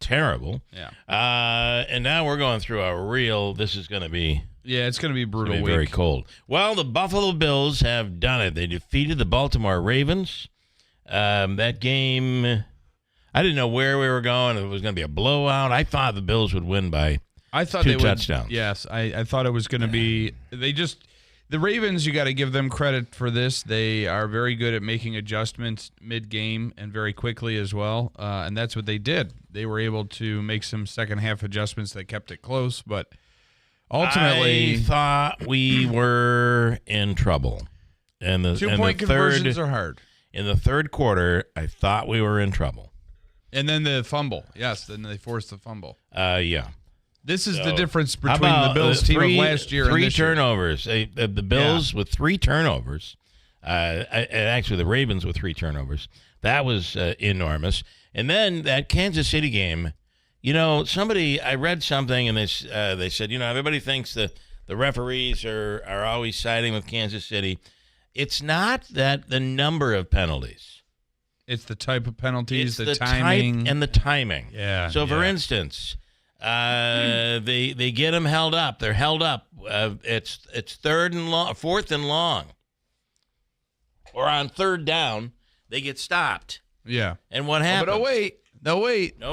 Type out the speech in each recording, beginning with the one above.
terrible. Yeah. And now we're going through this is going to be... Yeah, it's going to be a brutal week. Very cold. Well, the Buffalo Bills have done it. They defeated the Baltimore Ravens. That game, I didn't know where we were going. It was going to be a blowout. I thought the Bills would win by two touchdowns. Yes, I thought it was going to be. The Ravens, you got to give them credit for this. They are very good at making adjustments mid-game and very quickly as well, and that's what they did. They were able to make some second-half adjustments that kept it close, but ultimately, I thought we were in trouble. And the 2-point conversions are hard. In the third quarter, I thought we were in trouble. And then the fumble. Yes, then they forced the fumble. Yeah. This is the difference between the Bills team of last year and this year. 3 turnovers. The Bills with 3 turnovers. Actually, the Ravens with 3 turnovers. That was enormous. And then that Kansas City game, I read something and they said, everybody thinks that the referees are always siding with Kansas City. It's not that the number of penalties. It's the type of penalties, the timing. Type and the timing. Yeah. So, for instance, they get them held up. They're held up. It's 4th and long. Or on 3rd down, they get stopped. Yeah. And what happens? But wait. No,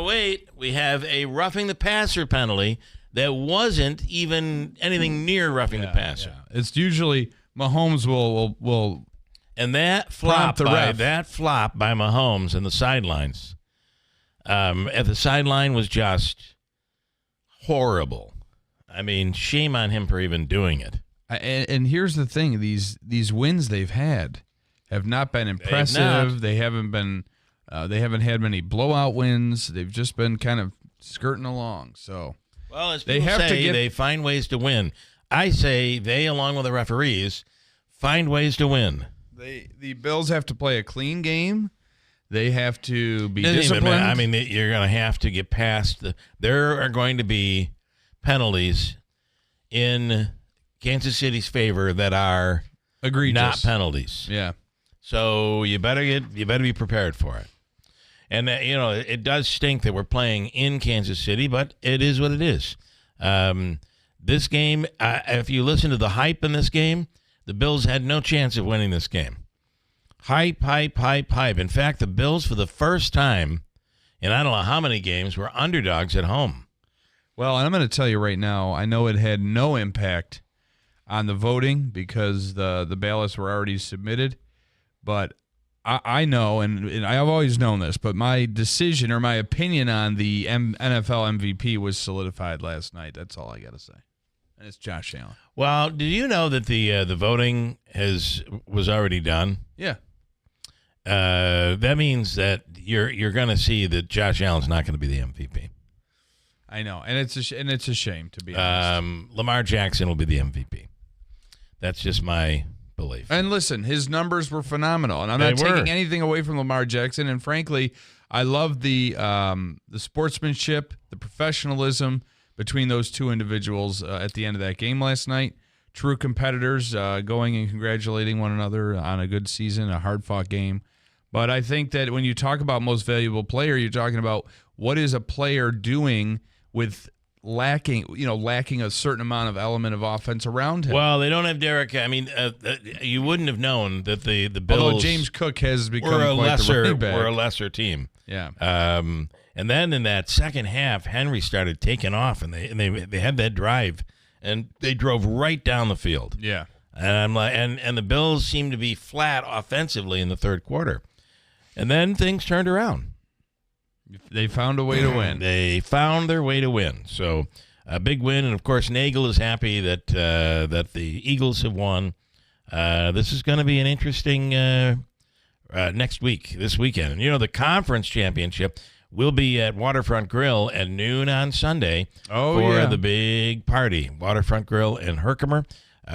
wait. We have a roughing the passer penalty that wasn't even anything near roughing the passer. Yeah. It's usually Mahomes will and that flop by Mahomes and the sidelines. At the sideline was just horrible. I mean, shame on him for even doing it. And here's the thing: these wins they've had have not been impressive. They haven't been. They haven't had many blowout wins. They've just been kind of skirting along. So, well, as people they find ways to win. I say they, along with the referees, find ways to win. The Bills have to play a clean game. They have to be disciplined. You're going to have to get past there are going to be penalties in Kansas City's favor that are egregious, not penalties. Yeah. So you better be prepared for it. And it does stink that we're playing in Kansas City, but it is what it is. This game, if you listen to the hype in this game, the Bills had no chance of winning this game. Hype. In fact, the Bills, for the first time in I don't know how many games, were underdogs at home. Well, and I'm going to tell you right now, I know it had no impact on the voting because the ballots were already submitted, but I know, and I've always known this, but my decision or my opinion on the NFL MVP was solidified last night. That's all I got to say. And it's Josh Allen. Well, did you know that the voting was already done? Yeah. That means that you're going to see that Josh Allen's not going to be the MVP. I know, and it's a shame, to be honest. Lamar Jackson will be the MVP. That's just my belief. And listen, his numbers were phenomenal, and I'm not taking anything away from Lamar Jackson. And frankly, I love the sportsmanship, the professionalism between those two individuals at the end of that game last night. True competitors going and congratulating one another on a good season, a hard-fought game. But I think that when you talk about most valuable player, you're talking about what is a player doing with lacking a certain amount of element of offense around him. Well, they don't have Derek. I mean, you wouldn't have known that the Bills. Although James Cook has become the running back. We're a lesser team. Yeah. And then in that second half, Henry started taking off, and they had that drive, and they drove right down the field. Yeah. And I'm like, and the Bills seemed to be flat offensively in the third quarter, and then things turned around. They found a way to win. They found their way to win. So a big win, and of course Nagel is happy that the Eagles have won. This is going to be an interesting this weekend. And the conference championship will be at Waterfront Grill at noon on Sunday for the big party. Waterfront Grill in Herkimer.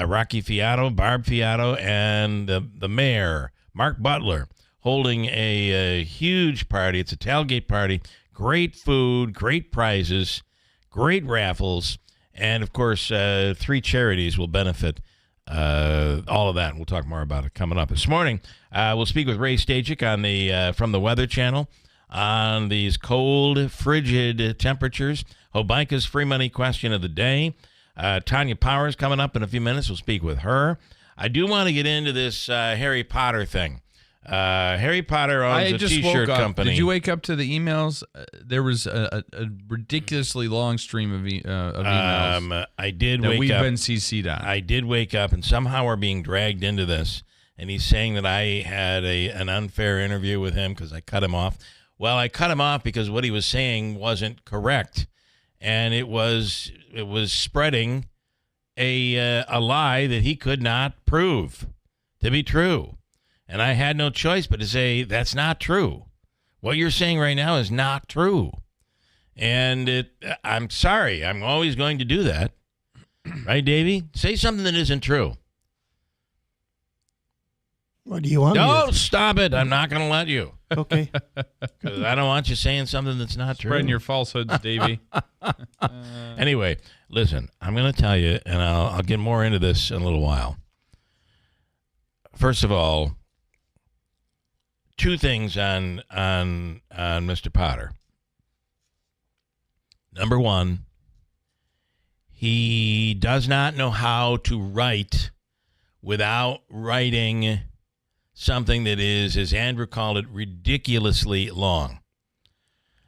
Rocky Fiato, Barb Fiato, and the mayor, Mark Butler, holding a huge party. It's a tailgate party. Great food, great prizes, great raffles, and, of course, 3 charities will benefit all of that. We'll talk more about it coming up. This morning, we'll speak with Ray Stajic from the Weather Channel on these cold, frigid temperatures. Hobica's free money question of the day. Tanya Powers coming up in a few minutes. We'll speak with her. I do want to get into this Harry Potter thing. Harry Potter owns a T-shirt company. Did you wake up to the emails? There was a ridiculously long stream of emails. I did wake up. We've been CC'd on. I did wake up, and somehow we're being dragged into this. And he's saying that I had an unfair interview with him because I cut him off. Well, I cut him off because what he was saying wasn't correct, and it was spreading a lie that he could not prove to be true. And I had no choice but to say, that's not true. What you're saying right now is not true. And I'm sorry. I'm always going to do that. Right, Davey? Say something that isn't true. What do you want? Don't stop it. I'm not going to let you. Okay. Because I don't want you saying something that's not true. Spreading your falsehoods, Davey. Anyway, listen, I'm going to tell you, and I'll get more into this in a little while. First of all, two things on Mr. Potter. Number one, he does not know how to write without writing something that is, as Andrew called it, ridiculously long.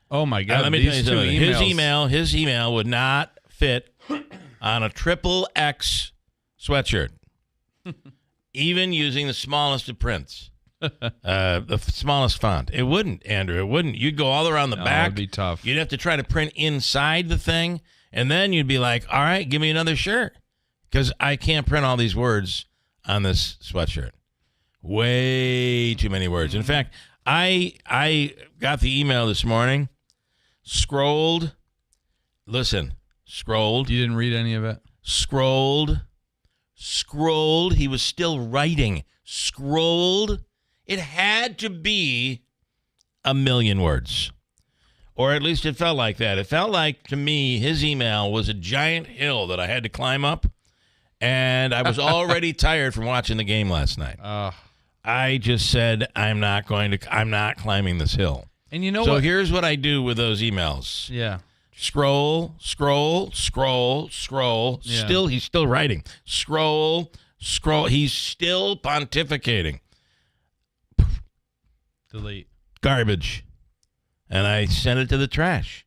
Oh my God! Let me tell you something. His email would not fit on a XXX sweatshirt, even using the smallest of prints, the smallest font. It wouldn't, Andrew. It wouldn't. You'd go all around the back. It'd be tough. You'd have to try to print inside the thing, and then you'd be like, "All right, give me another shirt," because I can't print all these words on this sweatshirt. Way too many words. In fact, I got the email this morning, scrolled. Listen, scrolled. You didn't read any of it? Scrolled. He was still writing. Scrolled. It had to be 1 million words. Or at least it felt like that. It felt like, to me, his email was a giant hill that I had to climb up. And I was already tired from watching the game last night. I just said, I'm not climbing this hill. And you know so what? Here's what I do with those emails. Yeah. Scroll. Yeah. He's still writing. Scroll. He's still pontificating. Delete. Garbage. And I sent it to the trash.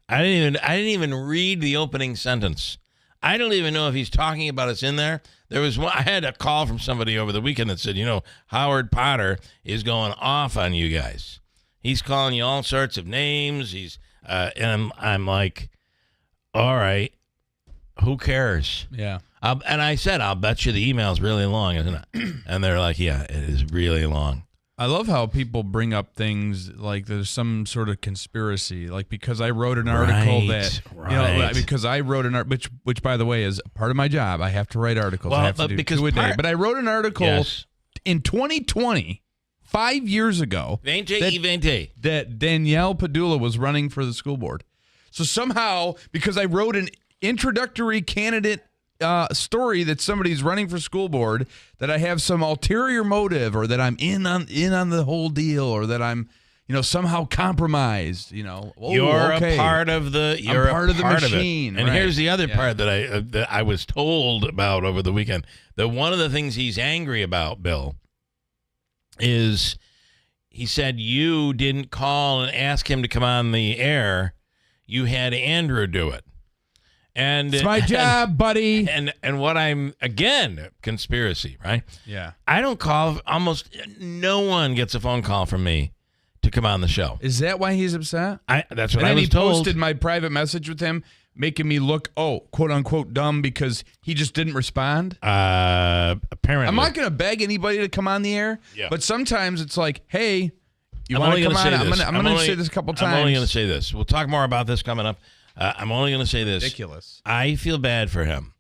I didn't even read the opening sentence. I don't even know if he's talking about us in there. There was one, I had a call from somebody over the weekend that said, Howard Potter is going off on you guys. He's calling you all sorts of names. And I'm like, all right, who cares? Yeah. And I said, I'll bet you the email's really long, isn't it? And they're like, yeah, it is really long. I love how people bring up things like there's some sort of conspiracy, like because I wrote an article because I wrote an article, which by the way is part of my job. I have to write articles. Well, I have to do 2 a day. But I wrote an article in 2020, 5 years ago, that Danielle Padula was running for the school board. So somehow, because I wrote an introductory candidate story that somebody's running for school board, that I have some ulterior motive, or that I'm in on the whole deal, or that I'm somehow compromised. You're a part of the machine. And here's the other part that I was told about over the weekend. That one of the things he's angry about, Bill, is he said you didn't call and ask him to come on the air. You had Andrew do it. And it's my job, buddy. And what conspiracy, right? Yeah. I don't call. Almost no one gets a phone call from me to come on the show. Is that why he's upset? That's what I was told. He posted my private message with him, making me look, quote unquote, dumb because he just didn't respond. Apparently, I'm not going to beg anybody to come on the air. Yeah. But sometimes it's like, hey, you want to come on? I'm going to say this a couple times. I'm only going to say this. We'll talk more about this coming up. I'm only going to say this. Ridiculous. I feel bad for him.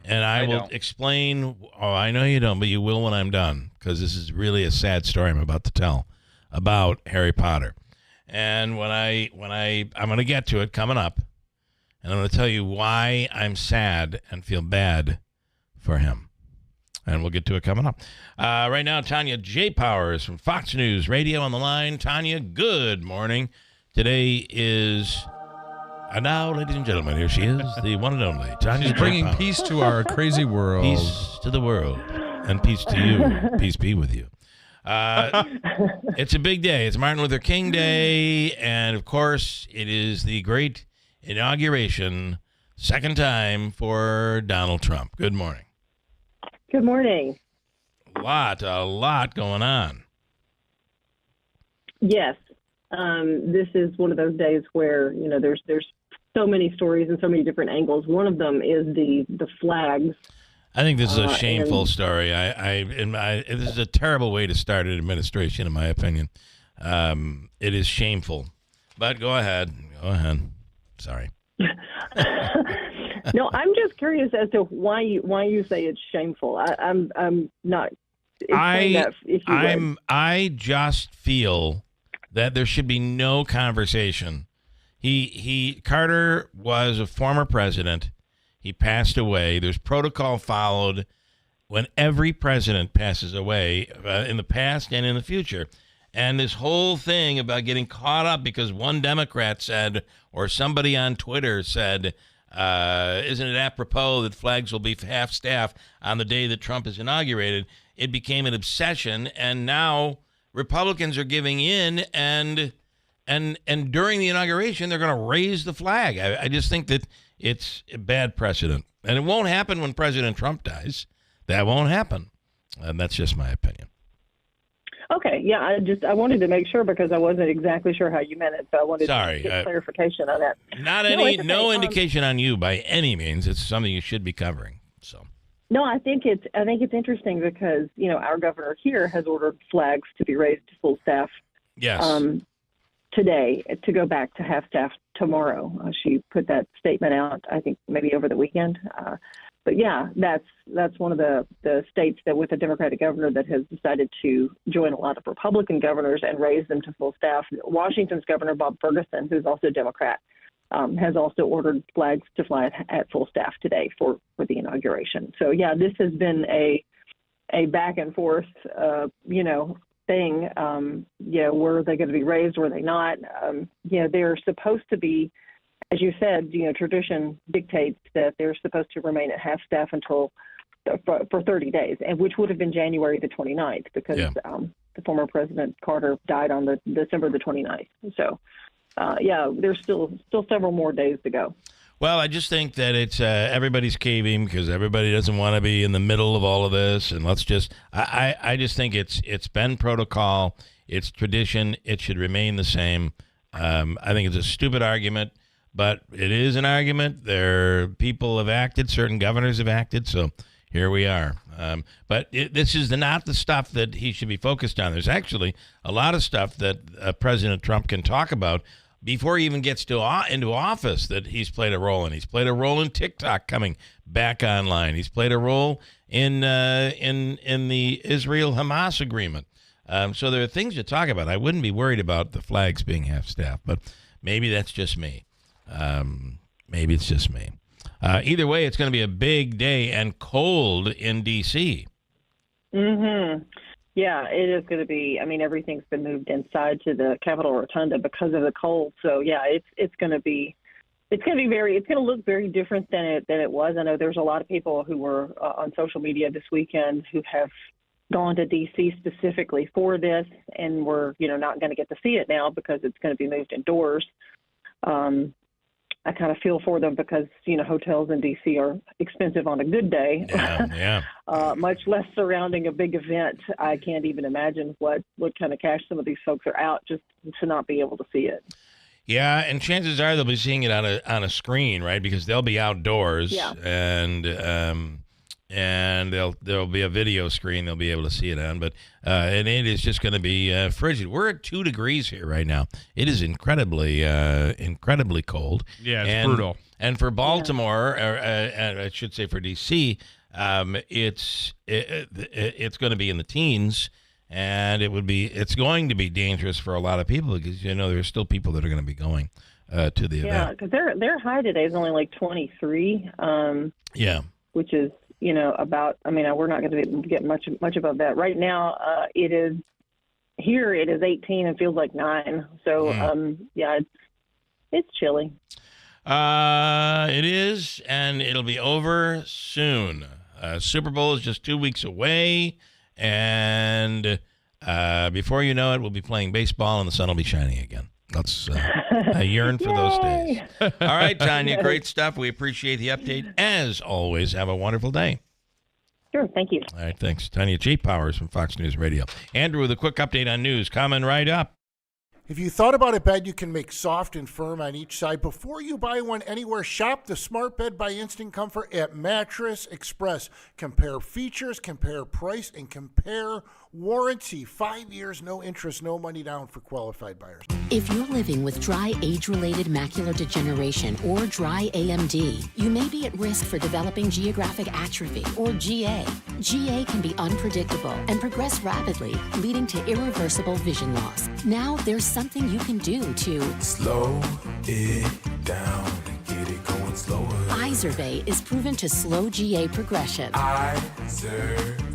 And I will explain. Oh, I know you don't, but you will when I'm done, because this is really a sad story I'm about to tell about Harry Potter. And I'm going to get to it coming up, and I'm going to tell you why I'm sad and feel bad for him. And we'll get to it coming up. Right now, Tanya J. Powers from Fox News Radio on the line. Tanya, good morning. Today is... And now, ladies and gentlemen, here she is, the one and only Tanya. She's bringing peace to our crazy world. Peace to the world, and peace to you. Peace be with you. It's a big day. It's Martin Luther King Day, and of course, it is the great inauguration, second time for Donald Trump. Good morning. Good morning. A lot going on. Yes. This is one of those days where, there's so many stories and so many different angles. One of them is the flags. I think this is a shameful story. This is a terrible way to start an administration, in my opinion. It is shameful. But go ahead. Sorry. No, I'm just curious as to why you say it's shameful. I'm not. I just feel that there should be no conversation. Carter was a former president. He passed away. There's protocol followed when every president passes away in the past and in the future. And this whole thing about getting caught up because one Democrat said, or somebody on Twitter said, isn't it apropos that flags will be half-staff on the day that Trump is inaugurated? It became an obsession, and now Republicans are giving in, and during the inauguration, they're going to raise the flag. I just think that it's a bad precedent. And it won't happen when President Trump dies. That won't happen. And that's just my opinion. Okay, yeah, I wanted to make sure because I wasn't exactly sure how you meant it, so I wanted to get clarification on that. No indication on you by any means. It's something you should be covering. So. No, I think it's interesting because our governor here has ordered flags to be raised to full staff. Yes. Today to go back to half staff tomorrow. She put that statement out, I think maybe over the weekend. But yeah, that's one of the states that with a Democratic governor that has decided to join a lot of Republican governors and raise them to full staff. Washington's Governor Bob Ferguson, who's also a Democrat, has also ordered flags to fly at full staff today for the inauguration. So yeah, this has been a back and forth, thing. Were they going to be raised? Were they not? They're supposed to be, as you said, tradition dictates that they're supposed to remain at half staff until for 30 days, and which would have been January the 29th because the former President Carter died on December the 29th. So, there's still several more days to go. Well, I just think that it's everybody's caving because everybody doesn't want to be in the middle of all of this. And I just think it's been protocol. It's tradition. It should remain the same. I think it's a stupid argument, but it is an argument. People have acted. Certain governors have acted. So here we are. But this is not the stuff that he should be focused on. There's actually a lot of stuff that President Trump can talk about before he even gets into office that he's played a role in. He's played a role in TikTok coming back online. He's played a role in the Israel-Hamas agreement. So there are things to talk about. I wouldn't be worried about the flags being half-staff, but maybe that's just me. Maybe it's just me. Either way, it's going to be a big day and cold in D.C. Mm-hmm. Yeah, it is going to be. I mean, everything's been moved inside to the Capitol Rotunda because of the cold. So yeah, it's going to be. It's going to look very different than it was. I know there's a lot of people who were on social media this weekend who have gone to D.C. specifically for this, and we're not going to get to see it now because it's going to be moved indoors. I kind of feel for them because, hotels in D.C. are expensive on a good day. Yeah. Much less surrounding a big event. I can't even imagine what kind of cash some of these folks are out just to not be able to see it. Yeah, and chances are they'll be seeing it on a screen, right? Because they'll be outdoors. Yeah. And there'll be a video screen they'll be able to see it on, but and it is just going to be frigid. We're at 2 degrees here right now. It is incredibly cold. Yeah, it's brutal. And for Baltimore, and I should say for DC, it's going to be in the teens, and it's going to be dangerous for a lot of people because there's still people that are going to be going to the event. Yeah, because their high today is only like 23. Yeah, which is about. I mean, we're not going to get much above that right now. It is 18 and feels like 9. So it's chilly. It is, and it'll be over soon. Super Bowl is just 2 weeks away, and before you know it, we'll be playing baseball, and the sun will be shining again. I yearn for those days. All right, Tanya, great stuff. We appreciate the update. As always, have a wonderful day. Sure, thank you. All right, thanks. Tanya G. Powers from Fox News Radio. Andrew with a quick update on news. Coming right up. If you thought about a bed you can make soft and firm on each side before you buy one anywhere, shop the Smart Bed by Instant Comfort at Mattress Express. Compare features, compare price, and compare warranty. 5 years, no interest, no money down for qualified buyers. If you're living with dry age-related macular degeneration or dry AMD, you may be at risk for developing geographic atrophy or GA. GA can be unpredictable and progress rapidly, leading to irreversible vision loss. Now there's something you can do to slow it down and get it going slower. Izervay is proven to slow GA progression. Izervay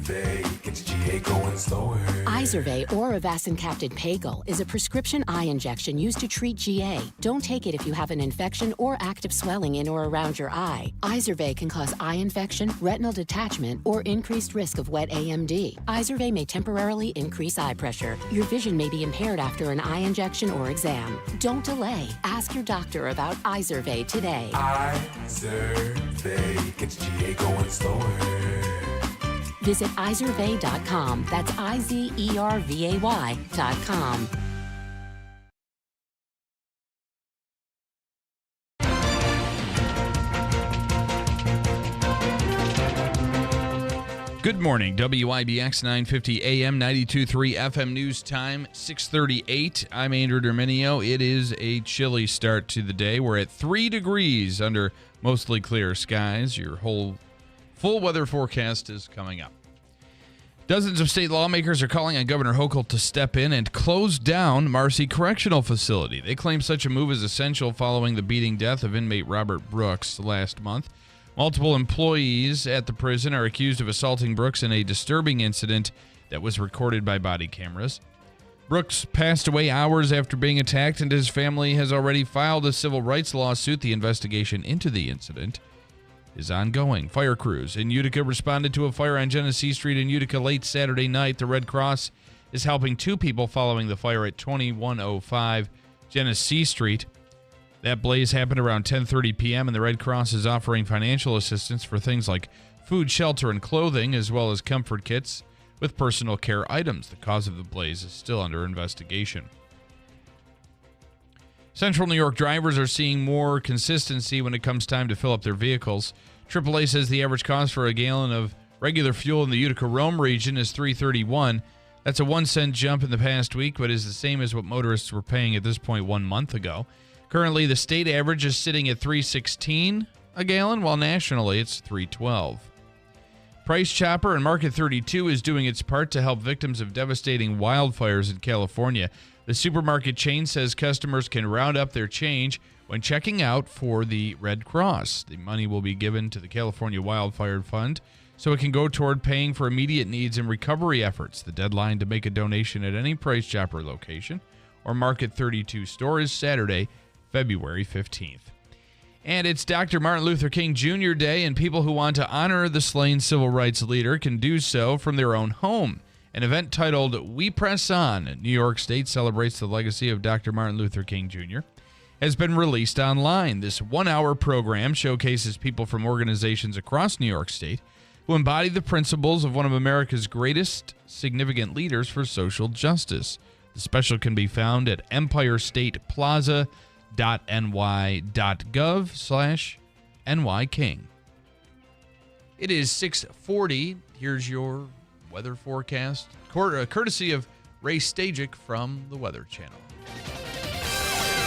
gets GA going slower. Izervay or avacincaptad pagel is a prescription eye injection used to treat GA. Don't take it if you have an infection or active swelling in or around your eye. Izervay can cause eye infection, retinal detachment, or increased risk of wet AMD. Izervay may temporarily increase eye pressure. Your vision may be impaired after an eye injection or exam. Don't delay. Ask your doctor about Izervay today. Izervay gets GA going slower. Visit Izervay.com. That's IZERVAY.com. Good morning, WIBX 950 AM, 92.3 FM news time, 6:38. I'm Andrew Derminio. It is a chilly start to the day. We're at 3 degrees under mostly clear skies. Your whole full weather forecast is coming up. Dozens of state lawmakers are calling on Governor Hochul to step in and close down Marcy Correctional Facility. They claim such a move is essential following the beating death of inmate Robert Brooks last month. Multiple employees at the prison are accused of assaulting Brooks in a disturbing incident that was recorded by body cameras. Brooks passed away hours after being attacked, and his family has already filed a civil rights lawsuit. The investigation into the incident is ongoing. Fire crews in Utica responded to a fire on Genesee Street in Utica late Saturday night. The Red Cross is helping 2 people following the fire at 2105 Genesee Street. That blaze happened around 10:30 p.m., and the Red Cross is offering financial assistance for things like food, shelter, and clothing, as well as comfort kits with personal care items. The cause of the blaze is still under investigation. Central New York drivers are seeing more consistency when it comes time to fill up their vehicles. AAA says the average cost for a gallon of regular fuel in the Utica-Rome region is $3.31. That's a 1-cent jump in the past week, but is the same as what motorists were paying at this point 1 month ago. Currently, the state average is sitting at $3.16 a gallon, while nationally it's $3.12. Price Chopper and Market 32 is doing its part to help victims of devastating wildfires in California. The supermarket chain says customers can round up their change when checking out for the Red Cross. The money will be given to the California Wildfire Fund so it can go toward paying for immediate needs and recovery efforts. The deadline to make a donation at any Price Chopper location or Market 32 store is Saturday, February 15th. And it's Dr. Martin Luther King Jr. Day, and people who want to honor the slain civil rights leader can do so from their own home. An event titled We Press On, New York State celebrates the legacy of Dr. Martin Luther King Jr., has been released online. This 1-hour program showcases people from organizations across New York State who embody the principles of one of America's greatest significant leaders for social justice. The special can be found at empirestateplaza.ny.gov/nyking. It is 6:40. Here's your weather forecast, courtesy of Ray Stajic from the Weather Channel.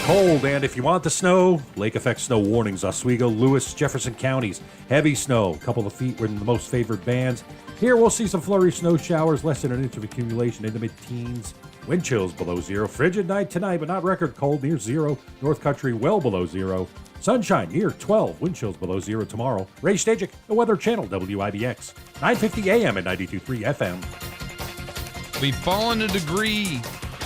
Cold, and if you want the snow, lake effect snow warnings. Oswego, Lewis, Jefferson counties. Heavy snow. A couple of feet were in the most favored bands. Here we'll see some flurry snow showers, less than an inch of accumulation in the mid-teens. Wind chills below zero. Frigid night tonight, but not record cold, near zero. North Country well below zero. Sunshine near 12. Wind chills below 0 tomorrow. Ray Stajic, the Weather Channel, WIBX. 9:50 a.m. and 92.3 FM. We've fallen a degree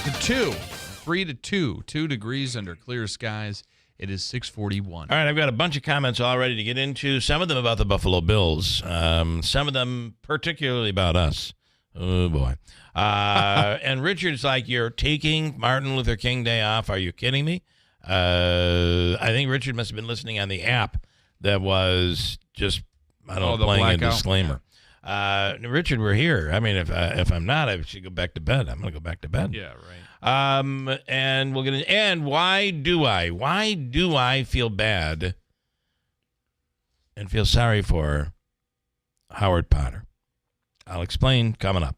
to 2. 3 to 2. 2 degrees under clear skies. It is 6:41. All right, I've got a bunch of comments already to get into. Some of them about the Buffalo Bills. Some of them particularly about us. Oh, boy. And Richard's like, you're taking Martin Luther King Day off. Are you kidding me? I think Richard must have been listening on the app that was just, I don't know, playing blackout. a disclaimer. Richard, we're here. I mean, if I'm not, I should go back to bed. I'm going to go back to bed. Yeah, right. And we'll get in. And why do I feel bad and feel sorry for Howard Potter? I'll explain coming up.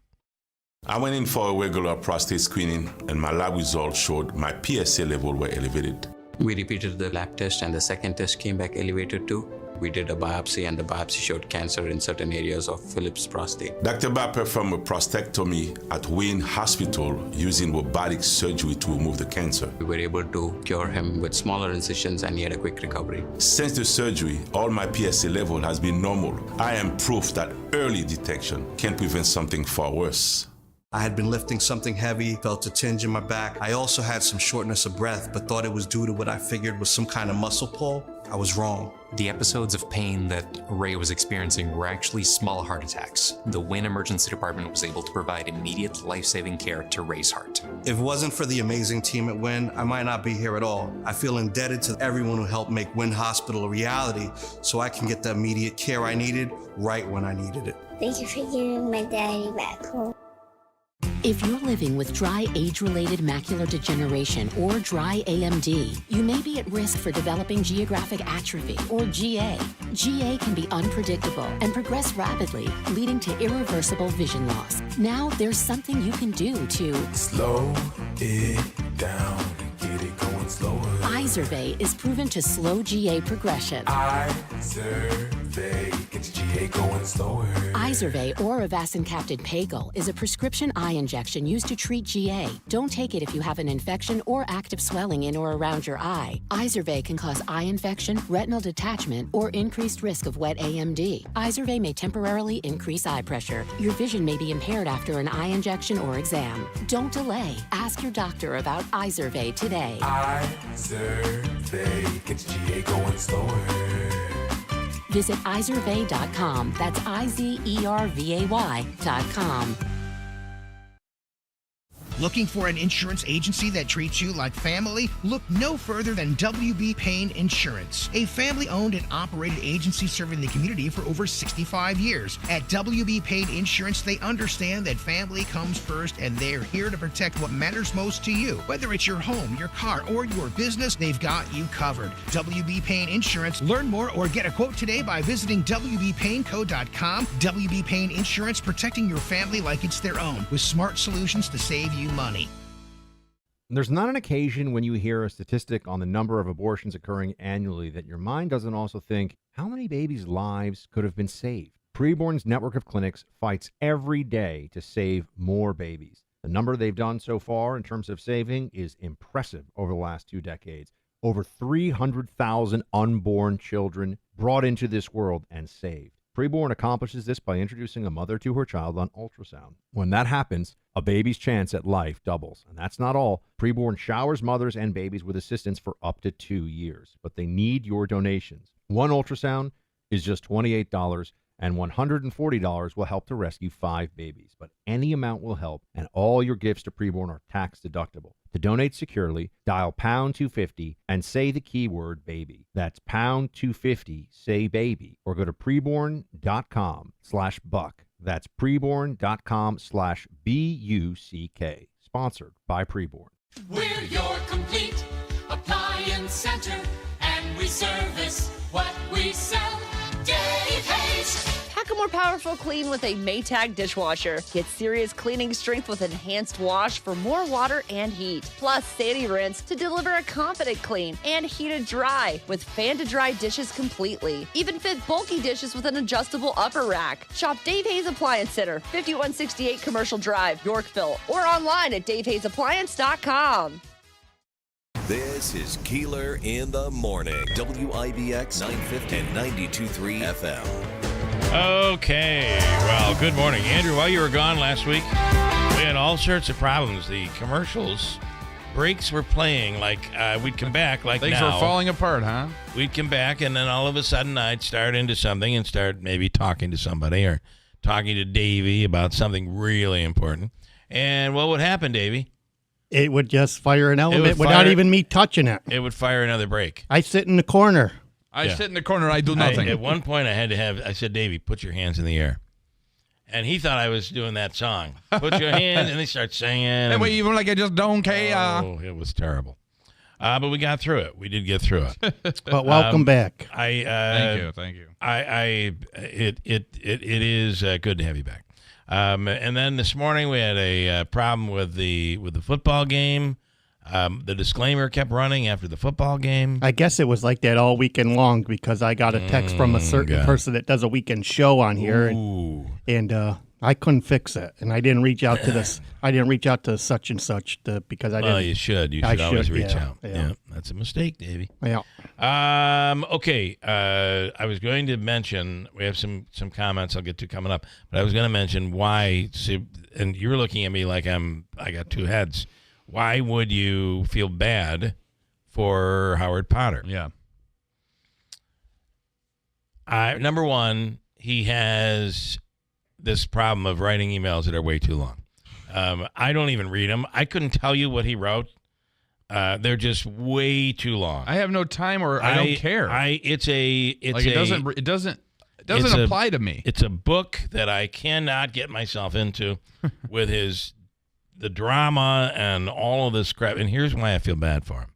I went in for a regular prostate screening, and my lab results showed my PSA level were elevated. We repeated the lab test, and the second test came back elevated too. We did a biopsy, and the biopsy showed cancer in certain areas of Philip's prostate. Dr. Ba performed a prostatectomy at Wayne Hospital using robotic surgery to remove the cancer. We were able to cure him with smaller incisions, and he had a quick recovery. Since the surgery, all my PSA level has been normal. I am proof that early detection can prevent something far worse. I had been lifting something heavy, felt a tinge in my back. I also had some shortness of breath, but thought it was due to what I figured was some kind of muscle pull. I was wrong. The episodes of pain that Ray was experiencing were actually small heart attacks. The Wynn Emergency Department was able to provide immediate life-saving care to Ray's heart. If it wasn't for the amazing team at Wynn, I might not be here at all. I feel indebted to everyone who helped make Wynn Hospital a reality so I can get the immediate care I needed right when I needed it. Thank you for giving my daddy back home. If you're living with dry age-related macular degeneration or dry AMD, you may be at risk for developing geographic atrophy or GA. GA can be unpredictable and progress rapidly, leading to irreversible vision loss. Now there's something you can do to slow it down and get it going slower. Izervay is proven to slow GA progression. Izervay gets GA going slower. Izervay or avacincaptad pagel is a prescription eye injection used to treat GA. Don't take it if you have an infection or active swelling in or around your eye. Izervay can cause eye infection, retinal detachment, or increased risk of wet AMD. Izervay may temporarily increase eye pressure. Your vision may be impaired after an eye injection or exam. Don't delay. Ask your doctor about Izervay today. Izervay gets GA going slower. Visit Izervay.com. That's IZERVAY.com. Looking for an insurance agency that treats you like family? Look no further than WB Payne Insurance, a family-owned and operated agency serving the community for over 65 years. At WB Payne Insurance, they understand that family comes first, and they're here to protect what matters most to you. Whether it's your home, your car, or your business, they've got you covered. WB Payne Insurance. Learn more or get a quote today by visiting WBPayneco.com. WB Payne Insurance, protecting your family like it's their own, with smart solutions to save you money. There's not an occasion when you hear a statistic on the number of abortions occurring annually that your mind doesn't also think, how many babies' lives could have been saved? Preborn's network of clinics fights every day to save more babies. The number they've done so far in terms of saving is impressive over the last 2 decades. Over 300,000 unborn children brought into this world and saved. Preborn accomplishes this by introducing a mother to her child on ultrasound. When that happens, a baby's chance at life doubles. And that's not all. Preborn showers mothers and babies with assistance for up to 2 years. But they need your donations. One ultrasound is just $28, and $140 will help to rescue 5 babies. But any amount will help, and all your gifts to Preborn are tax deductible. To donate securely, dial pound 250 and say the keyword baby. That's pound 250, say baby, or go to preborn.com/buck. That's preborn.com/BUCK. Sponsored by Preborn. We're your complete appliance center, and we service what we sell. Dave Hayes. Pack a more powerful clean with a Maytag dishwasher. Get serious cleaning strength with enhanced wash for more water and heat. Plus sandy rinse to deliver a confident clean, and heated dry with fan to dry dishes completely. Even fit bulky dishes with an adjustable upper rack. Shop Dave Hayes Appliance Center, 5168 Commercial Drive, Yorkville, or online at davehayesappliance.com. This is Keeler in the Morning. WIBX 950 and 92.3 FM. Okay. Well, good morning. Andrew, while you were gone last week, we had all sorts of problems. The commercials, breaks were playing like we'd come back like Things now. were falling apart, huh? We'd come back, and then all of a sudden I'd start into something and start maybe talking to somebody or talking to Davey about something really important. And what would happen, Davey? It would just fire an element without even me touching it. It would fire another break. I sit in the corner. I sit in the corner. I do nothing. At one point, I said, Davey, put your hands in the air. And he thought I was doing that song. Put your hands, and they start singing. And we even like I just don't care. Oh, it was terrible. But we got through it. We did get through it. But welcome back. Thank you. It is good to have you back. And then this morning we had a problem with the football game. The disclaimer kept running after the football game. I guess it was like that all weekend long because I got a text from a certain person that does a weekend show on here, and I couldn't fix it, and I didn't reach out to this. I didn't reach out to such and such because I didn't. Well, you should. You should always reach out. Yeah, that's a mistake, Davey. Yeah. Okay. I was going to mention we have some comments I'll get to coming up, but I was going to mention why. And you're looking at me like I got two heads. Why would you feel bad for Howard Potter? Yeah. Number one, he has this problem of writing emails that are way too long. I don't even read them. I couldn't tell you what he wrote. They're just way too long. I have no time, or I don't care. It doesn't apply to me. It's a book that I cannot get myself into with the drama and all of this crap. And here's why I feel bad for him.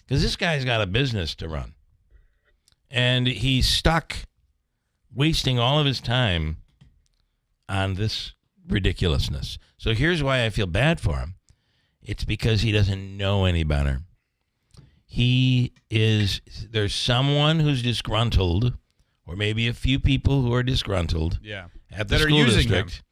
Because this guy's got a business to run. And he's stuck wasting all of his time on this ridiculousness. So here's why I feel bad for him. It's because he doesn't know any better. There's someone who's disgruntled, or maybe a few people who are disgruntled at the school district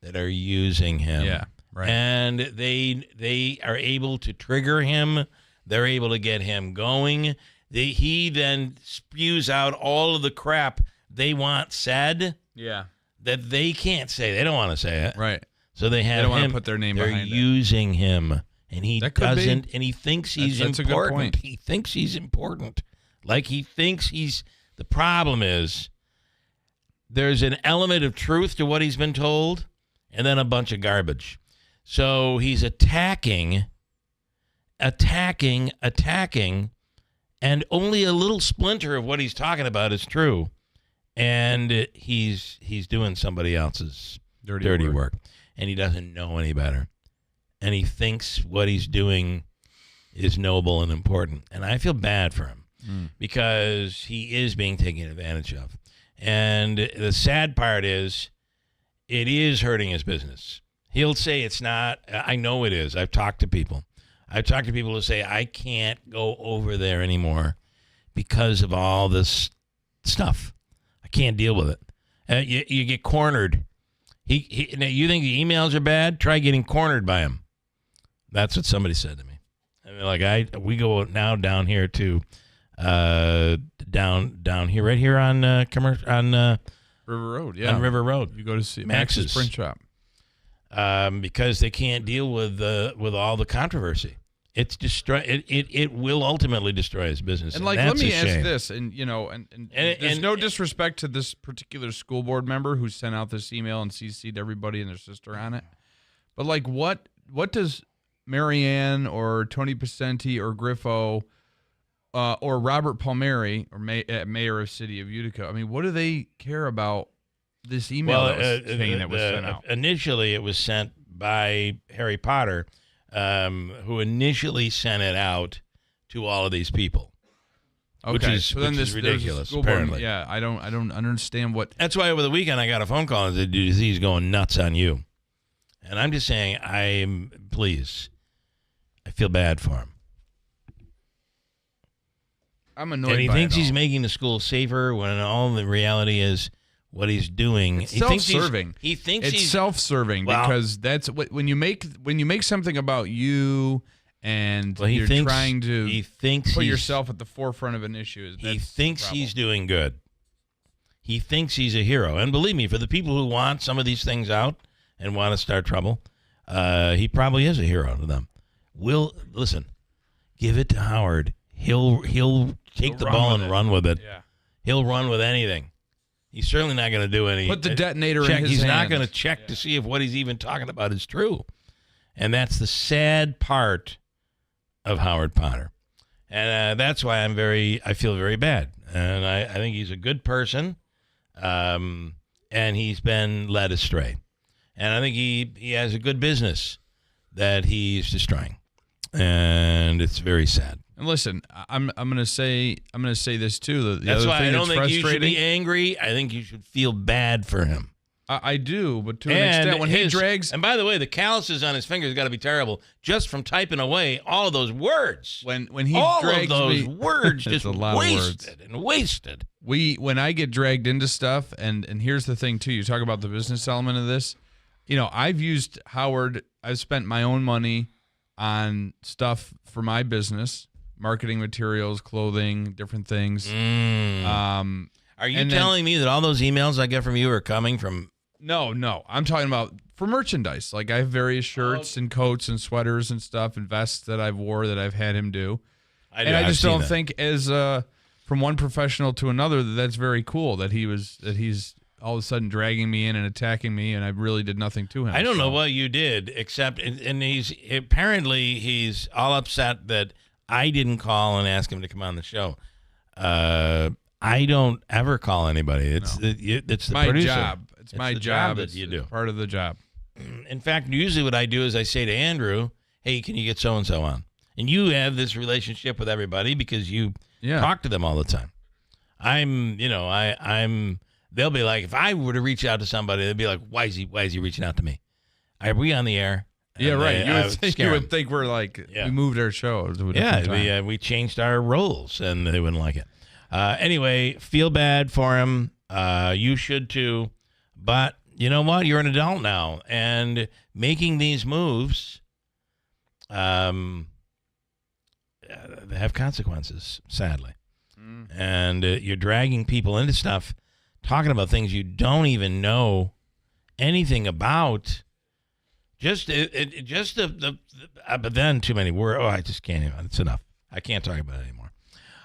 that are using him. Yeah. Right. And they are able to trigger him. They're able to get him going. He then spews out all of the crap they want said. Yeah. That they can't say. They don't want to say it. Right. So they have don't want him. to put their name They're behind it. using him, and he doesn't. And he thinks he's that's important. A good point. He thinks he's important. Like he thinks he's. The problem is, there's an element of truth to what he's been told, and then a bunch of garbage. So he's attacking, and only a little splinter of what he's talking about is true, and he's doing somebody else's dirty work, and he doesn't know any better, and he thinks what he's doing is noble and important, and I feel bad for him because he is being taken advantage of, and the sad part is, it is hurting his business. He'll say it's not. I know it is. I've talked to people. Who say, I can't go over there anymore because of all this stuff. I can't deal with it. You get cornered. Now you think the emails are bad? Try getting cornered by him. That's what somebody said to me. I mean, we go now down here to down here, right here on River Road. Yeah, on River Road. You go to see Max's print shop. Because they can't deal with all the controversy. It will ultimately destroy his business. And let me ask this, and there's no disrespect to this particular school board member who sent out this email and CC'd everybody and their sister on it. But what does Marianne or Tony Pacenti or Griffo or Robert Palmieri or mayor of City of Utica? I mean, what do they care about? This email that was sent out. Initially, it was sent by Harry Potter, who initially sent it out to all of these people. Okay, which is so then which is ridiculous. Apparently, I don't understand what. That's why over the weekend I got a phone call and said, "Dude, he's going nuts on you," and I'm just saying, I feel bad for him. I'm annoyed. And he thinks he's making the school safer when all the reality is. What he's doing, it's self-serving. He thinks it's self-serving because that's what when you make something about you and he trying to put he's- yourself at the forefront of an issue. He thinks he's doing good. He thinks he's a hero. And believe me, for the people who want some of these things out and want to start trouble, he probably is a hero to them. Listen, give it to Howard. He'll take the ball and run with it. Yeah. He'll run with anything. He's certainly not going to do any. Put the detonator check. in his He's not hand. going to check to see if what he's even talking about is true. And that's the sad part of Howard Potter. And that's why I feel very bad. And I think he's a good person. And he's been led astray. And I think he has a good business that he's destroying. And it's very sad. And listen, I'm gonna say this too. That's why I don't think you should be angry. I think you should feel bad for him. I do, but to an extent, when he drags. And by the way, the calluses on his fingers got to be terrible just from typing away all of those words. When he all drags of those me, words it's just a lot of words. wasted. When I get dragged into stuff, and here's the thing too. You talk about the business element of this. I've used Howard. I've spent my own money on stuff for my business. Marketing materials, clothing, different things. Are you telling me that all those emails I get from you are coming from? No. I'm talking about for merchandise. Like I have various shirts and coats and sweaters and stuff and vests that I've had him do. I just don't think as from one professional to another that's very cool that he's all of a sudden dragging me in and attacking me, and I really did nothing to him. I don't know what you did, except and he's all upset that I didn't call and ask him to come on the show. I don't ever call anybody. It's the my producer. job. It's my job that you do. Part of the job. In fact, usually what I do is I say to Andrew, "Hey, can you get so and so on?" And you have this relationship with everybody because you talk to them all the time. They'll be like, if I were to reach out to somebody, they'd be like, "Why is he reaching out to me? Are we on the air?" Yeah, right. You would think we're like we moved our show to a different time. We changed our roles, and they wouldn't like it. Anyway, feel bad for him. You should too. But you know what? You're an adult now, and making these moves have consequences, sadly. And you're dragging people into stuff, talking about things you don't even know anything about. But then too many words. Oh, I just can't even. It's enough. I can't talk about it anymore.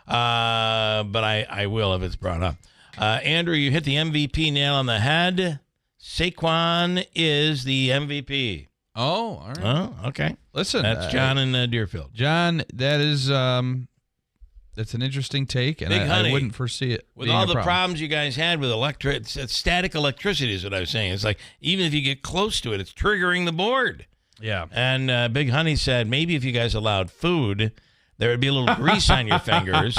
But I will if it's brought up. Andrew, you hit the MVP nail on the head. Saquon is the MVP. Oh, all right. Oh, okay. Listen, that's John in Deerfield. John, that is that's an interesting take, and I wouldn't foresee it with all the problems you guys had with static electricity. Is what I was saying. It's like even if you get close to it, it's triggering the board. Yeah. And Big Honey said maybe if you guys allowed food, there would be a little grease on your fingers.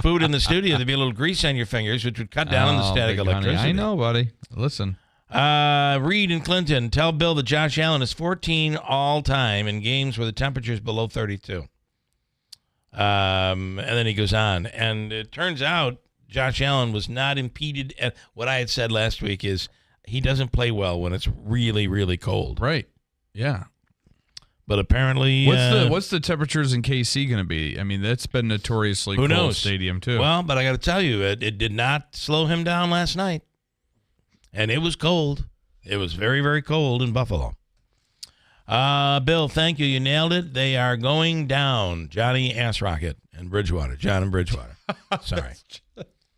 Food in the studio, there'd be a little grease on your fingers, which would cut down on the static electricity. Honey. I know, buddy. Listen. Reed and Clinton, tell Bill that Josh Allen is 14 all-time in games where the temperature is below 32. And then he goes on. And it turns out Josh Allen was not impeded. What I had said last week is he doesn't play well when it's really, really cold. Right. Yeah. But apparently... What's the temperatures in KC going to be? I mean, that's been notoriously cold stadium, too. Well, but I got to tell you, it did not slow him down last night. And it was cold. It was very, very cold in Buffalo. Bill, thank you. You nailed it. They are going down. Johnny Ass Rocket and Bridgewater. John and Bridgewater. Sorry.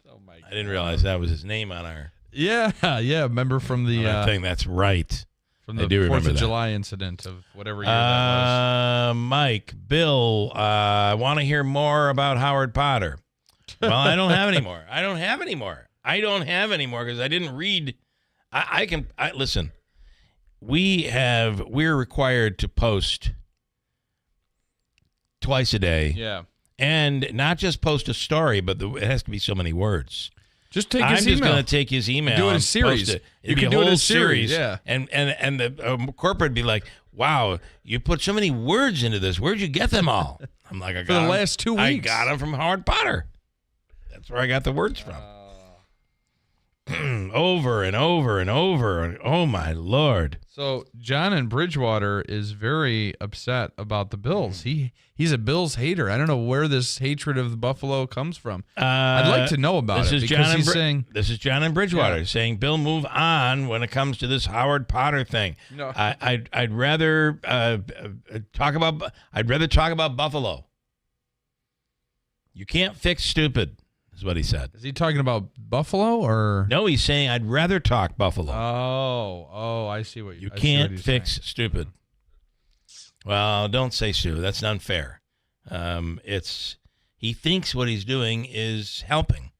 Oh my God. I didn't realize that was his name on our... Yeah. Remember from the... thing. That's right. From the 4th of July incident of whatever year that was. Mike, Bill, I want to hear more about Howard Potter. Well, I don't have any more. I don't have any more because I didn't read... listen. We're required to post twice a day. Yeah. And not just post a story, but it has to be so many words. Just take his email. I'm just going to take his email. Do it in a series. You can do it in a series. Yeah. And the corporate would be like, wow, you put so many words into this. Where'd you get them all? I'm like, For the last 2 weeks. I got them from Howard Potter. That's where I got the words from. over and over and over. Oh, my Lord. So John in Bridgewater is very upset about the Bills. He's a Bills hater. I don't know where this hatred of the Buffalo comes from. I'd like to know about it because he's saying... This is John in Bridgewater saying, Bill, move on when it comes to this Howard Potter thing. No. I'd rather talk about Buffalo. You can't fix stupid, is what he said. Is he talking about Buffalo or? No, he's saying I'd rather talk Buffalo. Oh, I see what you can't fix stupid. Well, don't say stupid. That's unfair. He thinks what he's doing is helping,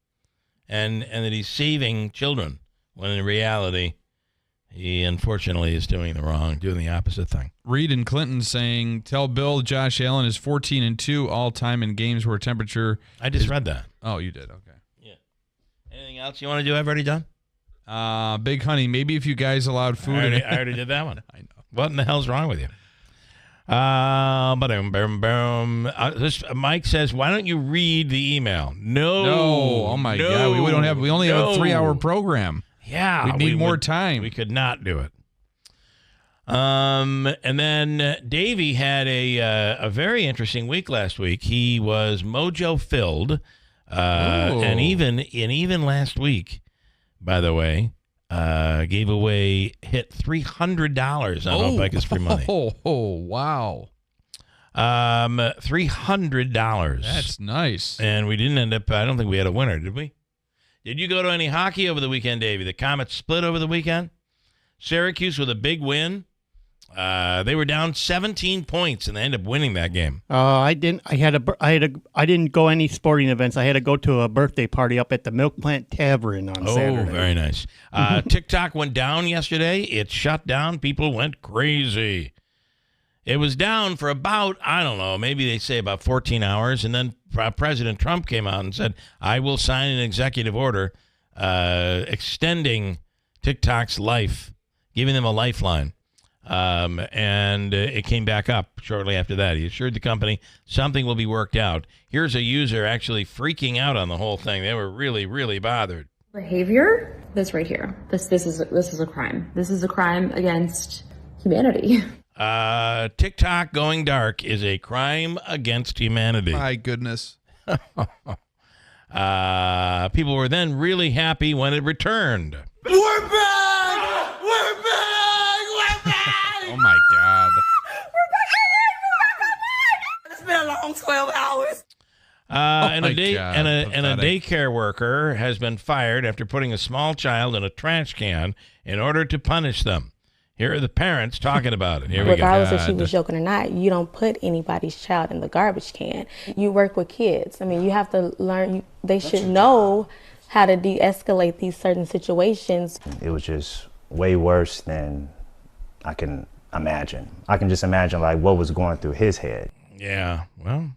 and that he's saving children, when in reality, he unfortunately is doing the opposite thing. Reed and Clinton saying, tell Bill Josh Allen is 14-2 all time in games where temperature. I just read that. Oh, you did. Okay. Yeah. Anything else you want to do? I've already done. Big Honey. Maybe if you guys allowed food. I already did that one. I know. What in the hell's wrong with you? Mike says, why don't you read the email? No. Oh my God. We only have a 3-hour program. Yeah. We need more time. We could not do it. And then Davey had a very interesting week last week. He was mojo filled. And even last week, by the way, hit $300 on Opec's free money. Oh, wow. $300. That's nice. And we didn't end up, I don't think we had a winner, did we? Did you go to any hockey over the weekend, Davey? The Comets split over the weekend. Syracuse with a big win. They were down 17 points, and they ended up winning that game. I didn't go any sporting events. I had to go to a birthday party up at the Milk Plant Tavern on Saturday. Oh, very nice. TikTok went down yesterday. It shut down. People went crazy. It was down for about, I don't know, maybe they say about 14 hours, and then President Trump came out and said, I will sign an executive order extending TikTok's life, giving them a lifeline. And it came back up shortly after that. He assured the company something will be worked out. Here's a user actually freaking out on the whole thing. They were really, really bothered. Behavior, this right here. This is a crime. This is a crime against humanity. TikTok going dark is a crime against humanity. My goodness. People were then really happy when it returned. We're back! We're back! We're back! Oh, my God. It's been a long 12 hours. And a daycare worker has been fired after putting a small child in a trash can in order to punish them. Here are the parents talking about it. Here we go. Regardless if she was joking or not, you don't put anybody's child in the garbage can. You work with kids. I mean, you have to learn. They should know how to de-escalate these certain situations. It was just way worse than I can imagine. I can just imagine like what was going through his head. Yeah, well,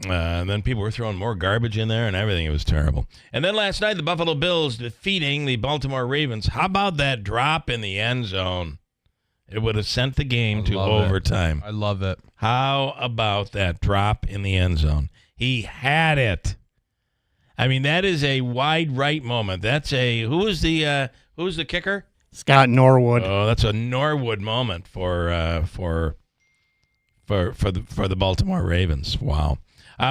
and then people were throwing more garbage in there and everything. It was terrible. And then last night, the Buffalo Bills defeating the Baltimore Ravens. How about that drop in the end zone? It would have sent the game to overtime. I love it. How about that drop in the end zone? He had it. I mean, that is a wide right moment. That's who's the kicker? Scott Norwood. Oh, that's a Norwood moment for the Baltimore Ravens. Wow.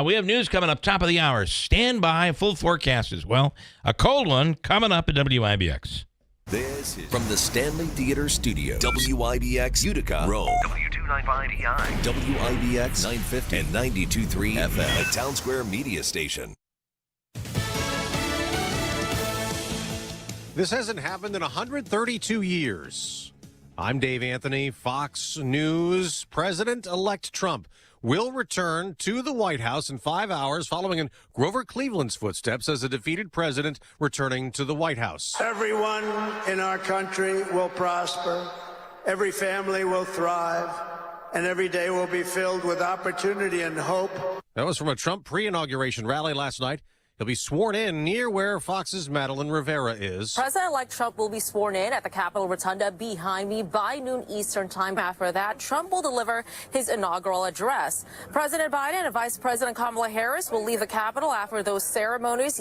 We have news coming up top of the hour. Stand by, full forecast as well. A cold one coming up at WIBX. This is from the Stanley Theater Studio. WIBX Utica, Rome. W295EI. WIBX 950 and 92.3 FM. A Town Square media station. This hasn't happened in 132 years. I'm Dave Anthony, Fox News. President-elect Trump will return to the White House in 5 hours following in Grover Cleveland's footsteps as a defeated president returning to the White House. Everyone in our country will prosper, every family will thrive, and every day will be filled with opportunity and hope. That was from a Trump pre-inauguration rally last night. He'll be sworn in near where Fox's Madeline Rivera is. President-elect Trump will be sworn in at the Capitol Rotunda behind me by noon Eastern time. After that, Trump will deliver his inaugural address. President Biden and Vice President Kamala Harris will leave the Capitol after those ceremonies,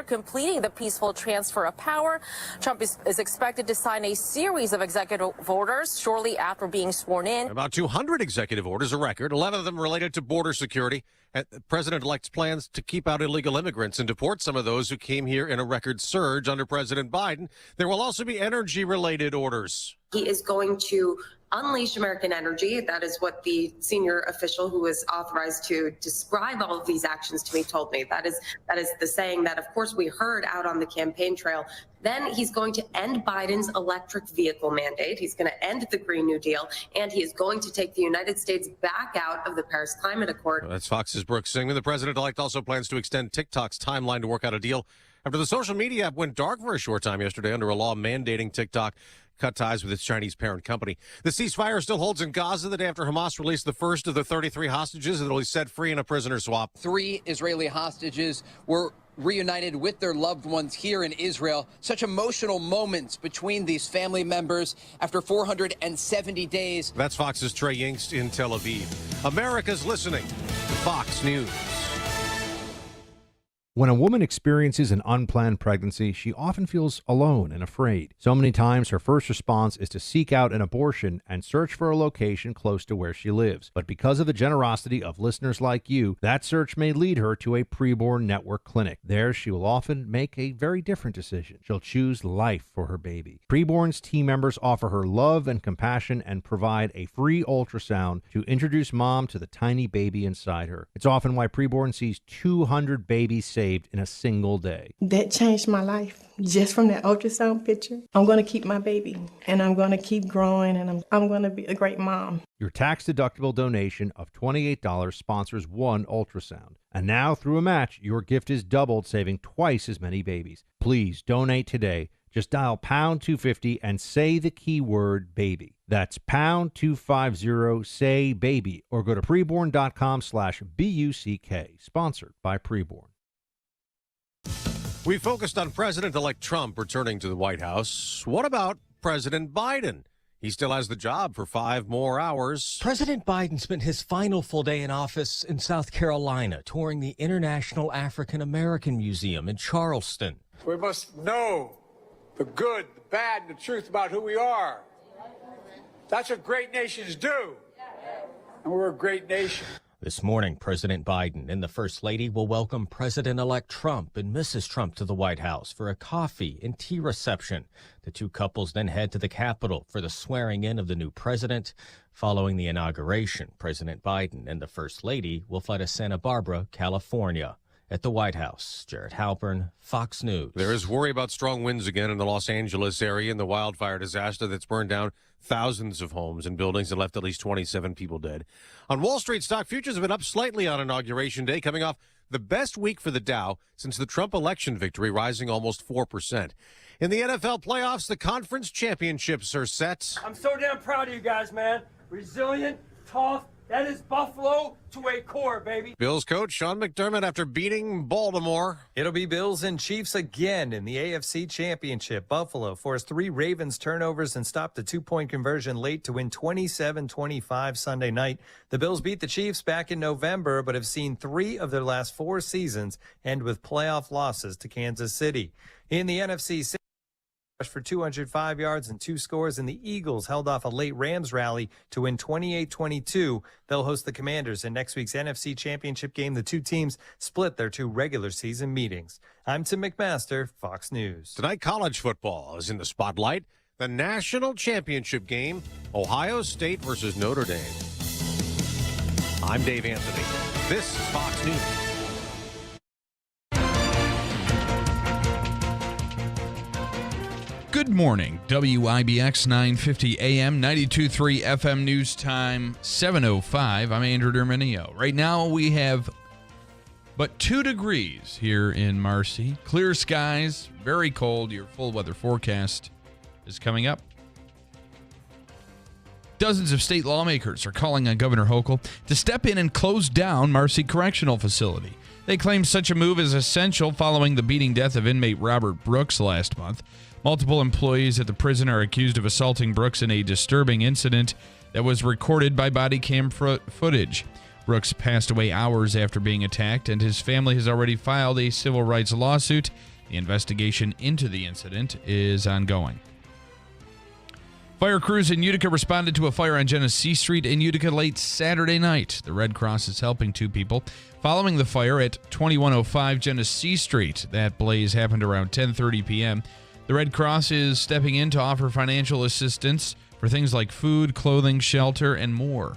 completing the peaceful transfer of power. Trump is expected to sign a series of executive orders shortly after being sworn in. About 200 executive orders, a record, 11 of them related to border security. The president-elect's plans to keep out illegal immigrants and deport some of those who came here in a record surge under President Biden. There will also be energy-related orders. He is going to unleash American energy. That is what the senior official who was authorized to describe all of these actions to me told me. That is the saying that, of course, we heard out on the campaign trail. Then he's going to end Biden's electric vehicle mandate. He's going to end the Green New Deal, and he is going to take the United States back out of the Paris Climate Accord. That's Fox's Brooks Singman. The president-elect also plans to extend TikTok's timeline to work out a deal after the social media app went dark for a short time yesterday under a law mandating TikTok cut ties with its Chinese parent company. The ceasefire still holds in Gaza the day after Hamas released the first of the 33 hostages that will be set free in a prisoner swap. 3 Israeli hostages were reunited with their loved ones here in Israel. Such emotional moments between these family members after 470 days. That's Fox's Trey Yingst in Tel Aviv. America's listening to Fox News. When a woman experiences an unplanned pregnancy, she often feels alone and afraid. So many times her first response is to seek out an abortion and search for a location close to where she lives. But because of the generosity of listeners like you, that search may lead her to a preborn network clinic. There, she will often make a very different decision. She'll choose life for her baby. Preborn's team members offer her love and compassion and provide a free ultrasound to introduce mom to the tiny baby inside her. It's often why Preborn sees 200 babies saved in a single day. That changed my life just from that ultrasound picture. I'm going to keep my baby, and I'm going to keep growing, and I'm going to be a great mom. Your tax-deductible donation of $28 sponsors one ultrasound. And now, through a match, your gift is doubled, saving twice as many babies. Please donate today. Just dial pound 250 and say the keyword baby. That's pound 250, say baby, or go to preborn.com/BUCK. Sponsored by Preborn. We focused on President-elect Trump returning to the White House. What about President Biden? He still has the job for 5 more hours. President Biden spent his final full day in office in South Carolina, touring the International African American Museum in Charleston. We must know the good, the bad, and the truth about who we are. That's what great nations do. And we're a great nation. This morning, President Biden and the First Lady will welcome President-elect Trump and Mrs. Trump to the White House for a coffee and tea reception. The two couples then head to the Capitol for the swearing in of the new president. Following the inauguration, President Biden and the First Lady will fly to Santa Barbara, California. At the White House, Jared Halpern, Fox News. There is worry about strong winds again in the Los Angeles area in the wildfire disaster that's burned down thousands of homes and buildings and left at least 27 people dead. On Wall Street, stock futures have been up slightly on Inauguration Day, coming off the best week for the Dow since the Trump election victory, rising almost 4%. In the NFL playoffs, the conference championships are set. I'm so damn proud of you guys, man. Resilient, tough. That is Buffalo to a core, baby. Bills coach Sean McDermott after beating Baltimore. It'll be Bills and Chiefs again in the AFC Championship. Buffalo forced 3 Ravens turnovers and stopped a 2-point conversion late to win 27-25 Sunday night. The Bills beat the Chiefs back in November, but have seen 3 of their last 4 seasons end with playoff losses to Kansas City. In the NFC, for 205 yards and 2 scores, and the Eagles held off a late Rams rally to win 28-22. They'll host the Commanders in next week's NFC Championship game. The two teams split their 2 regular season meetings. I'm Tim McMaster, Fox News. Tonight, college football is in the spotlight. The national championship game, Ohio State versus Notre Dame. I'm Dave Anthony. This is Fox News. Good morning, WIBX 950 AM, 92.3 FM news time, 7:05. I'm Andrew Derminio. Right now we have but 2 degrees here in Marcy. Clear skies, very cold. Your full weather forecast is coming up. Dozens of state lawmakers are calling on Governor Hochul to step in and close down Marcy Correctional Facility. They claim such a move is essential following the beating death of inmate Robert Brooks last month. Multiple employees at the prison are accused of assaulting Brooks in a disturbing incident that was recorded by body cam footage. Brooks passed away hours after being attacked, and his family has already filed a civil rights lawsuit. The investigation into the incident is ongoing. Fire crews in Utica responded to a fire on Genesee Street in Utica late Saturday night. The Red Cross is helping two people following the fire at 2105 Genesee Street. That blaze happened around 10:30 p.m. The Red Cross is stepping in to offer financial assistance for things like food, clothing, shelter, and more,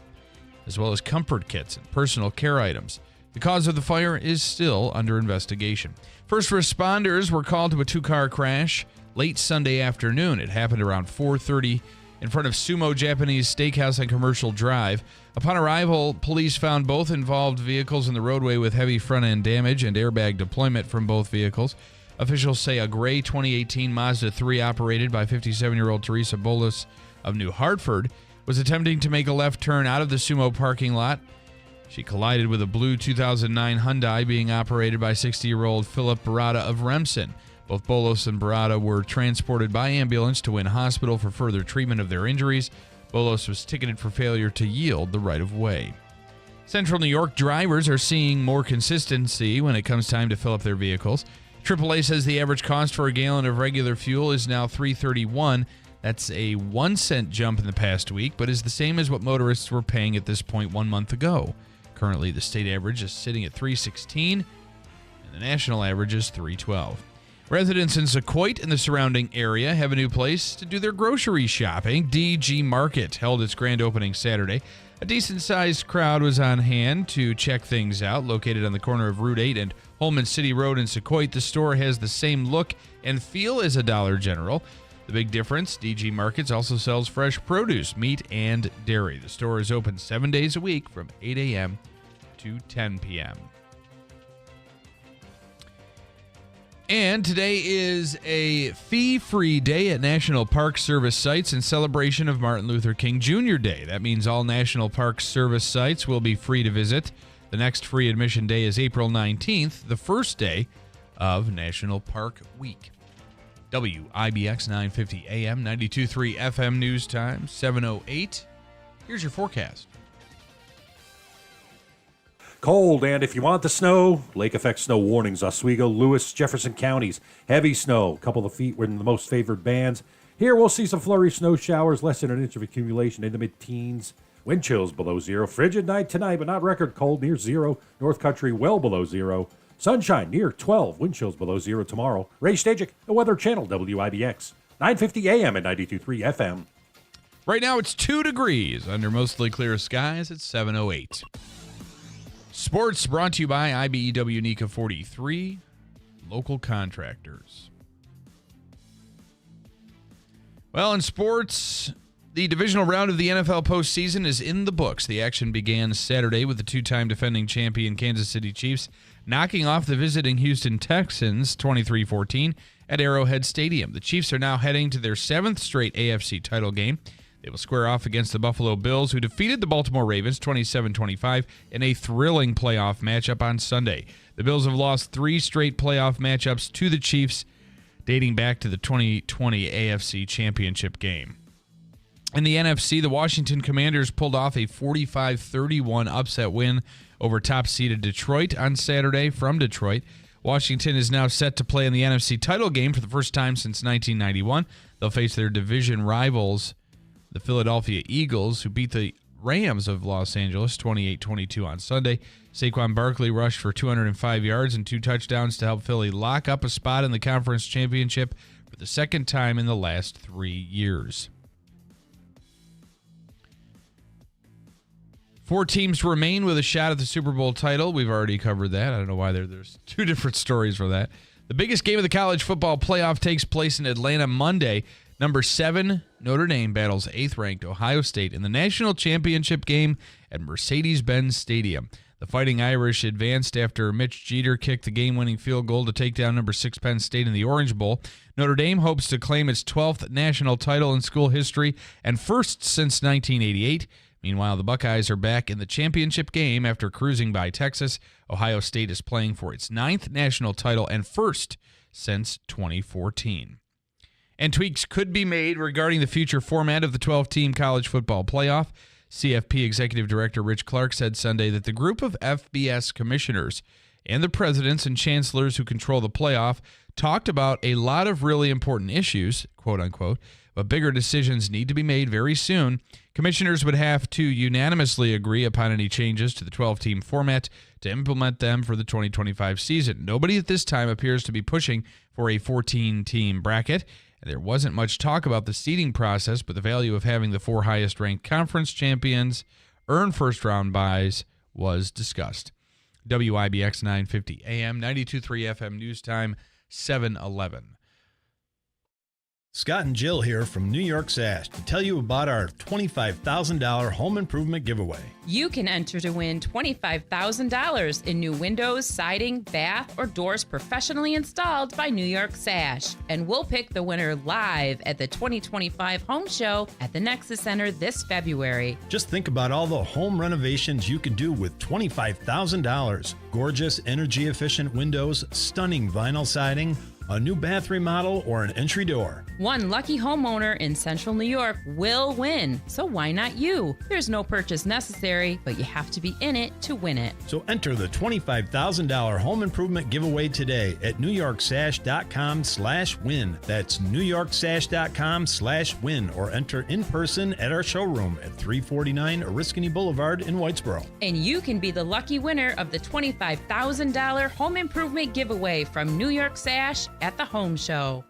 as well as comfort kits and personal care items. The cause of the fire is still under investigation. First responders were called to a two-car crash late Sunday afternoon. It happened around 4:30 in front of Sumo Japanese Steakhouse on Commercial Drive. Upon arrival, police found both involved vehicles in the roadway with heavy front-end damage and airbag deployment from both vehicles. Officials say a gray 2018 Mazda 3 operated by 57-year-old Teresa Bolas of New Hartford was attempting to make a left turn out of the Sumo parking lot. She collided with a blue 2009 Hyundai being operated by 60-year-old Philip Barada of Remsen. Both Bolos and Barada were transported by ambulance to Wynn Hospital for further treatment of their injuries. Bolos was ticketed for failure to yield the right-of-way. Central New York drivers are seeing more consistency when it comes time to fill up their vehicles. AAA says the average cost for a gallon of regular fuel is now $3.31. That's a 1 cent jump in the past week, but is the same as what motorists were paying at this point 1 month ago. Currently, the state average is sitting at $3.16, and the national average is $3.12. Residents in Sequoit and the surrounding area have a new place to do their grocery shopping. DG Market held its grand opening Saturday. A decent-sized crowd was on hand to check things out. Located on the corner of Route 8 and Holman City Road in Sequoit, the store has the same look and feel as a Dollar General. The big difference, DG Markets also sells fresh produce, meat, and dairy. The store is open 7 days a week from 8 a.m. to 10 p.m. And today is a fee-free day at National Park Service sites in celebration of Martin Luther King Jr. Day. That means all National Park Service sites will be free to visit. The next free admission day is April 19th, the first day of National Park Week. WIBX 950 AM, 92.3 FM news time, 7:08. Here's your forecast. Cold, and if you want the snow, lake effect snow warnings. Oswego, Lewis, Jefferson counties. Heavy snow, a couple of feet were in the most favored bands. Here we'll see some flurry snow showers, less than an inch of accumulation in the mid-teens. Wind chills below zero. Frigid night tonight, but not record cold, near zero. North Country well below zero. Sunshine near 12. Wind chills below zero tomorrow. Ray Stajic, the Weather Channel, WIBX. 950 AM and 92.3 FM. Right now it's 2 degrees under mostly clear skies at 7:08. Sports brought to you by IBEW NECA 43, local contractors. Well, in sports, the divisional round of the NFL postseason is in the books. The action began Saturday with the two-time defending champion Kansas City Chiefs knocking off the visiting Houston Texans 23-14 at Arrowhead Stadium. The Chiefs are now heading to their 7th straight AFC title game. They will square off against the Buffalo Bills, who defeated the Baltimore Ravens 27-25 in a thrilling playoff matchup on Sunday. The Bills have lost 3 straight playoff matchups to the Chiefs, dating back to the 2020 AFC Championship game. In the NFC, the Washington Commanders pulled off a 45-31 upset win over top-seeded Detroit on Saturday from Detroit. Washington is now set to play in the NFC title game for the first time since 1991. They'll face their division rivals, the Philadelphia Eagles, who beat the Rams of Los Angeles 28-22 on Sunday. Saquon Barkley rushed for 205 yards and 2 touchdowns to help Philly lock up a spot in the conference championship for the second time in the last 3 years. 4 teams remain with a shot at the Super Bowl title. We've already covered that. I don't know why there's 2 different stories for that. The biggest game of the college football playoff takes place in Atlanta Monday. Number 7, Notre Dame battles 8th-ranked Ohio State in the national championship game at Mercedes-Benz Stadium. The Fighting Irish advanced after Mitch Jeter kicked the game-winning field goal to take down number 6 Penn State in the Orange Bowl. Notre Dame hopes to claim its 12th national title in school history and first since 1988. Meanwhile, the Buckeyes are back in the championship game after cruising by Texas. Ohio State is playing for its 9th national title and first since 2014. And tweaks could be made regarding the future format of the 12-team college football playoff. CFP Executive Director Rich Clark said Sunday that the group of FBS commissioners and the presidents and chancellors who control the playoff talked about a lot of really important issues, quote unquote, but bigger decisions need to be made very soon. Commissioners would have to unanimously agree upon any changes to the 12-team format to implement them for the 2025 season. Nobody at this time appears to be pushing for a 14-team bracket. There wasn't much talk about the seeding process, but the value of having the 4 highest-ranked conference champions earn first-round byes was discussed. WIBX 950 AM, 92.3 FM News Time, 7:11. Scott and Jill here from New York Sash to tell you about our $25,000 home improvement giveaway. You can enter to win $25,000 in new windows, siding, bath, or doors professionally installed by New York Sash. And we'll pick the winner live at the 2025 Home Show at the Nexus Center this February. Just think about all the home renovations you could do with $25,000. Gorgeous, energy-efficient windows, stunning vinyl siding, a new bath remodel, or an entry door. One lucky homeowner in Central New York will win, so why not you? There's no purchase necessary, but you have to be in it to win it. So enter the $25,000 home improvement giveaway today at NewYorkSash.com/win. That's NewYorkSash.com/win, or enter in person at our showroom at 349 Oriskany Boulevard in Whitesboro. And you can be the lucky winner of the $25,000 home improvement giveaway from New York Sash at the Home Show.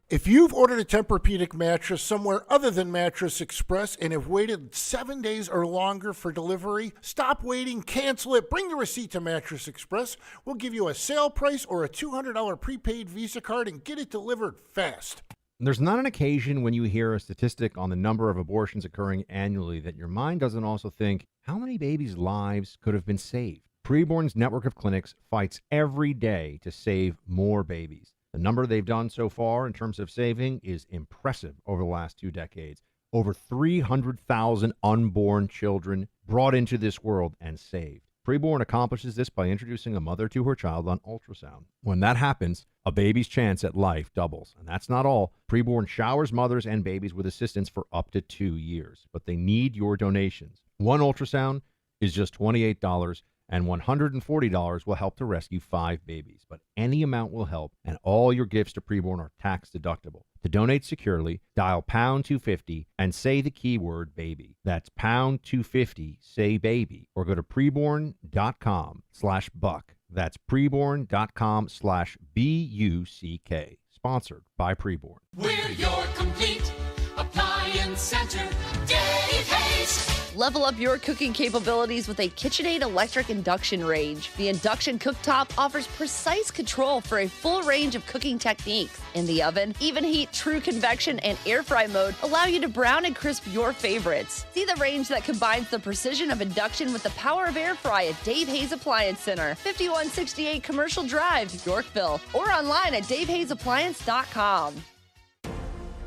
If you've ordered a Tempur-Pedic mattress somewhere other than Mattress Express and have waited 7 days or longer for delivery, stop waiting, cancel it, bring the receipt to Mattress Express. We'll give you a sale price or a $200 prepaid Visa card and get it delivered fast. There's not an occasion when you hear a statistic on the number of abortions occurring annually that your mind doesn't also think, how many babies' lives could have been saved? Preborn's network of clinics fights every day to save more babies. The number they've done so far in terms of saving is impressive over the last 2 decades. Over 300,000 unborn children brought into this world and saved. Preborn accomplishes this by introducing a mother to her child on ultrasound. When that happens, a baby's chance at life doubles. And that's not all. Preborn showers mothers and babies with assistance for up to 2 years. But they need your donations. One ultrasound is just $28. And $140 will help to rescue 5 babies. But any amount will help, and all your gifts to Preborn are tax deductible. To donate securely, dial pound 250 and say the keyword baby. That's pound 250, say baby, or go to preborn.com/buck. That's preborn.com/BUCK. Sponsored by Preborn. We're your complete appliance center. Dave Hayes. Level up your cooking capabilities with a KitchenAid electric induction range. The induction cooktop offers precise control for a full range of cooking techniques. In the oven, even heat, true convection, and air fry mode allow you to brown and crisp your favorites. See the range that combines the precision of induction with the power of air fry at Dave Hayes Appliance Center, 5168 Commercial Drive, Yorkville, or online at davehayesappliance.com.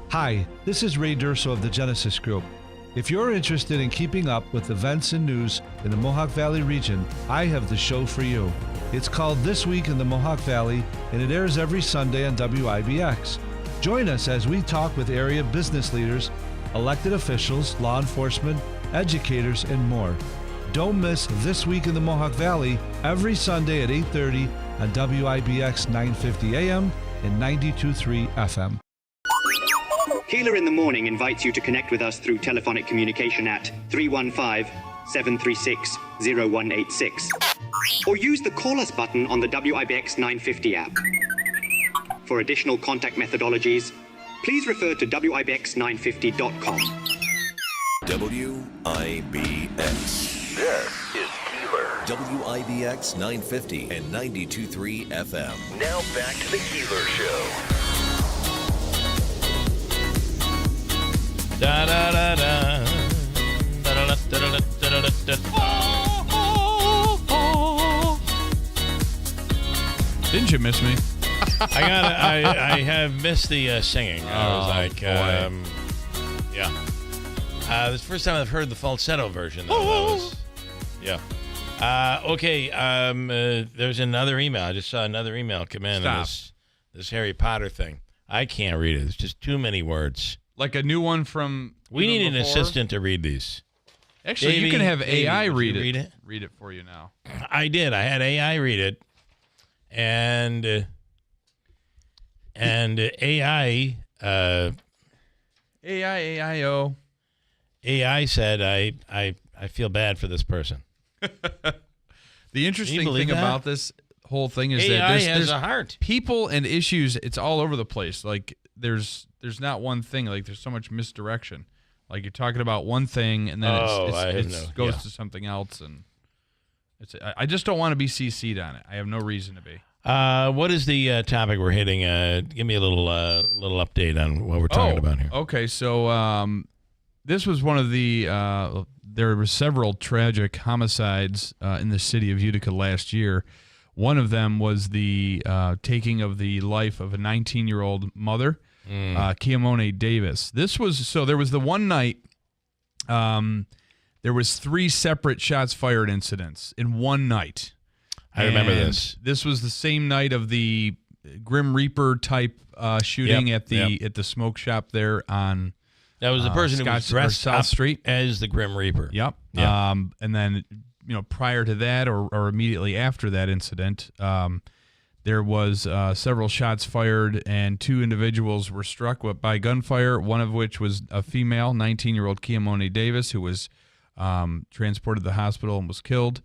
Hi, this is Ray Durso of the Genesis Group. If you're interested in keeping up with events and news in the Mohawk Valley region, I have the show for you. It's called This Week in the Mohawk Valley, and it airs every Sunday on WIBX. Join us as we talk with area business leaders, elected officials, law enforcement, educators, and more. Don't miss This Week in the Mohawk Valley every Sunday at 8:30 on WIBX 950 AM and 92.3 FM. Keeler in the Morning invites you to connect with us through telephonic communication at 315-736-0186. Or use the Call Us button on the WIBX 950 app. For additional contact methodologies, please refer to WIBX950.com. WIBX. This is Keeler. WIBX 950 and 92.3 FM. Now back to the Keeler Show. Da da da da. Da da da da da da da. Didn't you miss me? I have missed the singing. I was like, yeah. This is the first time I've heard the falsetto version. Though. Okay. There's another email. I just saw another email come in. Stop. This Harry Potter thing. I can't read it. It's just too many words. Like a new one from. We need an assistant to read these. Actually, you can have AI read it. Read it for you now. I did. I had AI read it, and AI. AIO. AI said, I feel bad for this person. The interesting thing about this whole thing is AI that there's a heart. People and issues. It's all over the place. Like there's not one thing. Like there's so much misdirection. Like you're talking about one thing and then it goes to something else, and I just don't want to be CC'd on it. I have no reason to be. What is the topic we're hitting? Give me a little update on what we're talking about here. Okay, so this was one of the there were several tragic homicides in the city of Utica last year. One of them was the taking of the life of a 19-year-old mother, Keeler Davis. There was the one night. There was 3 separate shots fired incidents in one night. I remember this. This was the same night of the Grim Reaper type shooting at the smoke shop there on. That was the person who was dressed South Street as the Grim Reaper. Yep. Yeah. And then prior to that or immediately after that incident, there was several shots fired and 2 individuals were struck by gunfire. One of which was a female, 19-year-old Keeler Davis, who was transported to the hospital and was killed.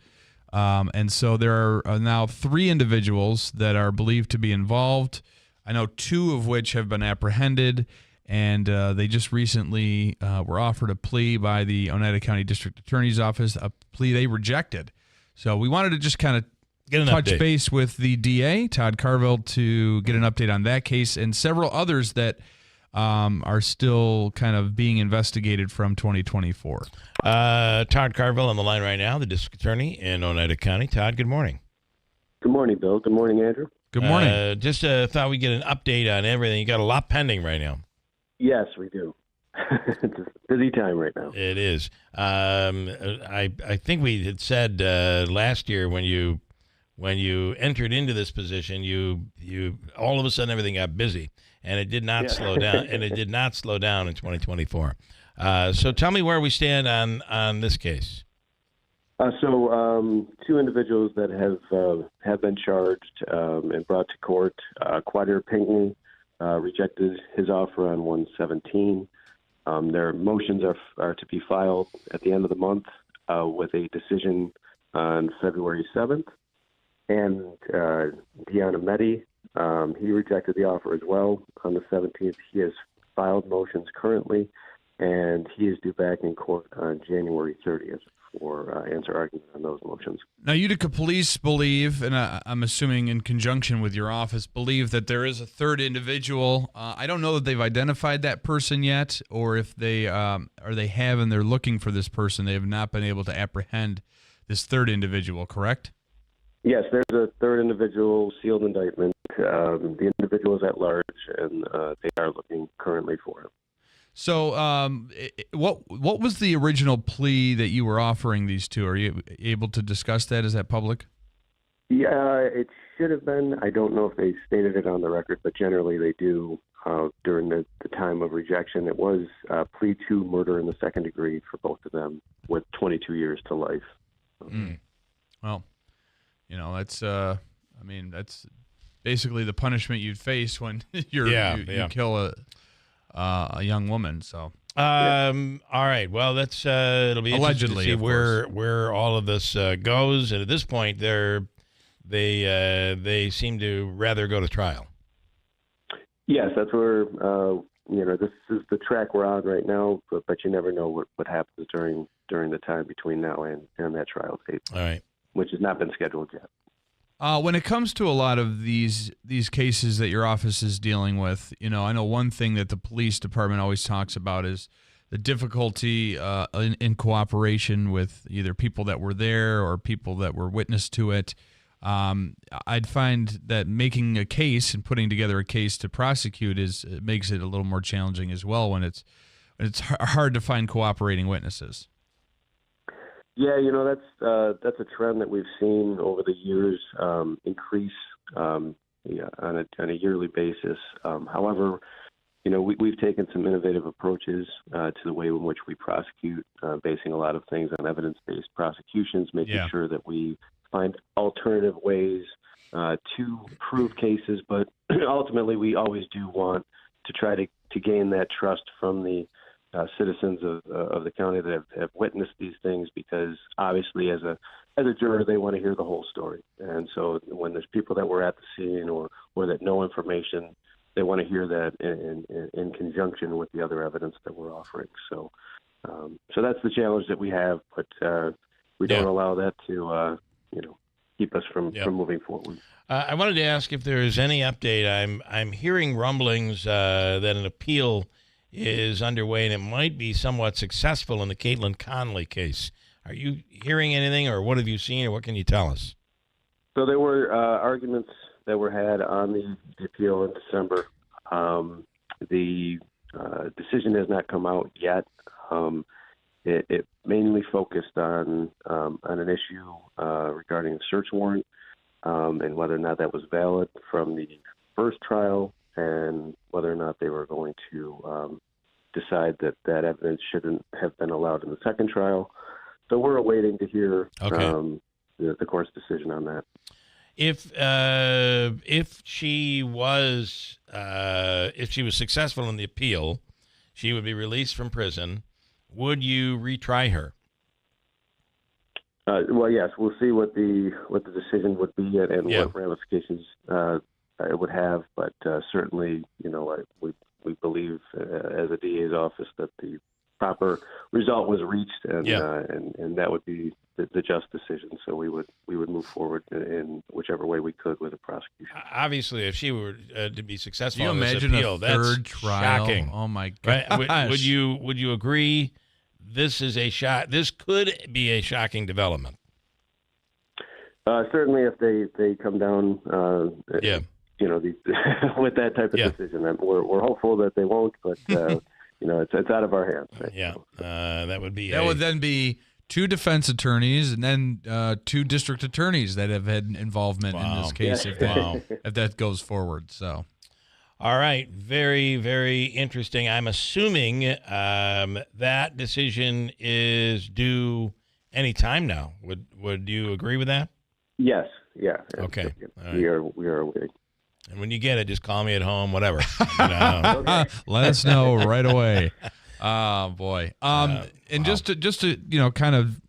And so there are now 3 individuals that are believed to be involved. I know 2 of which have been apprehended, and they just recently were offered a plea by the Oneida County District Attorney's Office, a plea they rejected. So we wanted to just kind of touch base with the DA, Todd Carville, to get an update on that case and several others that are still kind of being investigated from 2024. Todd Carville on the line right now, the district attorney in Oneida County. Todd, good morning. Good morning, Bill. Good morning, Andrew. Good morning. Just thought we'd get an update on everything. You got a lot pending right now. Yes, we do. It's a busy time right now. It is. I think we had said last year when you entered into this position, you all of a sudden everything got busy, and it did not slow down. And it did not slow down in 2024. So tell me where we stand on this case. So 2 individuals that have been charged and brought to court. Quadir Pinckney rejected his offer on 1/17. Their motions are to be filed at the end of the month with a decision on February 7th. And Deanna Meddy, he rejected the offer as well on the 17th. He has filed motions currently, and he is due back in court on January 30th for answer argument on those motions. Now, Utica Police believe, and I'm assuming in conjunction with your office, believe that there is a 3rd individual. I don't know that they've identified that person yet, or if they have and they're looking for this person. They have not been able to apprehend this 3rd individual, correct? Yes, there's a 3rd individual sealed indictment. The individual is at large, and they are looking currently for him. So what was the original plea that you were offering these 2? Are you able to discuss that? Is that public? Yeah, it should have been. I don't know if they stated it on the record, but generally they do during the time of rejection. It was plea to murder in the 2nd degree for both of them with 22 years to life. Well, that's that's basically the punishment you'd face when you kill a young woman. So all right, well, that's it'll be allegedly interesting to see where all of this goes, and at this point they seem to rather go to trial. Yes, that's where this is the track we're on right now, but you never know what happens during the time between now and that trial date. All right, which has not been scheduled yet. When it comes to a lot of these cases that your office is dealing with, I know one thing that the police department always talks about is the difficulty in cooperation with either people that were there or people that were witness to it. I'd find that making a case and putting together a case to prosecute makes it a little more challenging as well when it's hard to find cooperating witnesses. Yeah, that's a trend that we've seen over the years increase on a yearly basis. However, we've taken some innovative approaches to the way in which we prosecute, basing a lot of things on evidence-based prosecutions, making sure that we find alternative ways to prove cases. But ultimately, we always do want to try to gain that trust from the citizens of the county that have witnessed these things, because obviously as a juror they want to hear the whole story, and so when there's people that were at the scene or that know information, they want to hear that in conjunction with the other evidence that we're offering. So that's the challenge that we have, but we don't allow that to keep us from moving forward. I wanted to ask if there is any update. I'm hearing rumblings that an appeal is underway, and it might be somewhat successful in the Caitlin Conley case. Are you hearing anything, or what have you seen, or what can you tell us? So there were arguments that were had on the appeal in December. The decision has not come out yet. It mainly focused on an issue regarding a search warrant and whether or not that was valid from the first trial, and whether or not they were going to decide that evidence shouldn't have been allowed in the second trial. So we're awaiting to hear the court's decision on that. If she was successful in the appeal, she would be released from prison. Would you retry her? Well, yes, we'll see what the decision would be and what ramifications it would have. But certainly, we believe as a DA's office that the proper result was reached, and that would be the just decision. So we would move forward in whichever way we could with the prosecution. Obviously, if she were to be successful you in this imagine appeal, a third that's trial? Shocking. Oh my gosh! Right? Would you agree? This is This could be a shocking development. Certainly, if they come down, with that type of decision, we're hopeful that they won't, but it's out of our hands. Right? Yeah, that would be. That would then be 2 defense attorneys and then 2 district attorneys that have had involvement in this case if that goes forward. So, all right, very, very interesting. I'm assuming that decision is due any time now. Would you agree with that? Yes. Yeah. Okay. Right. We are waiting. And when you get it, just call me at home, whatever. Let us know right away. Oh boy. And just to kind of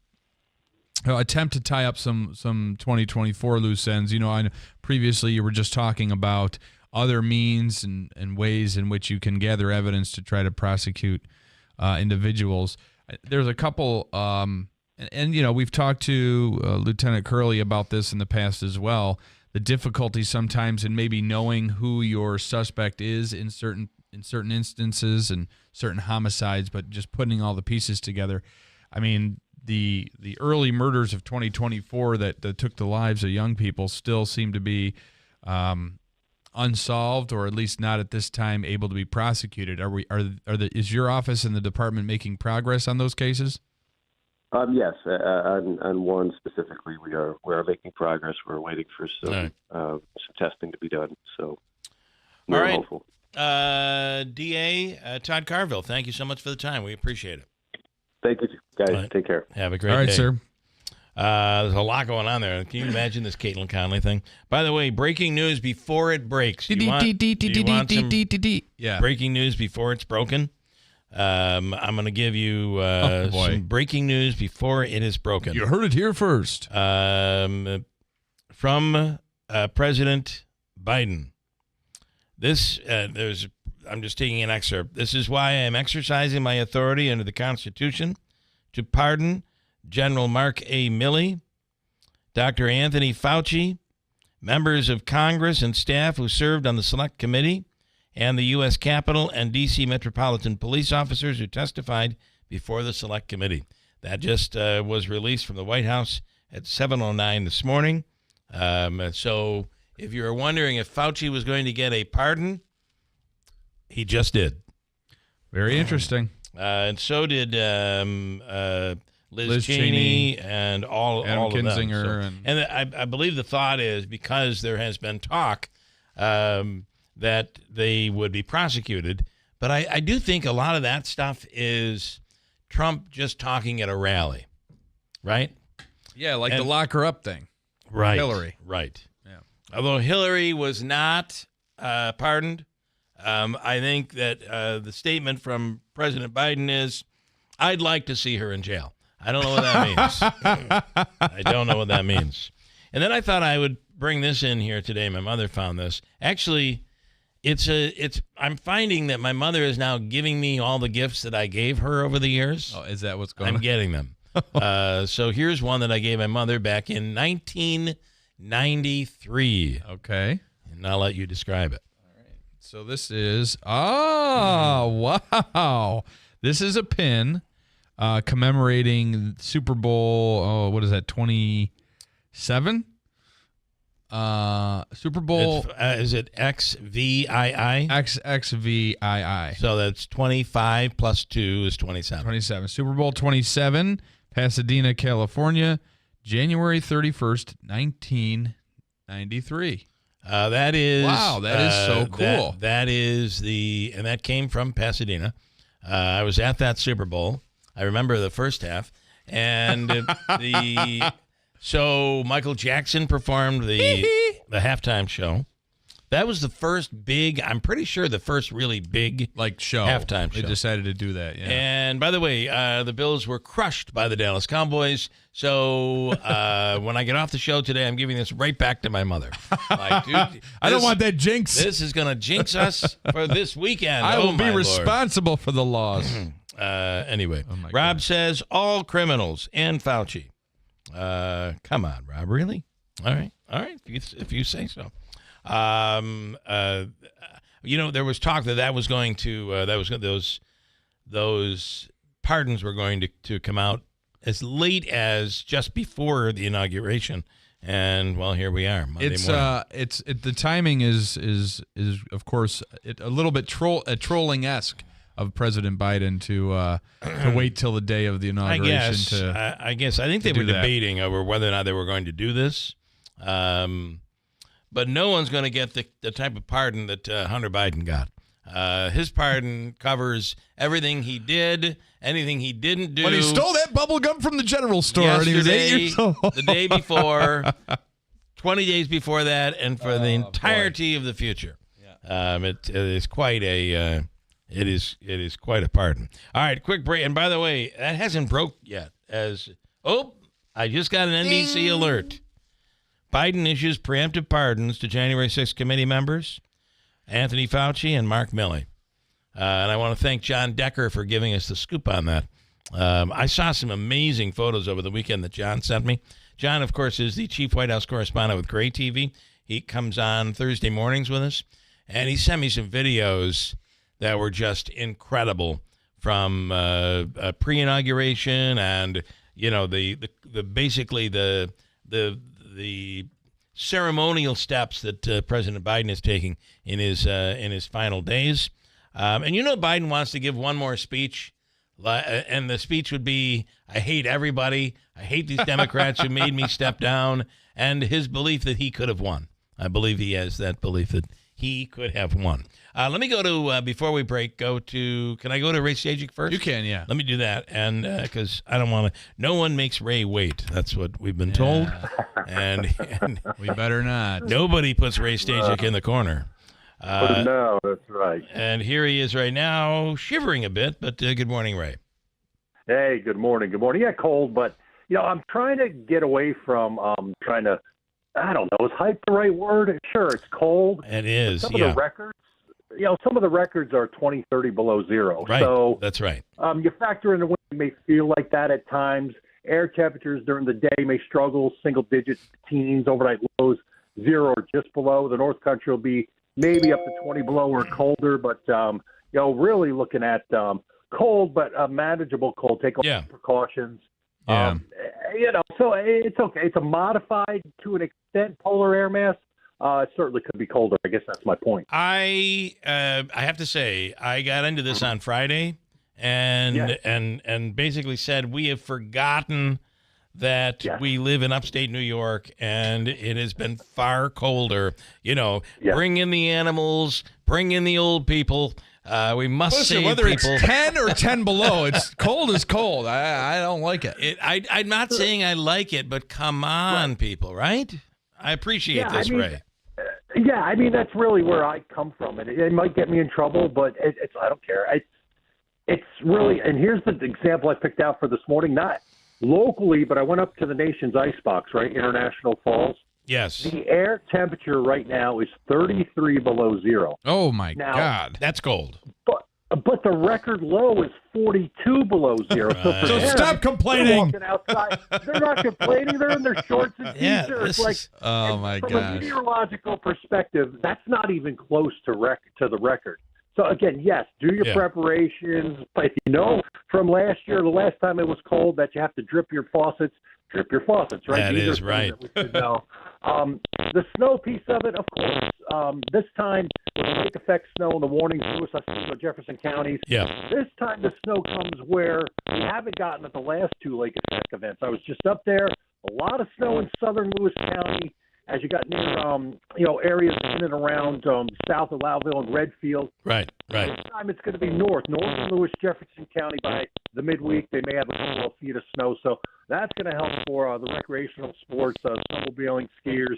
attempt to tie up some 2024 loose ends. I know previously you were just talking about other means and ways in which you can gather evidence to try to prosecute individuals. There's a couple. And we've talked to Lieutenant Curley about this in the past as well. The difficulty sometimes in maybe knowing who your suspect is in certain instances and certain homicides, but just putting all the pieces together. I mean, the early murders of 2024 that took the lives of young people still seem to be unsolved, or at least not at this time able to be prosecuted. Is your office and the department making progress on those cases? Yes, on one specifically, we are making progress. We're waiting for some testing to be done. So, all right, hopeful. DA Todd Carville, thank you so much for the time. We appreciate it. Thank you, guys. Right. Take care. Have a great day. All right, sir. There's a lot going on there. Can you imagine this Caitlin Conley thing? By the way, breaking news before it breaks. You want some breaking news before it's broken? I'm going to give you some breaking news before it is broken. You heard it here first. From President Biden. I'm just taking an excerpt. This is why I am exercising my authority under the Constitution to pardon General Mark A. Milley, Dr. Anthony Fauci, members of Congress and staff who served on the Select Committee, and the U.S. Capitol and D.C. Metropolitan Police officers who testified before the Select Committee. That just was released from the White House at 7:09 this morning. So if you were wondering if Fauci was going to get a pardon, he just did. Very interesting. and so did Liz Cheney and all of them. Kinzinger and I believe the thought is because there has been talk that they would be prosecuted, but I do think a lot of that stuff is Trump just talking at a rally, right? Yeah, like the lock her up thing. Right. Hillary. Right. Yeah. Although Hillary was not pardoned, I think that the statement from President Biden is, I'd like to see her in jail. I don't know what that means. I don't know what that means. And then I thought I would bring this in here today. My mother found this. Actually, I'm finding that my mother is now giving me all the gifts that I gave her over the years. Oh, is that what's going on? I'm getting them. So here's one that I gave my mother back in 1993. Okay. And I'll let you describe it. All right. So this is, wow. This is a pin commemorating Super Bowl, what is that, 27? Super Bowl. Is it XVII? XXVII. So that's 25 plus 2 is 27. 27. Super Bowl 27, Pasadena, California, January 31st, 1993. That is. Wow, that is so cool. That is and that came from Pasadena. I was at that Super Bowl. I remember the first half. And so Michael Jackson performed the halftime show. That was the first big, I'm pretty sure the first really big show. Halftime show. They decided to do that, yeah. And by the way, the Bills were crushed by the Dallas Cowboys. So when I get off the show today, I'm giving this right back to my mother. Like, dude, I don't want that jinx. This is going to jinx us for this weekend. I will be responsible for the laws. Anyway, Rob says all criminals and Fauci. Come on, Rob. Really? All right. If you say so. There was talk that was going to those pardons were going to come out as late as just before the inauguration, and well, here we are. Monday morning. The timing is of course a little bit trolling-esque of President Biden to wait till the day of the inauguration. I guess I think they were debating over whether or not they were going to do this. But no one's going to get the type of pardon that Hunter Biden got. His pardon covers everything he did, anything he didn't do. When he stole that bubble gum from the general store and he was 8 years old. The day before, 20 days before that, and for the entirety of the future. Yeah. It is quite a pardon. All right, quick break. And by the way, that hasn't broke yet. I just got an NBC alert. Biden issues preemptive pardons to January 6th committee members, Anthony Fauci and Mark Milley. And I want to thank John Decker for giving us the scoop on that. I saw some amazing photos over the weekend that John sent me. John, of course, is the chief White House correspondent with Gray TV. He comes on Thursday mornings with us, and he sent me some videos that were just incredible from pre-inauguration and, the ceremonial steps that President Biden is taking in his final days. And Biden wants to give one more speech, and the speech would be, I hate everybody. I hate these Democrats who made me step down, and his belief that he could have won. I believe he has that belief that he could have won. Let me go to, before we break, can I go to Ray Stagik first? You can, yeah. Let me do that, and because I don't want to, no one makes Ray wait. That's what we've been told. And we better not. Nobody puts Ray Stagik in the corner. No, that's right. And here he is right now, shivering a bit, but good morning, Ray. Hey, good morning. Good morning. Yeah, cold, but, I'm trying to get away from trying to, I don't know, is hype the right word? Sure, it's cold. It is, Some of the records, some of the records are 20, 30 below zero. Right, so that's right. You factor in the wind, it may feel like that at times. Air temperatures during the day may struggle, single-digit teens, overnight lows, 0 or just below. The North Country will be maybe up to 20 below or colder, but, really looking at cold, but manageable cold. Take all precautions. Yeah. So it's okay. It's a modified, to an extent, polar air mass. It certainly could be colder. I guess that's my point. I have to say, I got into this on Friday, and basically said, we have forgotten that we live in upstate New York, and it has been far colder. Bring in the animals, bring in the old people. We must save whether people. It's 10 or 10 below, it's cold is cold. I don't like it. I'm not saying I like it, but come on, people, right? I appreciate this, Ray. Yeah, I mean, that's really where I come from, and it might get me in trouble, but it's I don't care. It's really, and here's the example I picked out for this morning, not locally, but I went up to the nation's icebox, right, International Falls. Yes. The air temperature right now is 33 below zero. Oh, my God. That's cold. But the record low is 42 below zero. So stop complaining. They're walking outside. They're not complaining. They're in their shorts and t-shirts. Oh, my From gosh. a meteorological perspective, that's not even close to the record. So, again, yes, do your preparations. But if you know from last year, the last time it was cold, that you have to drip your faucets, right? That is right. That we should know. The snow piece of it, of course. This time, with the lake effect snow and the warnings, Lewis, Oswego, Jefferson counties. Yeah. This time, the snow comes where we haven't gotten at the last two lake effect events. I was just up there. A lot of snow in southern Lewis County. As you got near, areas in and around south of Loudville and Redfield. Right. This time it's going to be northern Lewis, Jefferson County. By the midweek, they may have a couple of feet of snow. So that's going to help for the recreational sports, snowmobiling, skiers,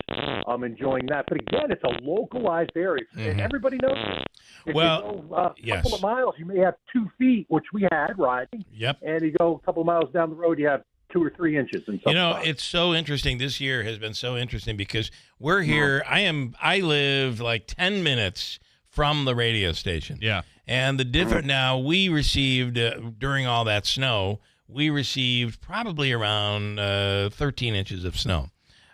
enjoying that. But again, it's a localized area, and everybody knows it. If you go a couple of miles, you may have 2 feet, which we had riding. Yep. And you go a couple of miles down the road, you have 2 or 3 inches in some spots. It's so interesting. This year has been so interesting because we're here. I live like 10 minutes from the radio station. Yeah. And the different now, we received during all that snow, we received probably around 13 inches of snow.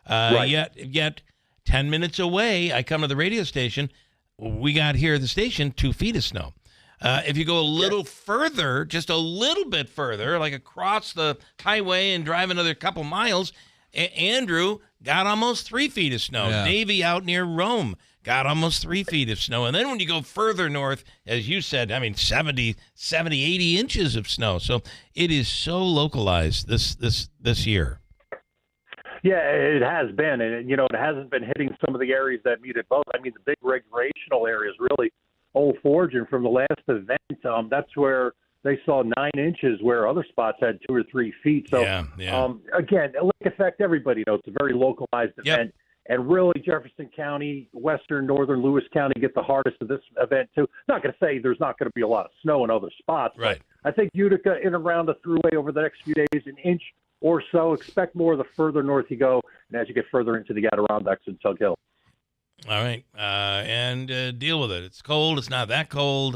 Yet 10 minutes away, I come to the radio station. We got here at the station 2 feet of snow. If you go a little further, just a little bit further, like across the highway and drive another couple miles, Andrew got almost 3 feet of snow. Yeah. Davey out near Rome got almost 3 feet of snow. And then when you go further north, as you said, 70, 80 inches of snow. So it is so localized this year. Yeah, it has been. And, it hasn't been hitting some of the areas that muted both. I mean, the big recreational areas really – Old Forge, and from the last event, that's where they saw 9 inches, where other spots had 2 or 3 feet. So, again, lake effect, everybody knows it's a very localized event, and really Jefferson County, western, northern Lewis County get the hardest of this event too. Not going to say there's not going to be a lot of snow in other spots, right? But I think Utica in and around the Thruway over the next few days, an inch or so. Expect more the further north you go, and as you get further into the Adirondacks and Tug Hill. All right, and deal with it. It's cold. It's not that cold.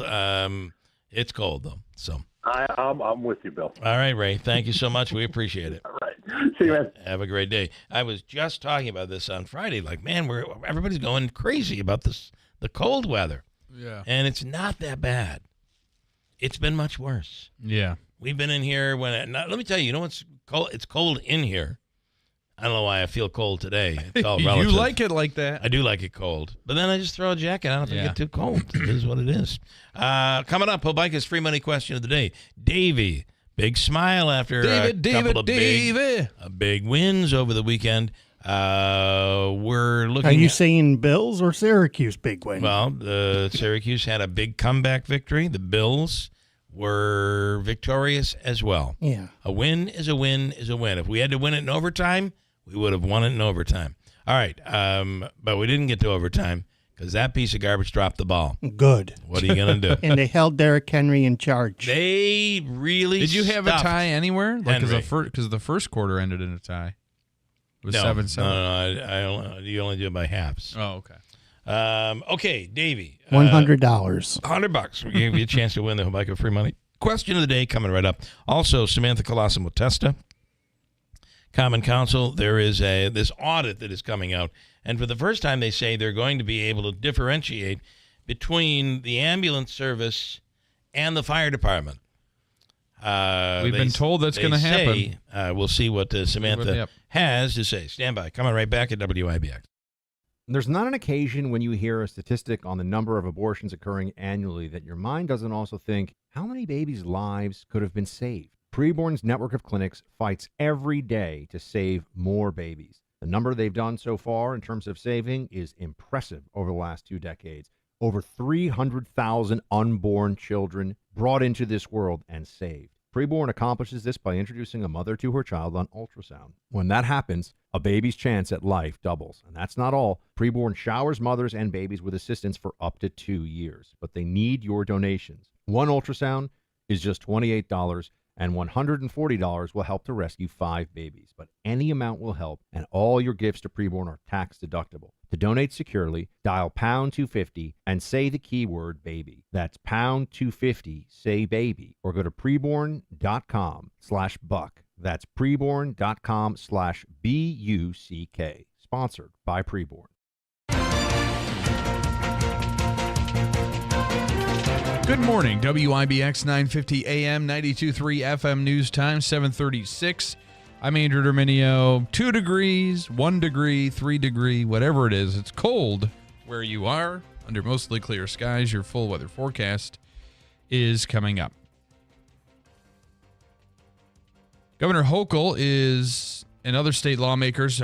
It's cold, though. So I'm with you, Bill. All right, Ray. Thank you so much. We appreciate it. All right. See you, man. Have a great day. I was just talking about this on Friday. Like, man, everybody's going crazy about the cold weather. Yeah. And it's not that bad. It's been much worse. Yeah. We've been in here let me tell you, what's cold? It's cold in here. I don't know why I feel cold today. It's all relative. You like it like that. I do like it cold. But then I just throw a jacket on if I get too cold. It is what it is. Coming up, Hobika's free money question of the day. Davey, big smile after a couple of big wins over the weekend. We're looking Are you saying Bills or Syracuse big win? Well, Syracuse had a big comeback victory. The Bills were victorious as well. Yeah. A win is a win is a win. If we had to win it in overtime, we would have won it in overtime. All right, but we didn't get to overtime because that piece of garbage dropped the ball. Good. What are you going to do? And they held Derrick Henry in charge. They really Did you have a tie anywhere? Henry. Because the first quarter ended in a tie. It was No, 7-7. No, you only do it by halves. Oh, okay. Okay, Davey. $100. $100. We gave you a chance to win the Hobika free money. Question of the day coming right up. Also, Samantha Colosimo Testa, Common Council. There is this audit that is coming out. And for the first time, they say they're going to be able to differentiate between the ambulance service and the fire department. We've been told that's going to happen. We'll see what Samantha has to say. Stand by. Coming right back at WIBX. There's not an occasion when you hear a statistic on the number of abortions occurring annually that your mind doesn't also think, how many babies' lives could have been saved? Preborn's network of clinics fights every day to save more babies. The number they've done so far in terms of saving is impressive over the last 2 decades. Over 300,000 unborn children brought into this world and saved. Preborn accomplishes this by introducing a mother to her child on ultrasound. When that happens, a baby's chance at life doubles. And that's not all. Preborn showers mothers and babies with assistance for up to 2 years. But they need your donations. One ultrasound is just $28, and $140 will help to rescue 5 babies. But any amount will help, and all your gifts to Preborn are tax deductible. To donate securely, dial pound 250 and say the keyword baby. That's pound 250, say baby, or go to preborn.com/buck. That's preborn.com/BUCK. Sponsored by Preborn. Good morning, WIBX 950 AM, 92.3 FM news time, 7:36. I'm Andrew Derminio. 2 degrees, 1 degree, 3 degree, whatever it is. It's cold where you are. Under mostly clear skies, your full weather forecast is coming up. Governor Hochul and other state lawmakers,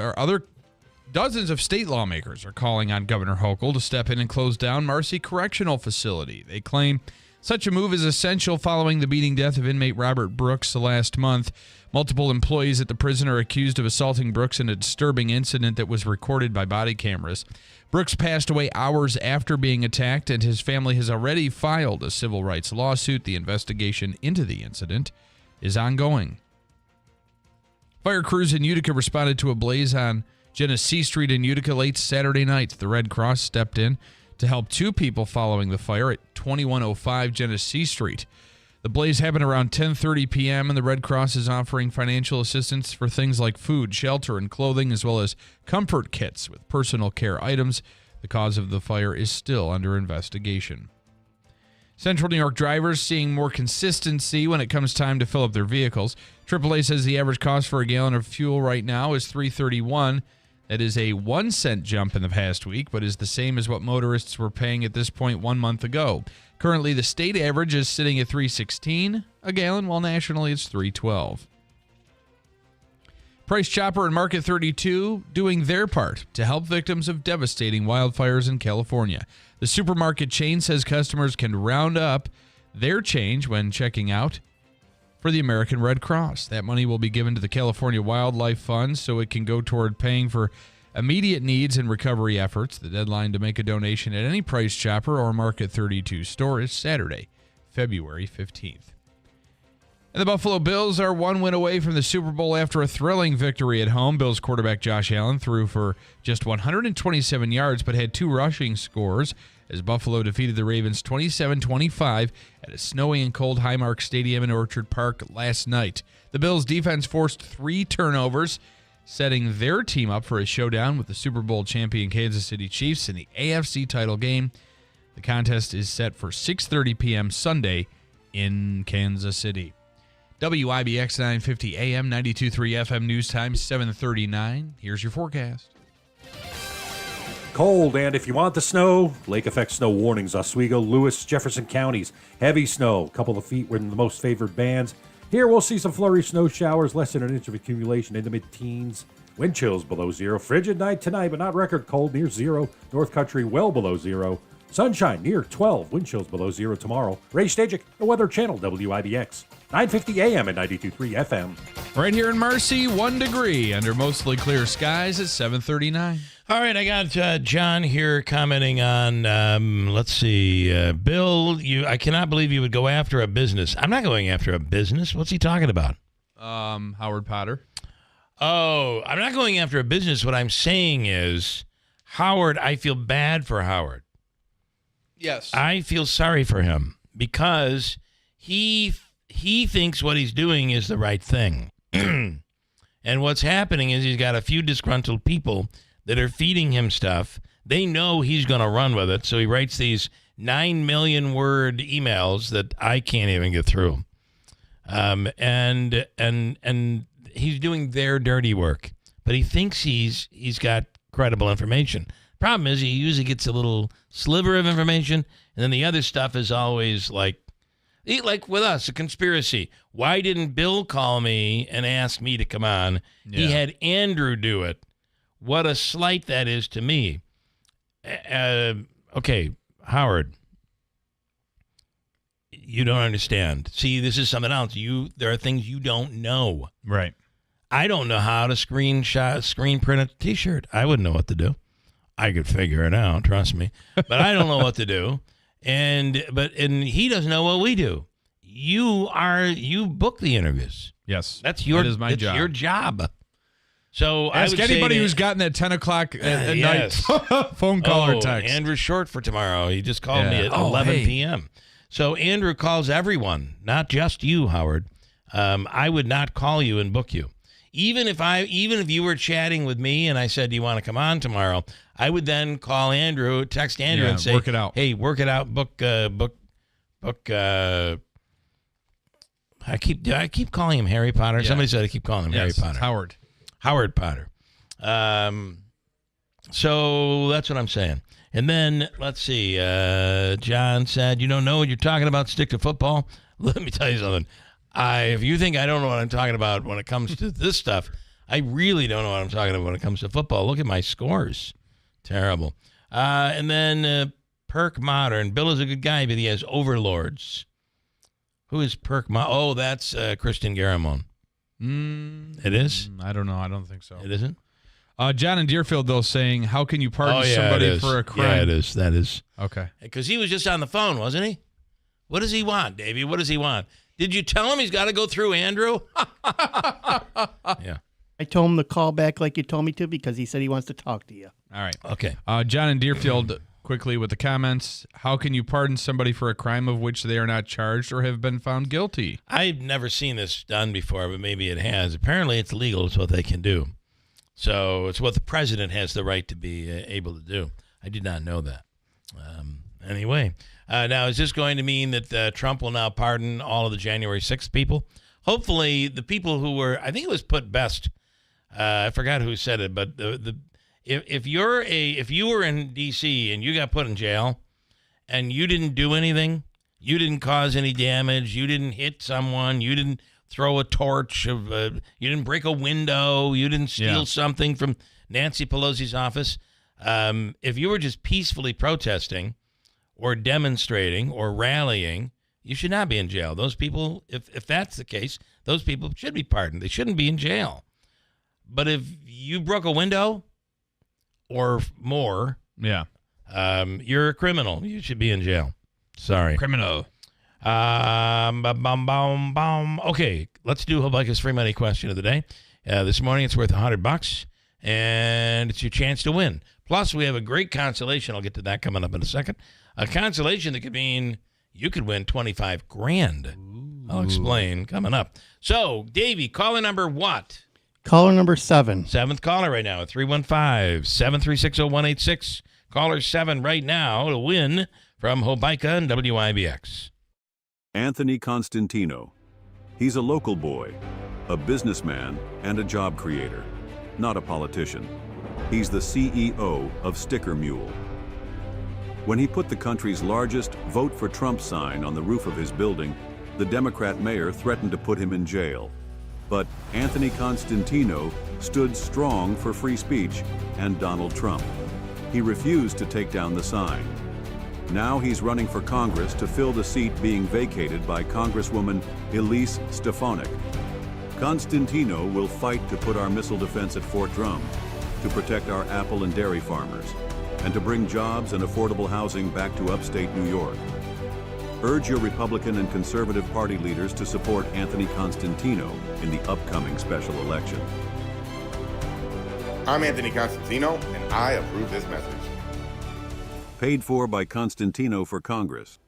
dozens of state lawmakers are calling on Governor Hochul to step in and close down Marcy Correctional Facility. They claim such a move is essential following the beating death of inmate Robert Brooks last month. Multiple employees at the prison are accused of assaulting Brooks in a disturbing incident that was recorded by body cameras. Brooks passed away hours after being attacked, and his family has already filed a civil rights lawsuit. The investigation into the incident is ongoing. Fire crews in Utica responded to a blaze on Genesee Street in Utica late Saturday night. The Red Cross stepped in to help 2 people following the fire at 2105 Genesee Street. The blaze happened around 10:30 p.m., and the Red Cross is offering financial assistance for things like food, shelter, and clothing, as well as comfort kits with personal care items. The cause of the fire is still under investigation. Central New York drivers seeing more consistency when it comes time to fill up their vehicles. AAA says the average cost for a gallon of fuel right now is $3.31. That is a 1 cent jump in the past week, but is the same as what motorists were paying at this point 1 month ago. Currently, the state average is sitting at $3.16 a gallon, while nationally it's $3.12. Price Chopper and Market 32 doing their part to help victims of devastating wildfires in California. The supermarket chain says customers can round up their change when checking out for the American Red Cross. That money will be given to the California Wildlife Fund so it can go toward paying for immediate needs and recovery efforts. The deadline to make a donation at any Price Chopper or Market 32 store is Saturday, February 15th. And the Buffalo Bills are 1 win away from the Super Bowl after a thrilling victory at home. Bills quarterback Josh Allen threw for just 127 yards but had 2 rushing scores as Buffalo defeated the Ravens 27-25 at a snowy and cold Highmark Stadium in Orchard Park last night. The Bills' defense forced 3 turnovers, setting their team up for a showdown with the Super Bowl champion Kansas City Chiefs in the AFC title game. The contest is set for 6:30 p.m. Sunday in Kansas City. WIBX 950 AM, 92.3 FM news time, 7:39. Here's your forecast. Cold, and if you want the snow, lake effect snow warnings. Oswego, Lewis, Jefferson counties. Heavy snow, a couple of feet were in the most favored bands. Here we'll see some flurry snow showers, less than an inch of accumulation in the mid-teens. Wind chills below 0. Frigid night tonight, but not record cold, near 0. North Country well below 0. Sunshine near 12. Wind chills below 0 tomorrow. Ray Stajic, the Weather Channel, WIBX. 950 AM and 92.3 FM. Right here in Marcy, 1 degree under mostly clear skies at 7:39. All right, I got John here commenting on, let's see, Bill, I cannot believe you would go after a business. I'm not going after a business. What's he talking about? Howard Potter. Oh, I'm not going after a business. What I'm saying is, Howard, I feel bad for Howard. Yes. I feel sorry for him because he thinks what he's doing is the right thing. And what's happening is he's got a few disgruntled people that are feeding him stuff. They know he's going to run with it, so he writes these 9 million word emails that I can't even get through. And he's doing their dirty work, but he thinks he's got credible information. Problem is, he usually gets a little sliver of information, and then the other stuff is always like with us, a conspiracy. Why didn't Bill call me and ask me to come on? Yeah. He had Andrew do it. What a slight that is to me. Okay, Howard, you don't understand. See, this is something else. There are things you don't know. Right. I don't know how to screen print a T-shirt. I wouldn't know what to do. I could figure it out, trust me. But I don't know what to do. And he doesn't know what we do. You book the interviews. Yes. That is my job. Your job. So ask anybody who's gotten that 10 o'clock at night phone call or text. Andrew's short for tomorrow. He just called me at 11 p.m. So Andrew calls everyone, not just you, Howard. I would not call you and book you. Even if you were chatting with me and I said, do you want to come on tomorrow? I would then call Andrew, text Andrew and say, work it out. Hey, work it out. Book. I keep calling him Harry Potter. Yeah. Somebody said I keep calling him Harry Potter. Howard Potter. So that's what I'm saying. And then, let's see, John said, you don't know what you're talking about, stick to football. Let me tell you something. If you think I don't know what I'm talking about when it comes to this stuff, I really don't know what I'm talking about when it comes to football. Look at my scores. Terrible. And then Perk Modern. Bill is a good guy, but he has overlords. Who is Perk Modern? Oh, that's Kristen Garamone. It is? I don't know. I don't think so. It isn't? John in Deerfield, though, saying, how can you pardon somebody for a crime? Yeah, it is. That is. Okay. Because he was just on the phone, wasn't he? What does he want, Davey? What does he want? Did you tell him he's got to go through Andrew? Yeah. I told him to call back like you told me to because he said he wants to talk to you. All right. Okay. John in Deerfield, quickly with the comments, how can you pardon somebody for a crime of which they are not charged or have been found guilty? I've never seen this done before, but maybe it has. Apparently it's legal. It's what they can do. So it's what the president has the right to be able to do. I did not know that. Anyway, now is this going to mean that Trump will now pardon all of the January 6th people? Hopefully the people who were, I think it was put best, I forgot who said it, but if you were in D.C. and you got put in jail and you didn't do anything, you didn't cause any damage, you didn't hit someone, you didn't throw a torch, you didn't break a window, you didn't steal something from Nancy Pelosi's office. If you were just peacefully protesting or demonstrating or rallying, you should not be in jail. Those people, if that's the case, those people should be pardoned. They shouldn't be in jail. But if you broke a window or more, you're a criminal. You should be in jail. Sorry. Criminal. Okay, let's do Hobica's free money question of the day. This morning it's worth $100, and it's your chance to win. Plus, we have a great consolation. I'll get to that coming up in a second. A consolation that could mean you could win $25,000. I'll explain coming up. So, Davey, caller number what? Caller number 7. Seventh caller right now at 315-736-0186. Caller 7 right now to win from Hobica and WIBX. Anthony Constantino. He's a local boy, a businessman, and a job creator, not a politician. He's the CEO of Sticker Mule. When he put the country's largest Vote for Trump sign on the roof of his building, the Democrat mayor threatened to put him in jail. But Anthony Constantino stood strong for free speech and Donald Trump. He refused to take down the sign. Now he's running for Congress to fill the seat being vacated by Congresswoman Elise Stefanik. Constantino will fight to put our missile defense at Fort Drum, to protect our apple and dairy farmers, and to bring jobs and affordable housing back to upstate New York. Urge your Republican and Conservative Party leaders to support Anthony Constantino in the upcoming special election. I'm Anthony Constantino, and I approve this message. Paid for by Constantino for Congress.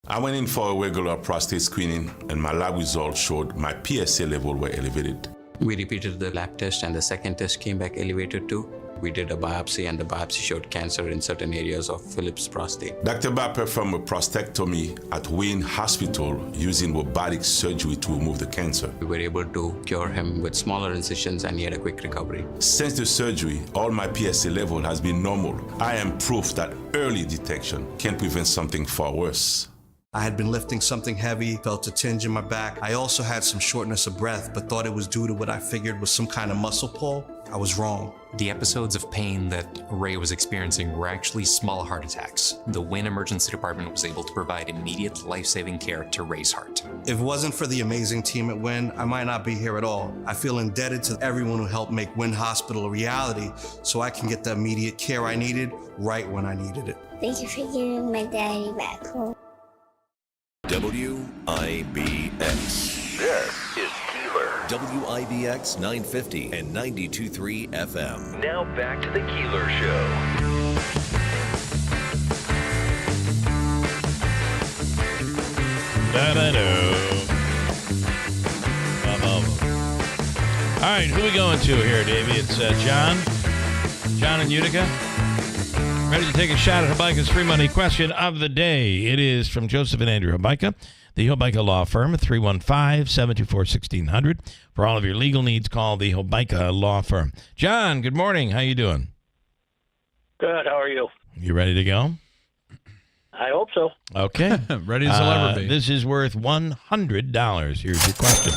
I went in for a regular prostate screening, and my lab results showed my PSA level were elevated. We repeated the lab test, and the second test came back elevated too. We did a biopsy, and the biopsy showed cancer in certain areas of Philip's prostate. Dr. Ba performed a prostatectomy at Wayne Hospital using robotic surgery to remove the cancer. We were able to cure him with smaller incisions, and he had a quick recovery. Since the surgery, all my PSA level has been normal. I am proof that early detection can prevent something far worse. I had been lifting something heavy, felt a tinge in my back. I also had some shortness of breath, but thought it was due to what I figured was some kind of muscle pull. I was wrong. The episodes of pain that Ray was experiencing were actually small heart attacks. The Wynn Emergency Department was able to provide immediate life-saving care to Ray's heart. If it wasn't for the amazing team at Wynn, I might not be here at all. I feel indebted to everyone who helped make Wynn Hospital a reality so I can get the immediate care I needed right when I needed it. Thank you for giving my daddy back home. WIBX. This is Keeler. WIBX 950 and 92.3 FM. Now back to the Keeler Show. All right, who are we going to here, Davey? It's John in Utica. Ready to take a shot at Hobeika's free money question of the day. It is from Joseph and Andrew Hobeika, the Hobeika Law Firm at 315-724-1600. For all of your legal needs, call the Hobeika Law Firm. John, good morning. How you doing? Good. How are you? You ready to go? I hope so. Okay. Ready as I'll ever be. This is worth $100. Here's your question.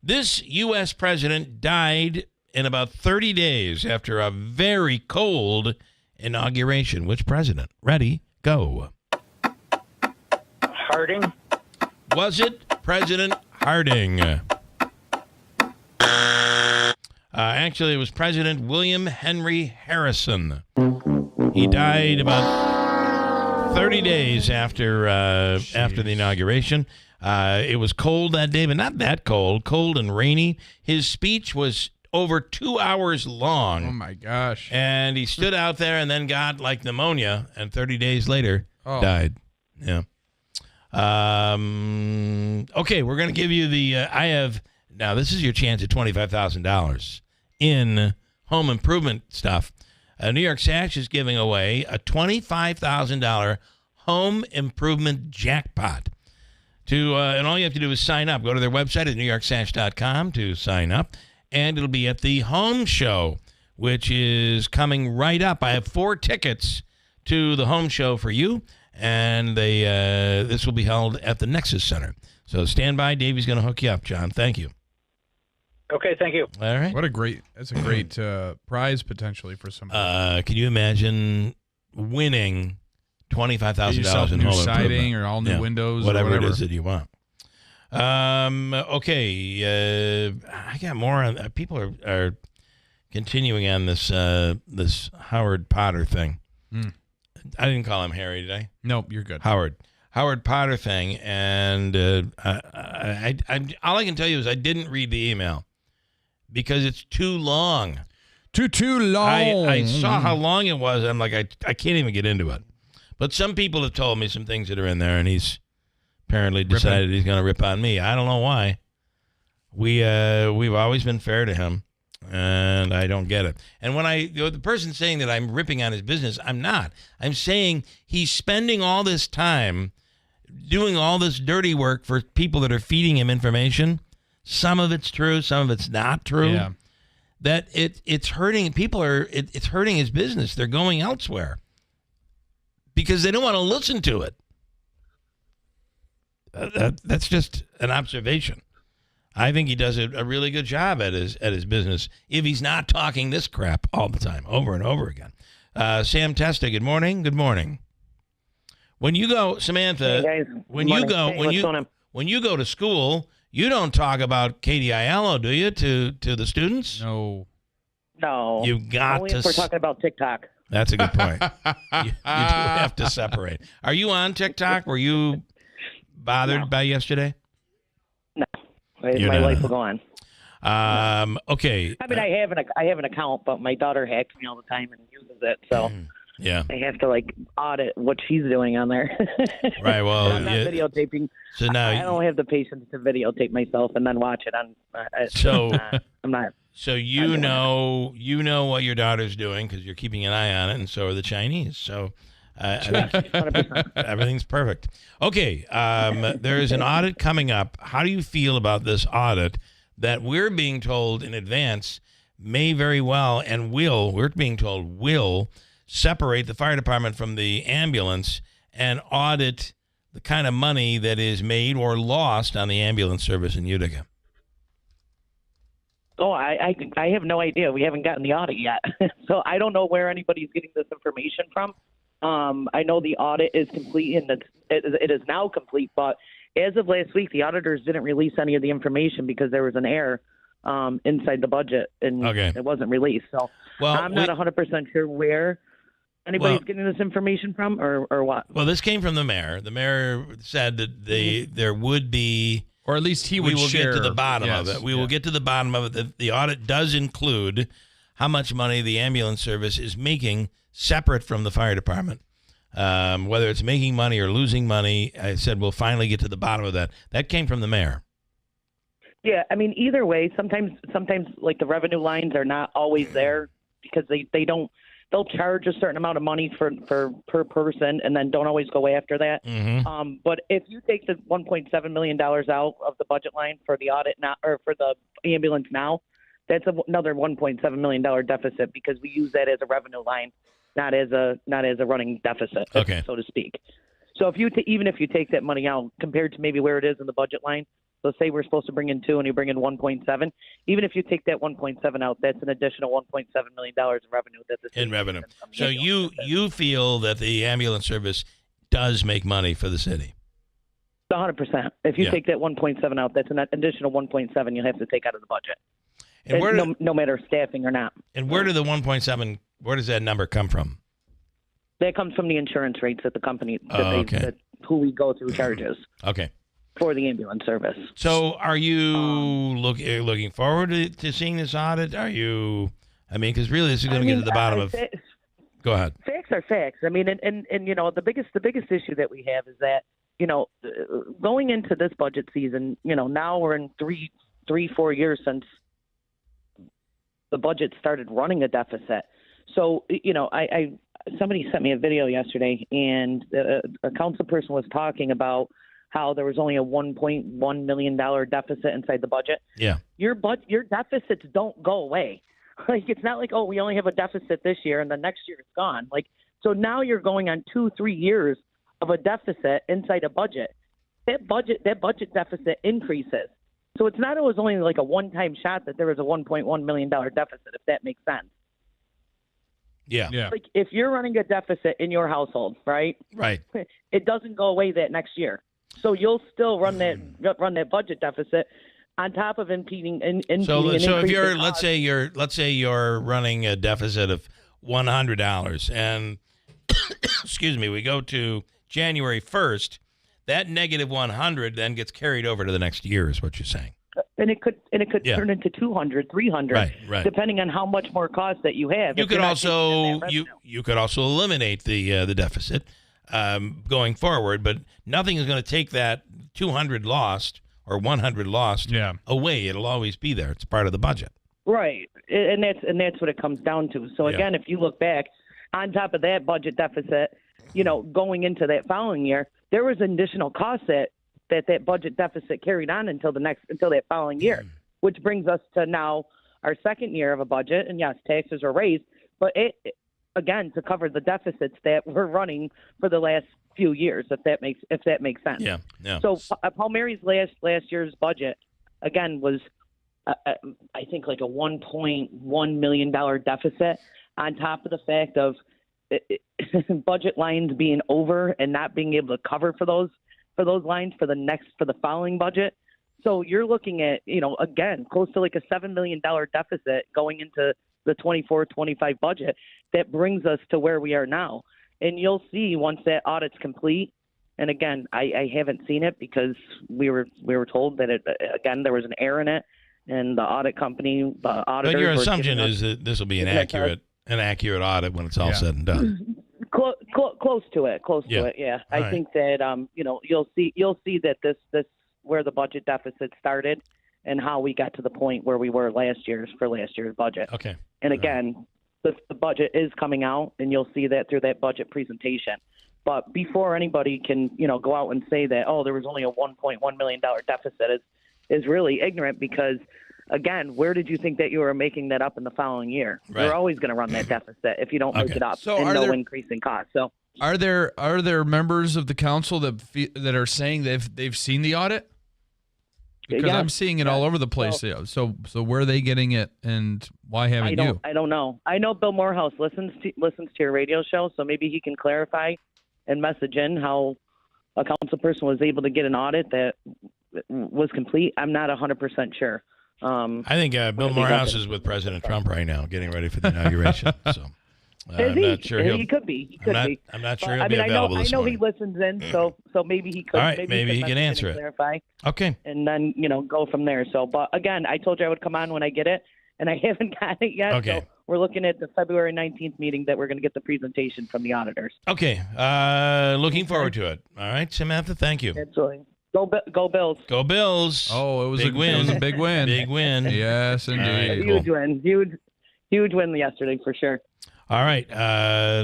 This U.S. president died in about 30 days after a very cold inauguration. Which president? Ready, go. Harding? Was it President Harding? Actually, it was President William Henry Harrison. He died about 30 days after the inauguration. It was cold that day, but not that cold. Cold and rainy. His speech was over 2 hours long. Oh, my gosh. And he stood out there and then got like pneumonia, and 30 days later died. Yeah. Okay, we're going to give you the now this is your chance at $25,000 in home improvement stuff. New York Sash is giving away a $25,000 home improvement jackpot. And all you have to do is sign up. Go to their website at newyorksash.com to sign up. And it'll be at the Home Show, which is coming right up. I have 4 tickets to the Home Show for you, and this will be held at the Nexus Center. So stand by. Davey's going to hook you up, John. Thank you. Okay, thank you. All right. That's a great prize potentially for somebody. Can you imagine winning $25,000 in new home siding improvement? or all new windows, whatever it is that you want. Okay, I got more on. People are continuing on this this Howard Potter thing. I didn't call him Harry, did I? Nope, you're good. Howard Potter thing, and I all I can tell you is I didn't read the email because it's too long. Too long. I saw how long it was. I'm like, I can't even get into it. But some people have told me some things that are in there, and he's apparently decided he's going to rip on me. I don't know why. We've always been fair to him, and I don't get it. And when the person saying that I'm ripping on his business, I'm not. I'm saying he's spending all this time doing all this dirty work for people that are feeding him information. Some of it's true, some of it's not true. Yeah. That it's hurting people. It's hurting his business. They're going elsewhere because they don't want to listen to it. That's just an observation. I think he does a really good job at his business if he's not talking this crap all the time, over and over again. Sam Testa, good morning. Good morning. When you go, Samantha, hey guys. when Morning. you go, Hey, what's going on? when you go to school, you don't talk about Katie Aiello, do you, to the students? No. No. You've got Only to. if we're talking about TikTok. That's a good point. You do have to separate. Are you on TikTok? Were you bothered by yesterday? No. You're my not. life will go on. Okay. I mean, I have an account, but my daughter hacks me all the time and uses it, so yeah, I have to audit what she's doing on there. Right. Well, I'm not videotaping. So now I don't have the patience to videotape myself and then watch it on. So I'm not. So you know what your daughter's doing because you're keeping an eye on it, and so are the Chinese. So I think 100%. everything's perfect. Okay, there is an audit coming up. How do you feel about this audit that we're being told in advance may very well and we're being told will separate the fire department from the ambulance and audit the kind of money that is made or lost on the ambulance service in Utica? Oh, I have no idea. We haven't gotten the audit yet. So I don't know where anybody's getting this information from. I know the audit is complete, and it is now complete. But as of last week, the auditors didn't release any of the information because there was an error inside the budget, and it wasn't released. So I'm not 100% sure where anybody's getting this information from or what. Well, this came from the mayor. The mayor said that there would be, or at least he would share. Get to the bottom of it. We will get to the bottom of it. The audit does include how much money the ambulance service is making separate from the fire department. Whether it's making money or losing money, I said we'll finally get to the bottom of that. That came from the mayor. Yeah, I mean, either way, sometimes like the revenue lines are not always there because they don't. They'll charge a certain amount of money for per person and then don't always go after that. Mm-hmm. But if you take the $1.7 million out of the budget line for the audit now, or for the ambulance now, that's another $1.7 million deficit because we use that as a revenue line, not as a running deficit, so to speak. So if even if you take that money out compared to maybe where it is in the budget line, so say we're supposed to bring in 2 and you bring in 1.7. Even if you take that 1.7 out, that's an additional $1.7 million in revenue that the city revenue. So you feel that the ambulance service does make money for the city? 100%. If you take that 1.7 out, that's an additional 1.7 you have to take out of the budget. And no matter staffing or not. And where do the 1.7? Where does that number come from? That comes from the insurance rates that the company that who we go through charges. Okay. For the ambulance service. So are you looking forward to seeing this audit? Are you, because really this is going to get to the bottom of. Go ahead. Facts are facts. I mean, and the biggest issue that we have is that, going into this budget season, now we're in 4 years since the budget started running a deficit. So, somebody sent me a video yesterday and a council person was talking about how there was only a $1.1 million deficit inside the budget. Yeah. Your deficits don't go away. Like, it's not like, oh, we only have a deficit this year and the next year it's gone. Like, so now you're going on 2-3 years of a deficit inside a budget. That budget deficit increases. So it's not always only like a one-time shot that there was a $1.1 million deficit, if that makes sense. Yeah. Like, if you're running a deficit in your household, right? Right. It doesn't go away that next year. So you'll still run that budget deficit on top of impeding. So if you're let's say you're running a deficit of $100, and excuse me, we go to January 1st, that negative 100 then gets carried over to the next year, is what you're saying. And it could turn into 200, 300, right. depending on how much more cost that you have. You could also eliminate the deficit going forward, but nothing is going to take that 200 lost or 100 lost away. It'll always be there. It's part of the budget. Right, and that's what it comes down to. So again, if you look back, on top of that budget deficit, going into that following year, there was additional costs that budget deficit carried on until that following year, which brings us to now our second year of a budget. And yes, taxes are raised, but again, to cover the deficits that we're running for the last few years, if that makes sense. Yeah. So Palmieri's last year's budget, again, was I think like a $1.1 million deficit, on top of the fact of budget lines being over and not being able to cover for those lines for the following budget. So you're looking at, again, close to like a $7 million deficit going into the 24-25 budget. That brings us to where we are now. And you'll see once that audit's complete. And again, I haven't seen it because we were told that there was an error in it, and the audit company, the auditors. But your assumption is that this will be an accurate audit when it's all said and done. Close to it. Yeah. I think that you'll see that this where the budget deficit started and how we got to the point where we were last year's budget. Okay. And again, the budget is coming out, and you'll see that through that budget presentation. But before anybody can, go out and say that, there was only a $1.1 million deficit is really ignorant because, again, where did you think that you were making that up in the following year? Right. You're always going to run that deficit if you don't make it up So and no increase in cost. So are there members of the council that are saying they've seen the audit? Because I'm seeing it all over the place. So where are they getting it, and why haven't you? I don't know. I know Bill Morehouse listens to your radio show, so maybe he can clarify and message in how a council person was able to get an audit that was complete. I'm not 100% sure. I think Bill Morehouse is with President Trump right now, getting ready for the inauguration. So I'm not sure he could be. I'm not sure he'll be available this morning. I know he listens in, so maybe he could. All right, maybe he can answer it. Clarify. Okay. And then go from there. So, but again, I told you I would come on when I get it, and I haven't got it yet. Okay. So we're looking at the February 19th meeting that we're going to get the presentation from the auditors. Okay. Looking forward to it. All right, Samantha. Thank you. Absolutely. Go Bills. Go Bills. Oh, it was big win. It was a big win. Big win. Yes, indeed. Right, Huge win. Huge win yesterday for sure. All right.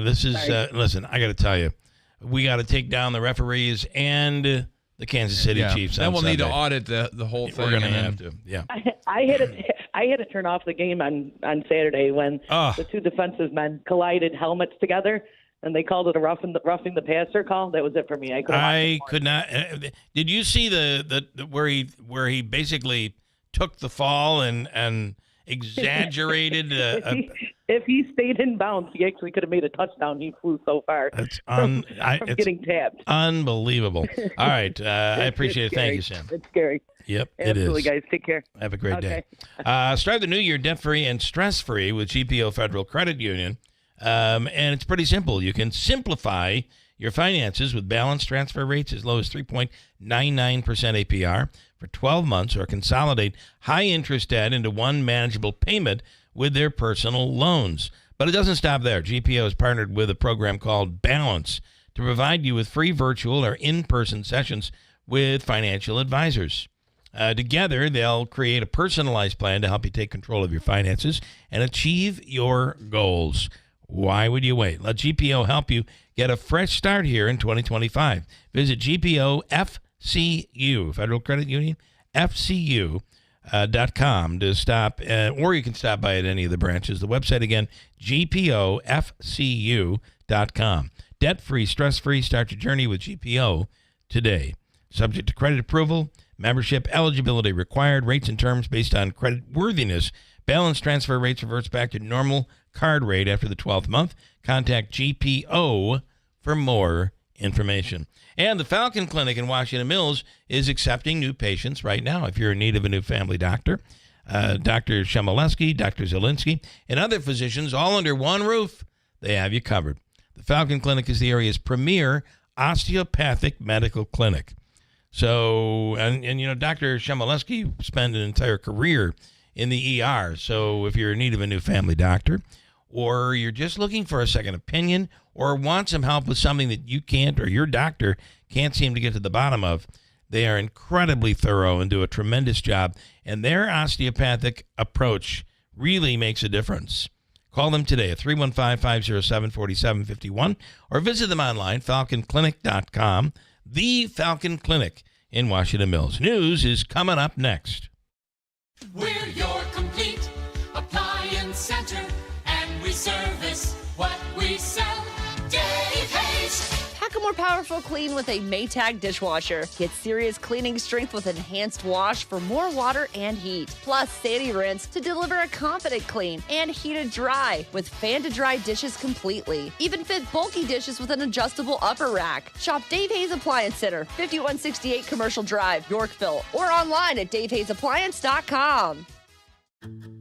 This is listen. I got to tell you, we got to take down the referees and the Kansas City Chiefs. Then we'll Sunday. need to audit the whole thing. We're going to have to. Yeah. I had to turn off the game on Saturday when the two defensive men collided helmets together, and they called it a roughing the passer call. That was it for me. I could not. Did you see the where he basically took the fall and exaggerated? If he stayed in bounds, he actually could have made a touchdown. He flew so far from getting tapped. Unbelievable. All right. I appreciate it. Thank you, Sam. It's scary. Yep, Absolutely, guys. Take care. Have a great day. Start the new year debt-free and stress-free with GPO Federal Credit Union. And it's pretty simple. You can simplify your finances with balance transfer rates as low as 3.99% APR for 12 months, or consolidate high-interest debt into one manageable payment with their personal loans. But it doesn't stop there. GPO has partnered with a program called Balance to provide you with free virtual or in-person sessions with financial advisors. Together, they'll create a personalized plan to help you take control of your finances and achieve your goals. Why would you wait? Let GPO help you get a fresh start here in 2025. Visit GPO FCU, Federal Credit Union, FCU.com to stop, or you can stop by at any of the branches. The website again, GPOFCU.com. Debt-free, stress-free, start your journey with GPO today. Subject to credit approval, membership eligibility required, rates and terms based on credit worthiness. Balance transfer rates reverts back to normal card rate after the 12th month. Contact GPO for more information. And the Falcon Clinic in Washington Mills is accepting new patients right now. If you're in need of a new family doctor, Dr. Shemaleski, Dr. Zielinski, and other physicians all under one roof, they have you covered. The Falcon Clinic is the area's premier osteopathic medical clinic. So, and Dr. Shemaleski spent an entire career in the ER. So if you're in need of a new family doctor, or you're just looking for a second opinion, or want some help with something that you can't, or your doctor can't seem to get to the bottom of, they are incredibly thorough and do a tremendous job. And their osteopathic approach really makes a difference. Call them today at 315-507-4751, or visit them online, falconclinic.com. The Falcon Clinic in Washington Mills. News is coming up next. We're your complete appliance center, and we service what we sell. Dave Hayes. Pack a more powerful clean with a Maytag dishwasher. Get serious cleaning strength with enhanced wash for more water and heat. Plus Sandy Rinse to deliver a confident clean, and heated dry with fan to dry dishes completely. Even fit bulky dishes with an adjustable upper rack. Shop Dave Hayes Appliance Center, 5168 Commercial Drive, Yorkville, or online at davehayesappliance.com.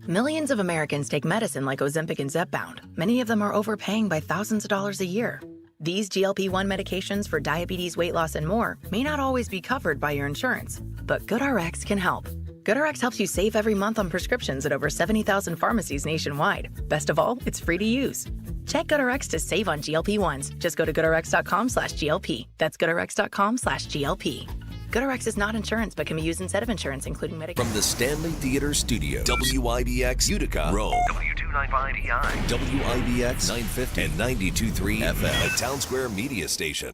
Millions of Americans take medicine like Ozempic and Zepbound. Many of them are overpaying by thousands of dollars a year. These GLP-1 medications for diabetes, weight loss, and more may not always be covered by your insurance, but GoodRx can help. GoodRx helps you save every month on prescriptions at over 70,000 pharmacies nationwide. Best of all, it's free to use. Check GoodRx to save on GLP-1s. Just go to GoodRx.com/GLP. That's GoodRx.com/GLP. GoodRx is not insurance, but can be used instead of insurance, including Medicare. From the Stanley Theater Studio, WIBX Utica, Rome. W295EI. WIBX 950 and 92.3 FM, a Town Square media station.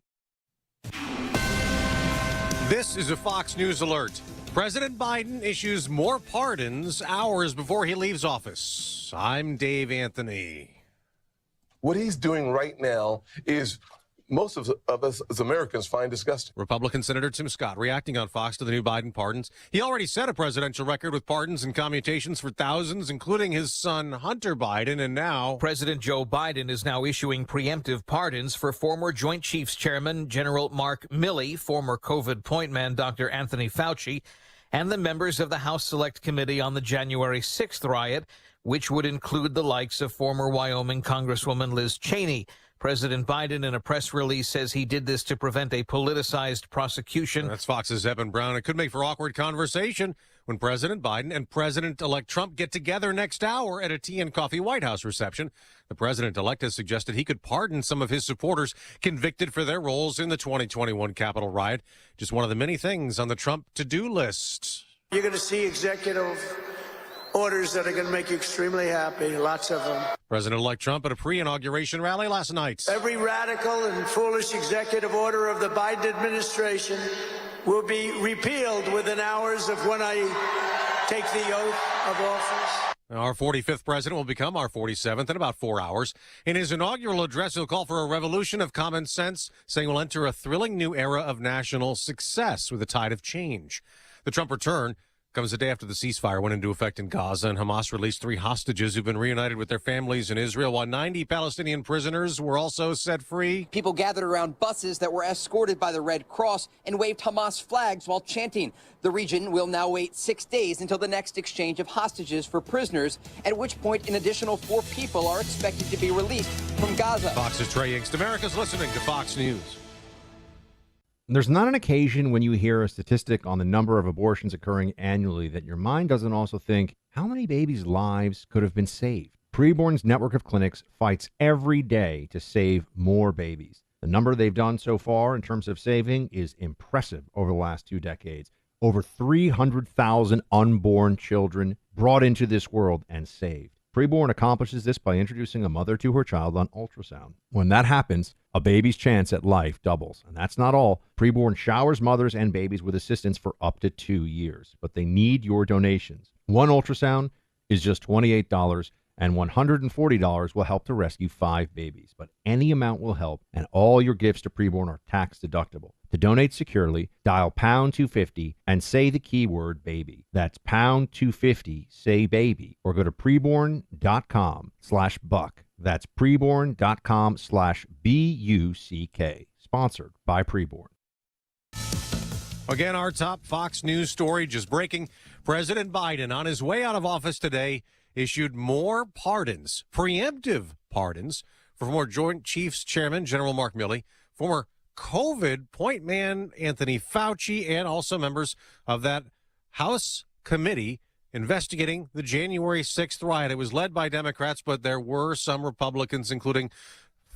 This is a Fox News alert. President Biden issues more pardons hours before he leaves office. I'm Dave Anthony. What he's doing right now is most of us as Americans find disgusting. Republican Senator Tim Scott reacting on Fox to the new Biden pardons. He already set a presidential record with pardons and commutations for thousands, including his son Hunter Biden, and now President Joe Biden is now issuing preemptive pardons for former Joint Chiefs Chairman General Mark Milley, former COVID point man Dr. Anthony Fauci, and the members of the House Select Committee on the January 6th riot, which would include the likes of former Wyoming Congresswoman Liz Cheney. President Biden, in a press release, says he did this to prevent a politicized prosecution. That's Fox's Evan Brown. It could make for awkward conversation when President Biden and President-elect Trump get together next hour at a tea and coffee White House reception. The president-elect has suggested he could pardon some of his supporters convicted for their roles in the 2021 Capitol riot. Just one of the many things on the Trump to-do list. You're going to see executive orders that are going to make you extremely happy, lots of them. President-elect Trump at a pre-inauguration rally last night. Every radical and foolish executive order of the Biden administration will be repealed within hours of when I take the oath of office. Our 45th president will become our 47th in about 4 hours. In his inaugural address, he'll call for a revolution of common sense, saying we'll enter a thrilling new era of national success with a tide of change. The Trump return comes a day after the ceasefire went into effect in Gaza, and Hamas released 3 hostages who've been reunited with their families in Israel, while 90 Palestinian prisoners were also set free. People gathered around buses that were escorted by the Red Cross and waved Hamas flags while chanting. The region will now wait 6 days until the next exchange of hostages for prisoners, at which point an additional 4 people are expected to be released from Gaza. Fox's Trey Yingst. America's listening to Fox News. There's not an occasion when you hear a statistic on the number of abortions occurring annually that your mind doesn't also think, how many babies' lives could have been saved? Preborn's network of clinics fights every day to save more babies. The number they've done so far in terms of saving is impressive over the last 2 decades. Over 300,000 unborn children brought into this world and saved. Preborn accomplishes this by introducing a mother to her child on ultrasound. When that happens, a baby's chance at life doubles. And that's not all. Preborn showers mothers and babies with assistance for up to 2 years. But they need your donations. One ultrasound is just $28, and $140 will help to rescue 5 babies. But any amount will help, and all your gifts to Preborn are tax deductible. To donate securely, dial pound 250 and say the keyword baby. That's pound 250, say baby, or go to preborn.com/buck. That's preborn.com/BUCK. Sponsored by Preborn. Again, our top Fox News story just breaking. President Biden, on his way out of office today, issued more pardons, preemptive pardons, for former Joint Chiefs Chairman General Mark Milley, former COVID point man Anthony Fauci, and also members of that House committee investigating the January 6th riot. It was led by Democrats, but there were some Republicans, including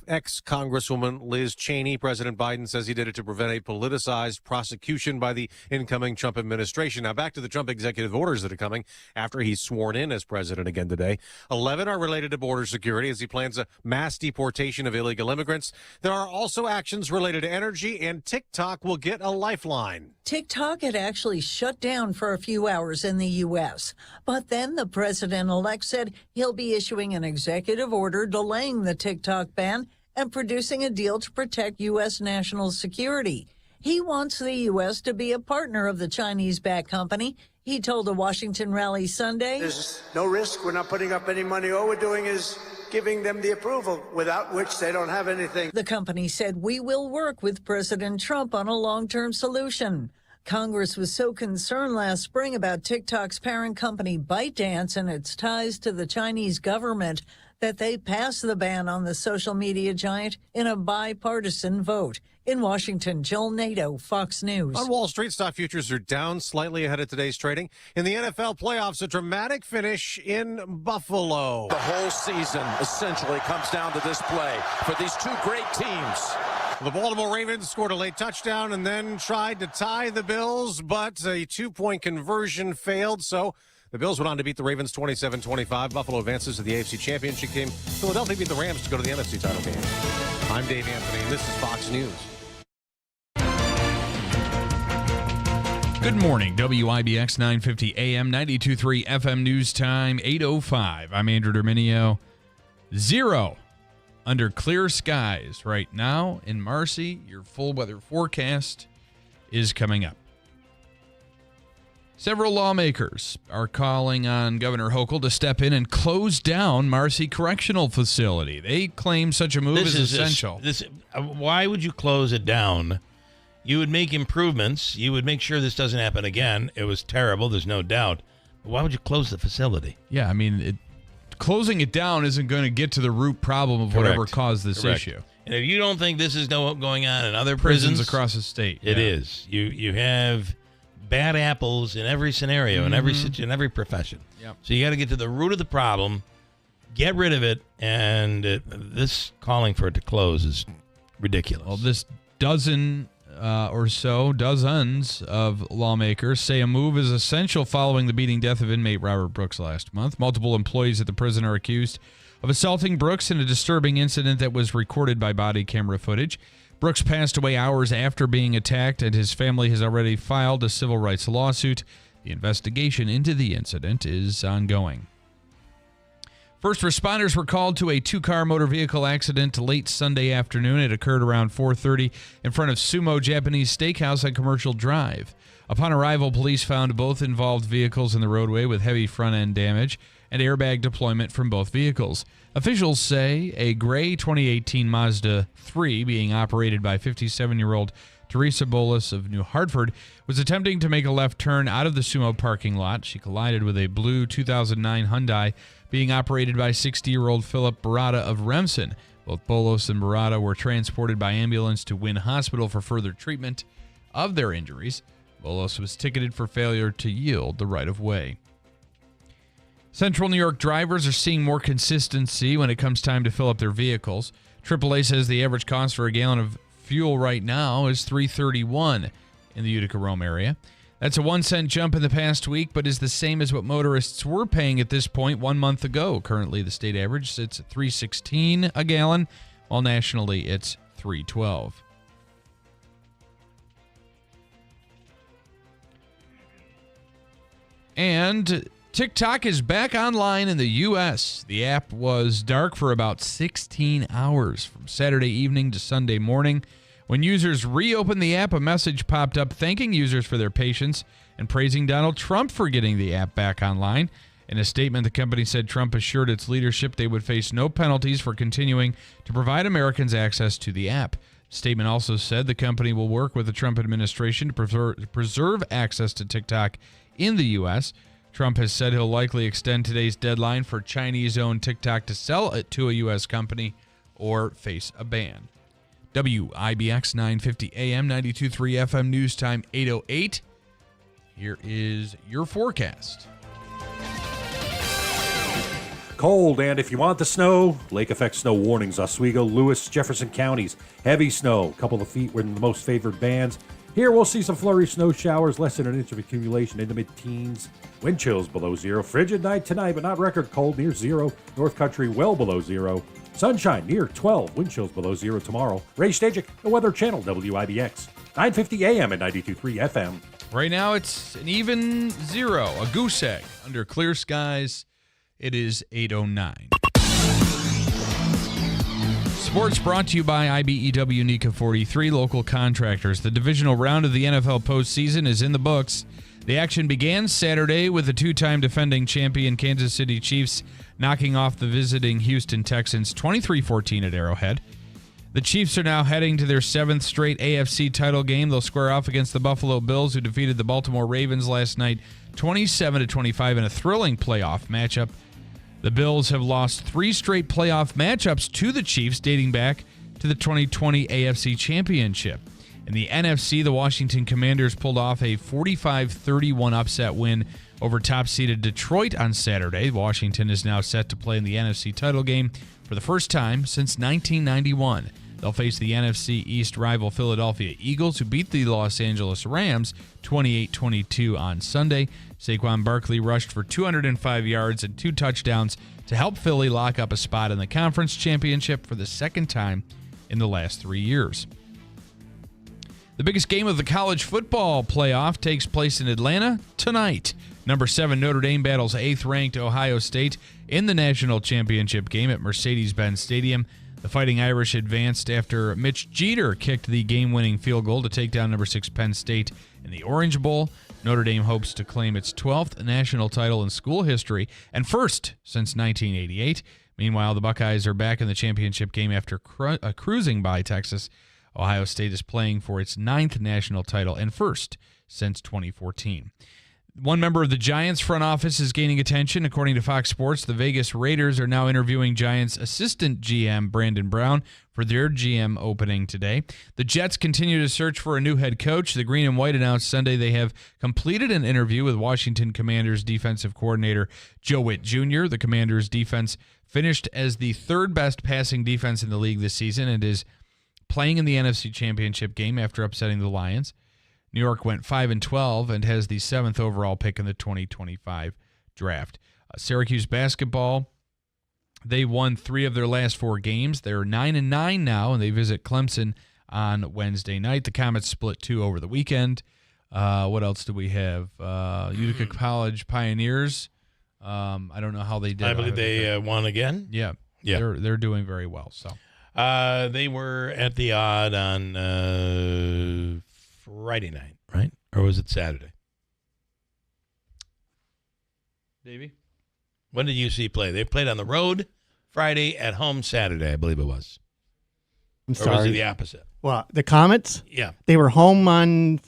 ex-Congresswoman Liz Cheney. President Biden says he did it to prevent a politicized prosecution by the incoming Trump administration. Now, back to the Trump executive orders that are coming after he's sworn in as president again today. 11 are related to border security as he plans a mass deportation of illegal immigrants. There are also actions related to energy, and TikTok will get a lifeline. TikTok had actually shut down for a few hours in the U.S., but then the president-elect said he'll be issuing an executive order delaying the TikTok ban and producing a deal to protect U.S. national security. He wants the U.S. to be a partner of the Chinese-backed company. He told a Washington rally Sunday, "There's no risk. We're not putting up any money. All we're doing is giving them the approval, without which they don't have anything." The company said, "We will work with President Trump on a long-term solution." Congress was so concerned last spring about TikTok's parent company ByteDance and its ties to the Chinese government that they passed the ban on the social media giant in a bipartisan vote. In Washington, Joel Nato, Fox News. On Wall Street, stock futures are down slightly ahead of today's trading. In the NFL playoffs, a dramatic finish in Buffalo. The whole season essentially comes down to this play for these 2 great teams. The Baltimore Ravens scored a late touchdown and then tried to tie the Bills, but a 2-point conversion failed. So the Bills went on to beat the Ravens 27-25. Buffalo advances to the AFC Championship game. Philadelphia beat the Rams to go to the NFC title game. I'm Dave Anthony, and this is Fox News. Good morning, WIBX 950 AM, 92.3 FM news time, 8:05. I'm Andrew Derminio. 0 under clear skies right now in Marcy. Your full weather forecast is coming up. Several lawmakers are calling on Governor Hochul to step in and close down Marcy Correctional Facility. They claim such a move is essential. Why would you close it down? You would make improvements. You would make sure this doesn't happen again. It was terrible, there's no doubt. But why would you close the facility? Yeah, I mean, closing it down isn't going to get to the root problem of whatever caused this issue. And if you don't think this is going on in other prisons across the state, it is. You have bad apples in every scenario, in every profession. Yep. So you got to get to the root of the problem, get rid of it, and this calling for it to close is ridiculous. Well, this dozens of lawmakers say a move is essential following the beating death of inmate Robert Brooks last month. Multiple employees at the prison are accused of assaulting Brooks in a disturbing incident that was recorded by body camera footage. Brooks passed away hours after being attacked, and his family has already filed a civil rights lawsuit. The investigation into the incident is ongoing. First responders were called to a two-car motor vehicle accident late Sunday afternoon. It occurred around 4:30 in front of Sumo Japanese Steakhouse on Commercial Drive. Upon arrival, police found both involved vehicles in the roadway with heavy front-end damage and airbag deployment from both vehicles. Officials say a gray 2018 Mazda 3 being operated by 57-year-old Teresa Bolas of New Hartford was attempting to make a left turn out of the Sumo parking lot. She collided with a blue 2009 Hyundai being operated by 60-year-old Philip Barada of Remsen. Both Bolos and Barada were transported by ambulance to Wynn Hospital for further treatment of their injuries. Bolos was ticketed for failure to yield the right-of-way. Central New York drivers are seeing more consistency when it comes time to fill up their vehicles. AAA says the average cost for a gallon of fuel right now is $3.31 in the Utica-Rome area. That's a 1-cent jump in the past week, but is the same as what motorists were paying at this point 1 month ago. Currently, the state average sits at $3.16 a gallon, while nationally it's $3.12. And TikTok is back online in the U.S. The app was dark for about 16 hours from Saturday evening to Sunday morning. When users reopened the app, a message popped up thanking users for their patience and praising Donald Trump for getting the app back online. In a statement, the company said Trump assured its leadership they would face no penalties for continuing to provide Americans access to the app. The statement also said the company will work with the Trump administration to preserve access to TikTok in the U.S. Trump has said he'll likely extend today's deadline for Chinese-owned TikTok to sell it to a U.S. company or face a ban. WIBX 950 AM, 92.3 FM news time, 8:08. Here is your forecast. Cold, and if you want the snow, lake effect snow warnings, Oswego, Lewis, Jefferson counties. Heavy snow, a couple of feet were in the most favored bands. Here we'll see some flurry snow showers, less than an inch of accumulation in the mid-teens. Wind chills below zero. Frigid night tonight, but not record cold, near zero. North Country well below zero. Sunshine near 12. Wind chills below zero tomorrow. Ray Stajic, the Weather Channel, WIBX. 950 AM and 92.3 FM. Right now it's an even zero, a goose egg under clear skies. It is 8:09. Sports brought to you by IBEW NECA 43 local contractors. The divisional round of the NFL postseason is in the books. The action began Saturday with the two-time defending champion Kansas City Chiefs knocking off the visiting Houston Texans 23-14 at Arrowhead. The Chiefs are now heading to their seventh straight AFC title game. They'll square off against the Buffalo Bills, who defeated the Baltimore Ravens last night 27-25 in a thrilling playoff matchup. The Bills have lost 3 straight playoff matchups to the Chiefs dating back to the 2020 AFC Championship. In the NFC, the Washington Commanders pulled off a 45-31 upset win over top-seeded Detroit on Saturday. Washington is now set to play in the NFC title game for the first time since 1991. They'll face the NFC East rival Philadelphia Eagles, who beat the Los Angeles Rams 28-22 on Sunday. Saquon Barkley rushed for 205 yards and 2 touchdowns to help Philly lock up a spot in the conference championship for the second time in the last 3 years. The biggest game of the college football playoff takes place in Atlanta tonight. Number 7 Notre Dame battles 8th-ranked Ohio State in the national championship game at Mercedes-Benz Stadium. The Fighting Irish advanced after Mitch Jeter kicked the game-winning field goal to take down number 6 Penn State in the Orange Bowl. Notre Dame hopes to claim its 12th national title in school history and first since 1988. Meanwhile, the Buckeyes are back in the championship game after cruising by Texas. Ohio State is playing for its 9th national title and first since 2014. One member of the Giants front office is gaining attention. According to Fox Sports, the Vegas Raiders are now interviewing Giants assistant GM Brandon Brown for their GM opening today. The Jets continue to search for a new head coach. The Green and White announced Sunday they have completed an interview with Washington Commanders defensive coordinator Joe Witt Jr. The Commanders defense finished as the 3rd best passing defense in the league this season and is playing in the NFC Championship game after upsetting the Lions. New York went 5-12 and has the 7th overall pick in the 2025 draft. Syracuse basketball, they won 3 of their last 4 games. They're 9-9 now, and they visit Clemson on Wednesday night. The Comets split 2 over the weekend. What else do we have? Utica College Pioneers. I don't know how they did. I believe they won again. Yeah. They're doing very well. So they were at the odd on Friday night, right? Or was it Saturday? Davey? When did UC play? They played on the road Friday, at home Saturday, I believe it was. I'm or sorry. was it the opposite? Well, the Comets? Yeah. They were home on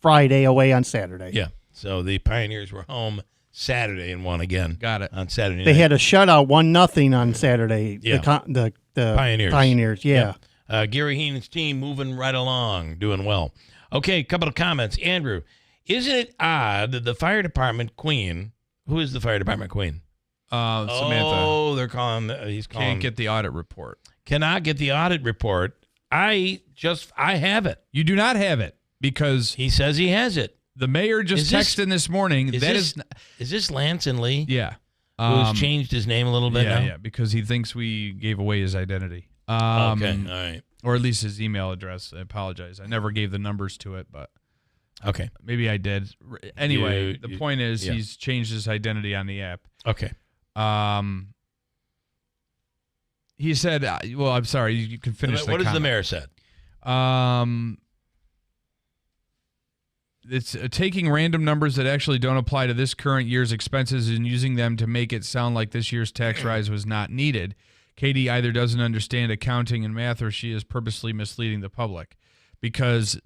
Friday, away on Saturday. Yeah. So the Pioneers were home Saturday and won again. Got it. On Saturday They night. had a shutout, 1-0 on Saturday. Yeah. The Pioneers. Pioneers, yeah. Gary Heenan's team moving right along, doing well. Okay, a couple of comments. Andrew, isn't it odd that the fire department queen, who is the fire department queen? Samantha. Oh, they're calling, he's calling. Can't get the audit report. Cannot get the audit report. I have it. You do not have it because he says he has it. The mayor just texted this morning. Is this Lance and Lee? Yeah. Who's changed his name a little bit now? Yeah, because he thinks we gave away his identity. Okay, all right. Or at least his email address. I apologize. I never gave the numbers to it, but okay, maybe I did. Anyway, the point is he's changed his identity on the app. Okay. He said, well, I'm sorry, you can finish the What has the comment. mayor said? It's taking random numbers that actually don't apply to this current year's expenses and using them to make it sound like this year's tax rise was not needed. Katie either doesn't understand accounting and math or she is purposely misleading the public. Because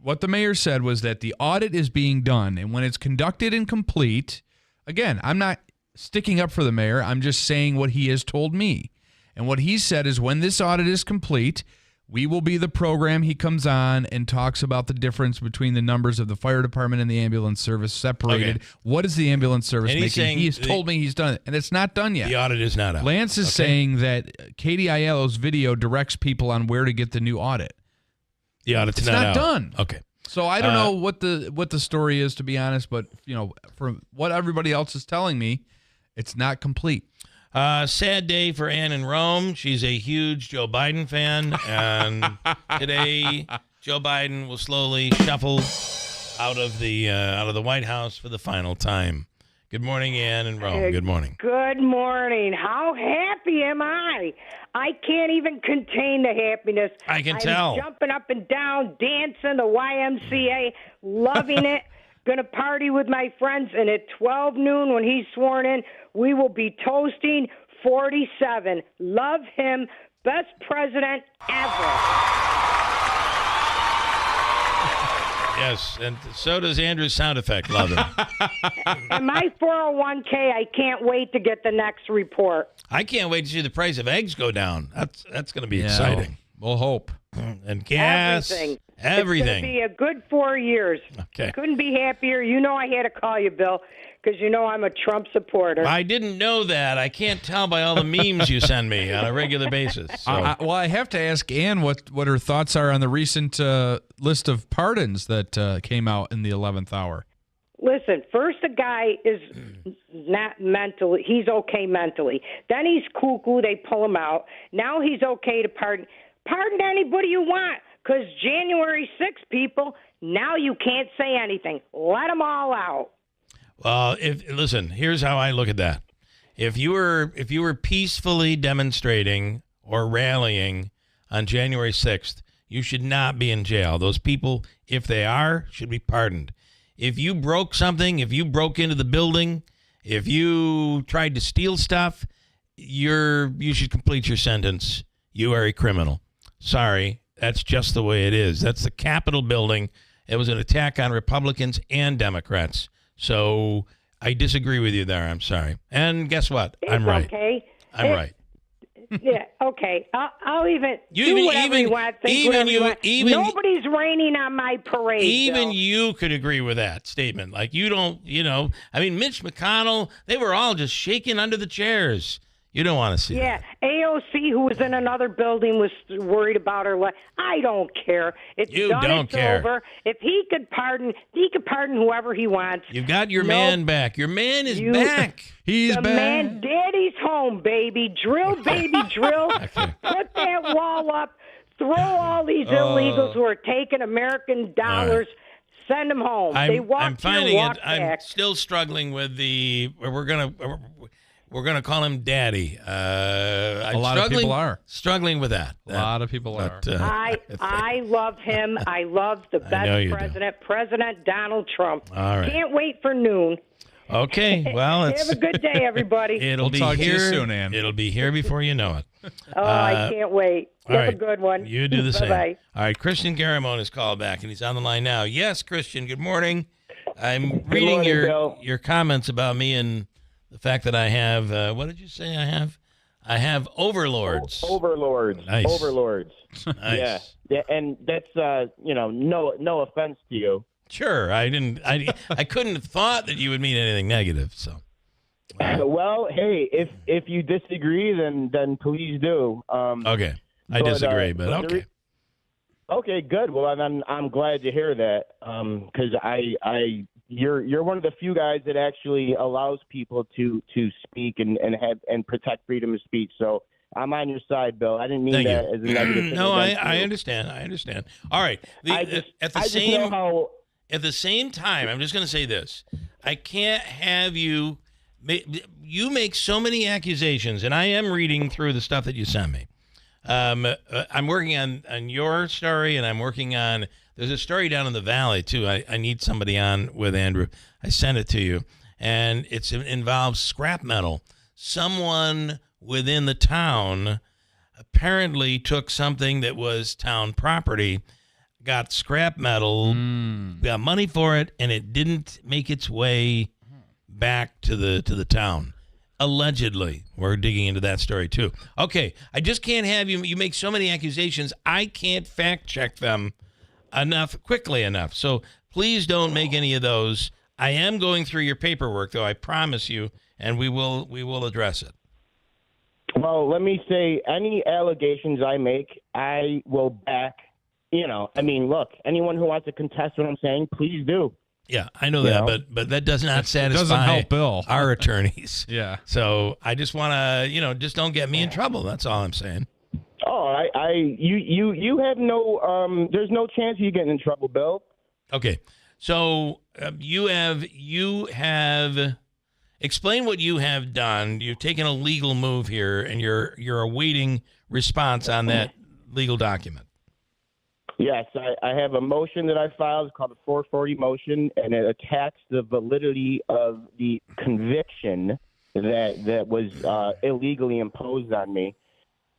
what the mayor said was that the audit is being done, and when it's conducted and complete, again, I'm not sticking up for the mayor. I'm just saying what he has told me. And what he said is when this audit is complete, we will be the program he comes on and talks about the difference between the numbers of the fire department and the ambulance service separated. Okay. What is the ambulance service And he's making? saying He's told me he's done it, and it's not done yet. The audit is not out. Lance is saying that Katie Aiello's video directs people on where to get the new audit. The audit's It's not not out. done. Okay. So I don't know what the story is, to be honest, but from what everybody else is telling me, it's not complete. Sad day for Ann in Rome. She's a huge Joe Biden fan, and today Joe Biden will slowly shuffle out of the White House for the final time. Good morning, Ann in Rome. Good morning. Good morning. How happy am I? I can't even contain the happiness. I can tell. I'm jumping up and down, dancing the YMCA, loving it. Going to party with my friends, and at 12 noon when he's sworn in, we will be toasting 47. Love him. Best president ever. Yes, and so does Andrew's sound effect. Love him. And my 401k, I can't wait to get the next report. I can't wait to see the price of eggs go down. That's going to be exciting. We'll hope. and gas, everything. everything. It's going to be a good 4 years. Okay. Couldn't be happier. You know I had to call you, Bill, because you know I'm a Trump supporter. I didn't know that. I can't tell by all the memes you send me on a regular basis. So. I have to ask Ann what her thoughts are on the recent list of pardons that came out in the 11th hour. Listen, first the guy is not mentally. He's okay mentally. Then he's cuckoo. They pull him out. Now he's okay to pardon. Pardon anybody you want, because January 6th, people, now you can't say anything. Let them all out. Well, listen, here's how I look at that. If you were peacefully demonstrating or rallying on January 6th, you should not be in jail. Those people, if they are, should be pardoned. If you broke something, if you broke into the building, if you tried to steal stuff, you should complete your sentence. You are a criminal. Sorry, that's just the way it is. That's the Capitol building. It was an attack on Republicans and Democrats. So I disagree with you there. I'm sorry. And guess what? I'm right. Okay. I'm right. Yeah, okay. I'll even do whatever you want. Think whatever you want. Nobody's raining on my parade. Even Bill. you could agree with that statement. Like, you don't, I mean, Mitch McConnell, they were all just shaking under the chairs. You don't want to see that. Yeah, AOC, who was in another building, was worried about her life. I don't care. It's You done. don't It's care. over. If he could pardon whoever he wants. You've got your man back. Your man is back. He's the back. Man, Daddy's home, baby. Drill, baby, drill. Put that wall up. Throw all these illegals who are taking American dollars. Send them home. They walk I'm here, finding walk it. back. I'm still struggling with we're gonna call him Daddy. A lot of people are struggling with that. A lot of people are. I love him. I love the know best you do. President Donald Trump. All right. Can't wait for noon. Okay, well, Have a good day, everybody. It'll be talk to here you soon, Ann. It'll be here before you know it. I can't wait. all Have a right. good one. You do the same. Bye-bye. All right, Christian Garamone has called back, and he's on the line now. Yes, Christian, good morning. I'm reading morning, your Bill. your comments about me and the fact that I have, what did you say I have? I have overlords. Overlords. Nice. Overlords. Nice. Yeah, and that's no offense to you. Sure, I couldn't have thought that you would mean anything negative. So, Well, hey, if you disagree, then please do. okay, I disagree, but okay. Okay, good. Well, I'm glad to hear that because you're one of the few guys that actually allows people to speak and protect freedom of speech. So I'm on your side, Bill. I didn't mean Thank that you. as a negative thing. No, against I you. understand. I understand. All right. At the same time, I'm just going to say this. I can't have you make so many accusations, and I am reading through the stuff that you sent me. I'm working on your story, and I'm working on, there's a story down in the valley, too. I need somebody on with Andrew. I sent it to you, and it involves scrap metal. Someone within the town apparently took something that was town property, got scrap metal, got money for it, and it didn't make its way back to the town. Allegedly. We're digging into that story too. Okay, I just can't have you make so many accusations. I can't fact check them quickly enough. So please don't make any of those. I am going through your paperwork, though, I promise you, and we will address it. Well, let me say, any allegations I make, I will back. Look, anyone who wants to contest what I'm saying, please do. Yeah, I know that, but that does not satisfy doesn't help Bill. Our attorneys. Yeah. So I just want to, just don't get me in trouble. That's all I'm saying. Oh, you have no, there's no chance you getting in trouble, Bill. Okay. So you have explain what you have done. You've taken a legal move here, and you're awaiting response on that legal document. Yes, I have a motion that I filed. It's called a 440 motion, and it attacks the validity of the conviction that was illegally imposed on me.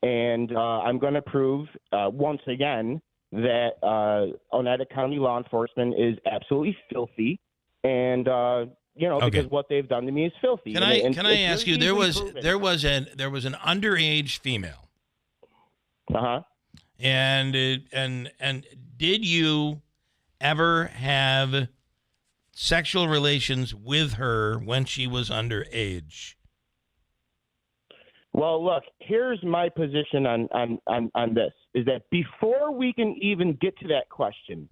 And I'm going to prove once again that Oneida County law enforcement is absolutely filthy, and because what they've done to me is filthy. Can I ask you? There was an underage female. Uh-huh. And did you ever have sexual relations with her when she was underage? Well, look, here's my position on this, is that before we can even get to that question,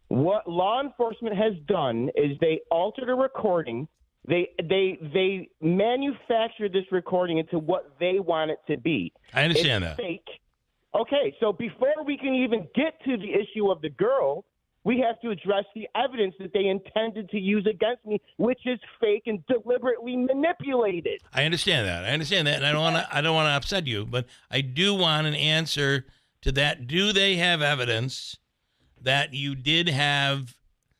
what law enforcement has done is they altered a recording. They manufactured this recording into what they want it to be. I understand it's that. Fake. Okay, so before we can even get to the issue of the girl, we have to address the evidence that they intended to use against me, which is fake and deliberately manipulated. I understand that, and I don't want to upset you, but I do want an answer to that. Do they have evidence that you did have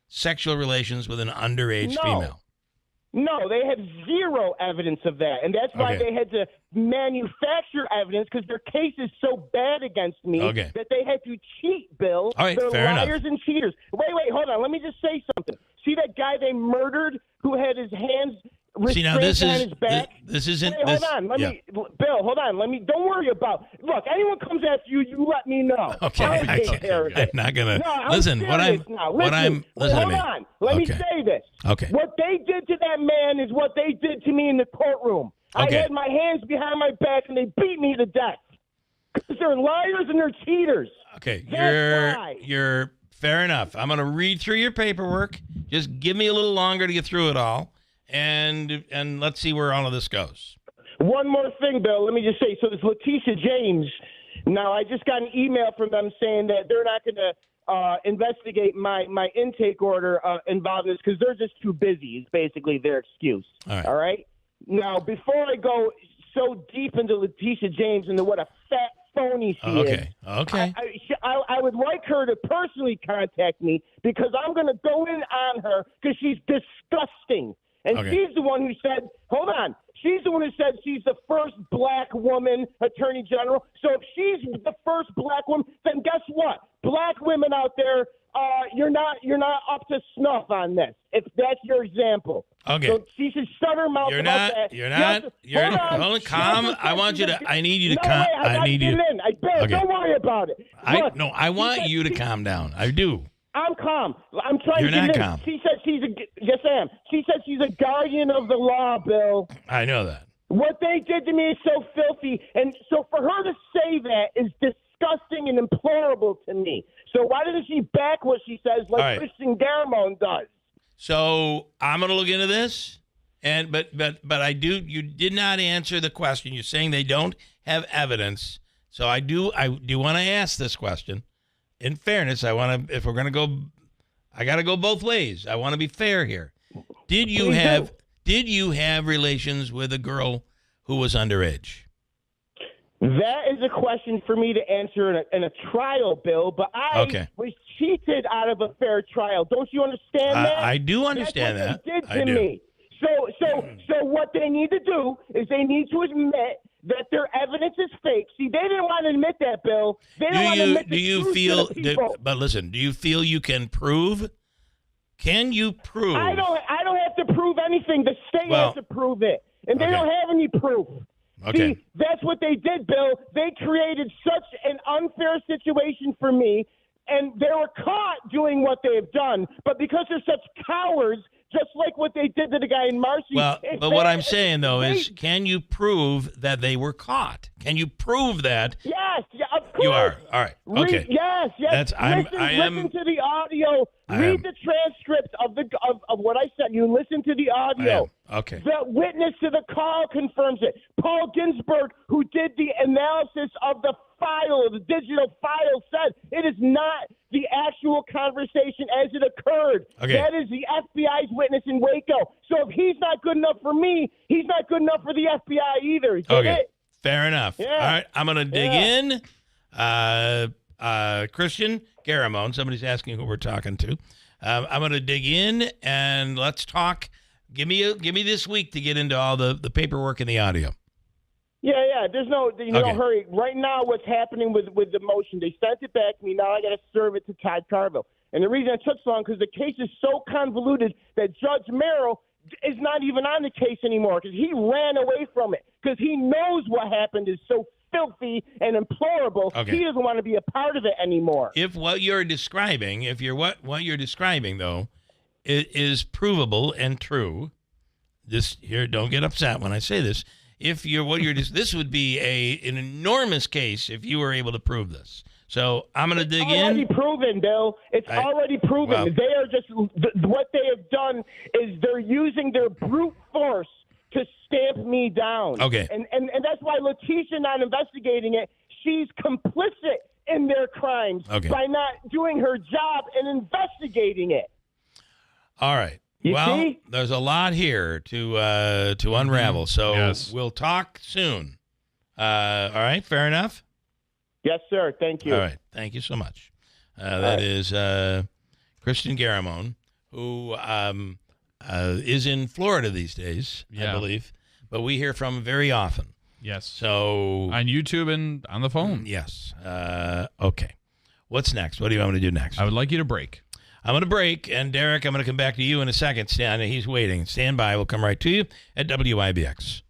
sexual relations with an underage female? No, they have zero evidence of that, and that's why they had to manufacture evidence, because their case is so bad against me that they had to cheat, Bill. All right, They're fair enough. liars and cheaters. Wait, hold on. Let me just say something. See that guy they murdered who had his hands restrained behind his back? This isn't. Wait, hold on. Let me, Bill. Hold on. Let me. Don't worry about. Look, anyone comes after you, you let me know. Okay, I'll take care of it. I'm not gonna No, listen. serious now. Listen, hold on. Let me say this. Okay. What they did to that man is what they did to me in the courtroom. Okay. I had my hands behind my back and they beat me to death. Because they're liars and they're cheaters. Okay, That's why. you're fair enough. I'm gonna read through your paperwork. Just give me a little longer to get through it all, and let's see where all of this goes. One more thing, Bill. Let me just say. So this Letitia James. Now I just got an email from them saying that they're not going to investigate my intake order involved in this because they're just too busy. Is basically their excuse. All right. Now, before I go so deep into Letitia James and what a fat phony she is, Okay. I would like her to personally contact me because I'm going to go in on her because she's disgusting. And she's the one who said, hold on, she's the one who said she's the first black woman attorney general. So if she's the first black woman, then guess what? Black women out there, you're not up to snuff on this. If that's your example. Okay. So she should shut her mouth about that. Hold on, calm. I want you to. I need you to calm. I need you. Don't worry about it. Look, I want you to calm down. I do. I'm calm. I'm trying You're to not convince. calm. She said yes, I am. She said she's a guardian of the law, Bill. I know that. What they did to me is so filthy, and so for her to say that is disgusting and implorable to me. So why doesn't she back what she says like All right. Christian Garamond does? So I'm going to look into this, but I do. You did not answer the question. You're saying they don't have evidence. So I do want to ask this question. In fairness, I want to. If we're going to go, I got to go both ways. I want to be fair here. Did you have relations with a girl who was underage? That is a question for me to answer in a trial, Bill. But I was cheated out of a fair trial. Don't you understand that? I do understand That's what that. they did to me. So what they need to do is they need to admit that their evidence is fake. See, they didn't want to admit that, Bill. They didn't want to admit the truth to the people. But listen, do you feel you can prove? Can you prove? I don't have to prove anything. The state has to prove it, and they don't have any proof. Okay. See, that's what they did, Bill. They created such an unfair situation for me, and they were caught doing what they have done. But because they're such cowards, just like what they did to the guy in Marcy. Well, but what I'm saying, though, is can you prove that they were caught? Can you prove that? Yes, of course. You are. All right. Okay. Yes. Listen to the audio. Read the transcript of what I said. You listen to the audio. Okay. The witness to the call confirms it. Paul Ginsberg, who did the analysis of the file, the digital file, said it is not the actual conversation as it occurred. Okay. That is the FBI's witness in Waco. So if he's not good enough for me, he's not good enough for the FBI either. Get it? Fair enough. Yeah. All right. I'm going to dig in. Christian Garamond, somebody's asking who we're talking to. I'm going to dig in and let's talk. Give me this week to get into all the paperwork and the audio. Yeah. There's no hurry. Right now, what's happening with the motion, they sent it back to me. Now I got to serve it to Todd Carville. And the reason it took so long because the case is so convoluted that Judge Merrill is not even on the case anymore because he ran away from it because he knows what happened is so filthy and implorable. Okay. He doesn't want to be a part of it anymore. If what you're describing, what you're describing though, is provable and true. Don't get upset when I say this. If this would be an enormous case if you were able to prove this. So I'm going to dig in. It's already proven, Bill. It's already proven. Well, they are just what they have done is they're using their brute force to stamp me down. Okay. And that's why Letitia not investigating it. She's complicit in their crimes by not doing her job and investigating it. All right. You see? There's a lot here to unravel. So we'll talk soon. All right. Fair enough. Yes, sir. Thank you. All right. Thank you so much. That is Christian Garamone, who is in Florida these days, I believe. But we hear from him very often. Yes. So on YouTube and on the phone. Yes. Okay. What's next? What do you want me to do next? I would like you to break. I'm going to break, and Derek, I'm going to come back to you in a second. He's waiting. Stand by. We'll come right to you at WIBX.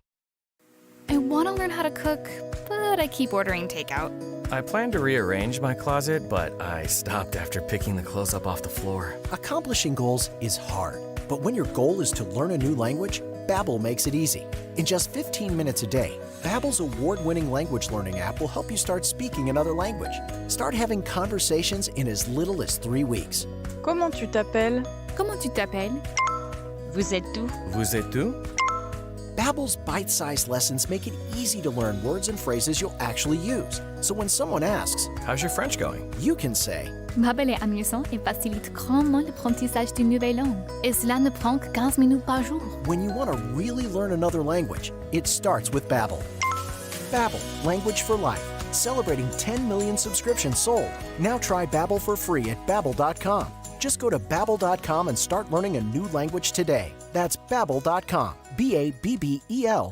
I want to learn how to cook, but I keep ordering takeout. I plan to rearrange my closet, but I stopped after picking the clothes up off the floor. Accomplishing goals is hard, but when your goal is to learn a new language, Babbel makes it easy. In just 15 minutes a day, Babbel's award-winning language learning app will help you start speaking another language. Start having conversations in as little as 3 weeks. Comment tu t'appelles? Comment tu t'appelles? Vous êtes où? Vous êtes où? Babbel's bite-sized lessons make it easy to learn words and phrases you'll actually use. So when someone asks, "How's your French going?" you can say, Babbel est amusant et facilite grandement l'apprentissage d'une nouvelle langue. Et cela ne prend que 15 minutes par jour. When you want to really learn another language, it starts with Babbel. Babbel, language for life. Celebrating 10 million subscriptions sold. Now try Babbel for free at Babbel.com. Just go to Babbel.com and start learning a new language today. That's Babbel.com. Babbel.com.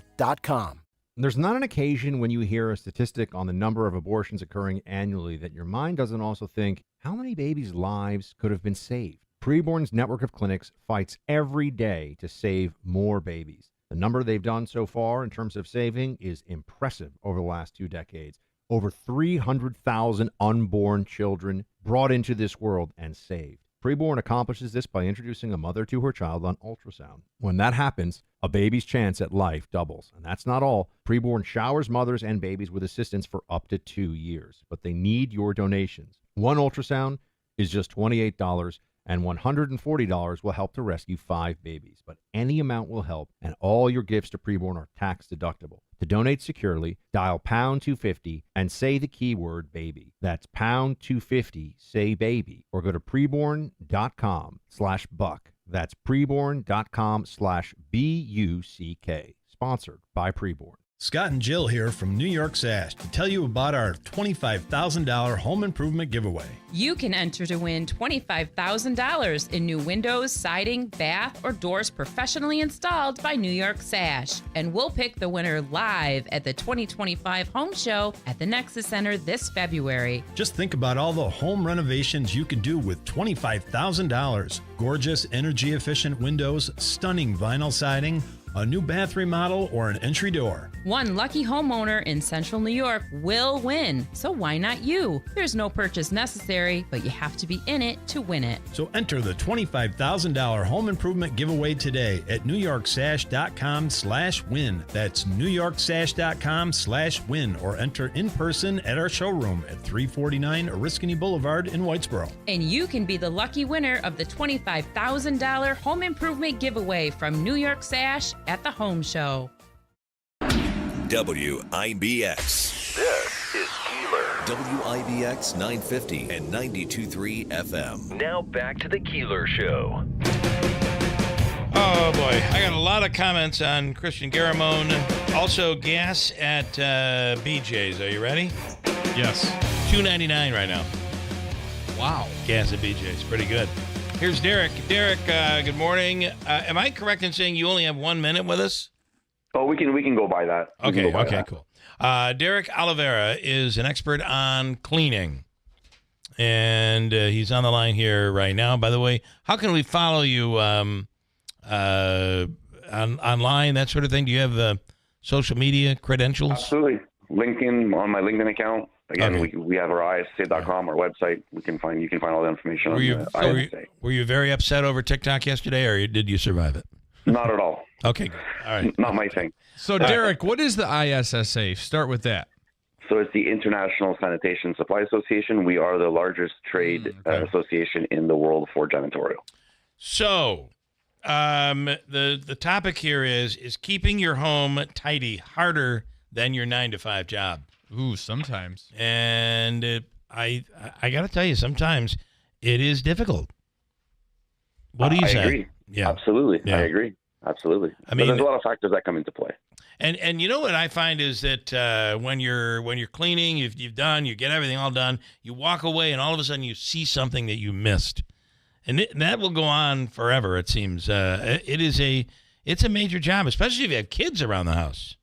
There's not an occasion when you hear a statistic on the number of abortions occurring annually that your mind doesn't also think, how many babies' lives could have been saved? Preborn's network of clinics fights every day to save more babies. The number they've done so far in terms of saving is impressive over the last 2 decades. Over 300,000 unborn children brought into this world and saved. Preborn accomplishes this by introducing a mother to her child on ultrasound. When that happens, a baby's chance at life doubles. And that's not all. Preborn showers mothers and babies with assistance for up to 2 years. But they need your donations. One ultrasound is just $28, and $140 will help to rescue 5 babies. But any amount will help, and all your gifts to Preborn are tax deductible. To donate securely, dial pound 250 and say the keyword baby. That's pound 250, say baby, or go to preborn.com/buck. That's preborn.com/BUCK. Sponsored by Preborn. Scott and Jill here from New York Sash to tell you about our $25,000 home improvement giveaway. You can enter to win $25,000 in new windows, siding, bath, or doors professionally installed by New York Sash. And we'll pick the winner live at the 2025 Home Show at the Nexus Center this February. Just think about all the home renovations you can do with $25,000. Gorgeous, energy-efficient windows, stunning vinyl siding, a new bath remodel, or an entry door. One lucky homeowner in Central New York will win, so why not you? There's no purchase necessary, but you have to be in it to win it. So enter the $25,000 home improvement giveaway today at NewYorkSash.com/win. That's NewYorkSash.com/win, or enter in person at our showroom at 349 Oriskany Boulevard in Whitesboro. And you can be the lucky winner of the $25,000 home improvement giveaway from New York Sash at the Home Show. WIBX. This is Keeler. WIBX 950 and 92.3 FM. Now back to the Keeler Show. Oh, boy. I got a lot of comments on Christian Garamone. Also, gas at BJ's. Are you ready? Yes. $2.99 right now. Wow. Gas at BJ's. Pretty good. Here's Derek. Derek, good morning. Am I correct in saying you only have 1 minute with us? Oh, we can go by that. Okay, cool. Derek Oliveira is an expert on cleaning, and he's on the line here right now. By the way, how can we follow you online, that sort of thing? Do you have social media credentials? Absolutely. LinkedIn, on my LinkedIn account. Again, we have our ISSA.com, our website. You can find all the information on ISSA. Were you very upset over TikTok yesterday, or did you survive it? Not at all. Okay, good. All right. Not my thing. So, Derek, what is the ISSA? Start with that. So it's the International Sanitation Supply Association. We are the largest trade association in the world for janitorial. So, the topic here is keeping your home tidy harder than your 9-to-5 job. Ooh, sometimes. And I got to tell you, sometimes it is difficult. What do you say? I agree. Yeah, absolutely. Yeah. I agree. Absolutely. I mean, but there's a lot of factors that come into play. And you know what I find is that when you're cleaning, you get everything all done, you walk away, and all of a sudden you see something that you missed, and that will go on forever. It seems it's a major job, especially if you have kids around the house.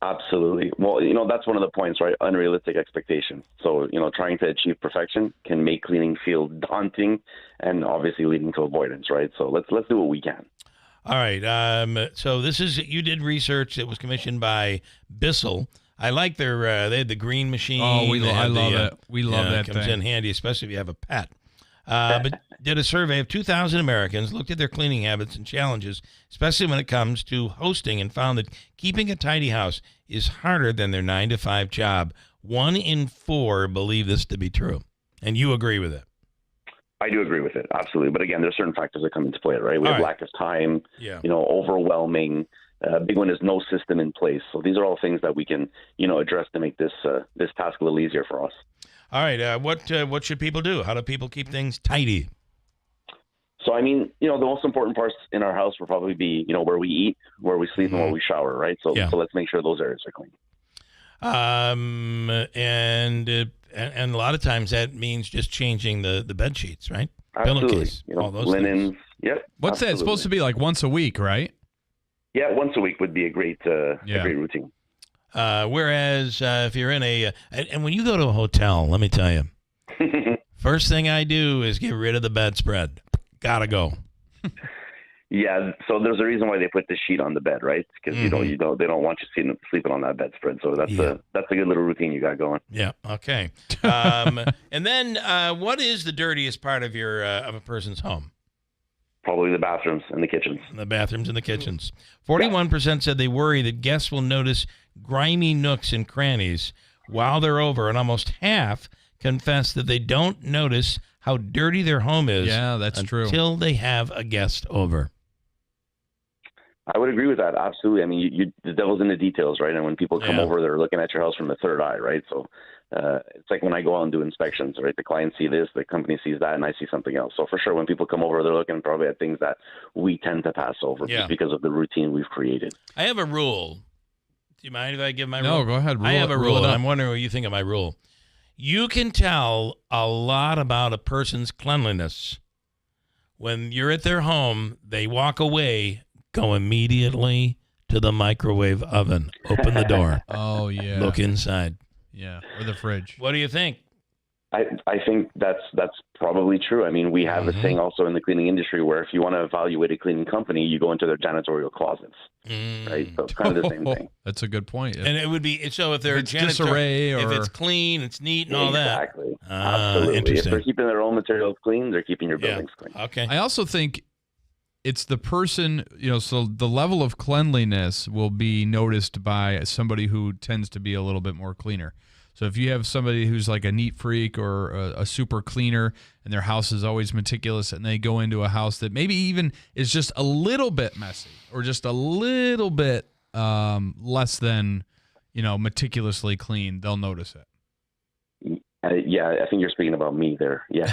Absolutely. Well, that's one of the points, right? Unrealistic expectations. So, trying to achieve perfection can make cleaning feel daunting and obviously leading to avoidance, right? So let's do what we can. All right. So you did research that was commissioned by Bissell. I like they had the green machine. Oh, I love it. We love that thing. Comes in handy, especially if you have a pet. But did a survey of 2,000 Americans, looked at their cleaning habits and challenges, especially when it comes to hosting, and found that keeping a tidy house is harder than their 9-to-5 job. 1 in 4 believe this to be true. And you agree with it? I do agree with it, absolutely. But again, there's certain factors that come into play, right? We have lack of time, overwhelming. Big one is no system in place. So these are all things that we can, address to make this task a little easier for us. All right. What should people do? How do people keep things tidy? So, the most important parts in our house will probably be, where we eat, where we sleep, and where we shower, right? So let's make sure those areas are clean. And a lot of times that means just changing the bed sheets, right? Absolutely. Pillowcase, all those linens. things. Yep. What's that? It's supposed to be like once a week, right? Yeah, once a week would be a great routine. Whereas if you're in and when you go to a hotel, let me tell you, first thing I do is get rid of the bedspread. Gotta go. Yeah, so there's a reason why they put the sheet on the bed, right? Because they don't want you sleeping on that bedspread. So that's a good little routine you got going. Yeah. Okay. And then, what is the dirtiest part of of a person's home? Probably the bathrooms and the kitchens. The bathrooms and the kitchens. 41% said they worry that guests will notice grimy nooks and crannies while they're over, and almost half confess that they don't notice how dirty their home is. Yeah, that's true. Until they have a guest over. I would agree with that. Absolutely. The devil's in the details, right? And when people come over, they're looking at your house from the third eye, right? So it's like when I go out and do inspections, right? The clients see this, the company sees that, and I see something else. So for sure, when people come over, they're looking probably at things that we tend to pass over just because of the routine we've created. I have a rule. Do you mind if I give my rule? No, go ahead. I have a rule, and I'm wondering what you think of my rule. You can tell a lot about a person's cleanliness when you're at their home, they walk away, go immediately to the microwave oven, open the door. Oh, yeah. Look inside. Yeah, or the fridge. What do you think? I think that's probably true. We have a thing also in the cleaning industry where if you want to evaluate a cleaning company, you go into their janitorial closets, right? So it's kind of the same thing. That's a good point. And it would be, so if they're disarray, if it's clean, it's neat and all that. Exactly. Absolutely. Interesting. If they're keeping their own materials clean, they're keeping your buildings clean. Okay. I also think it's the person, so the level of cleanliness will be noticed by somebody who tends to be a little bit more cleaner. So if you have somebody who's like a neat freak or a super cleaner and their house is always meticulous and they go into a house that maybe even is just a little bit messy or just a little bit less than, meticulously clean, they'll notice it. Yeah, I think you're speaking about me there. Yeah.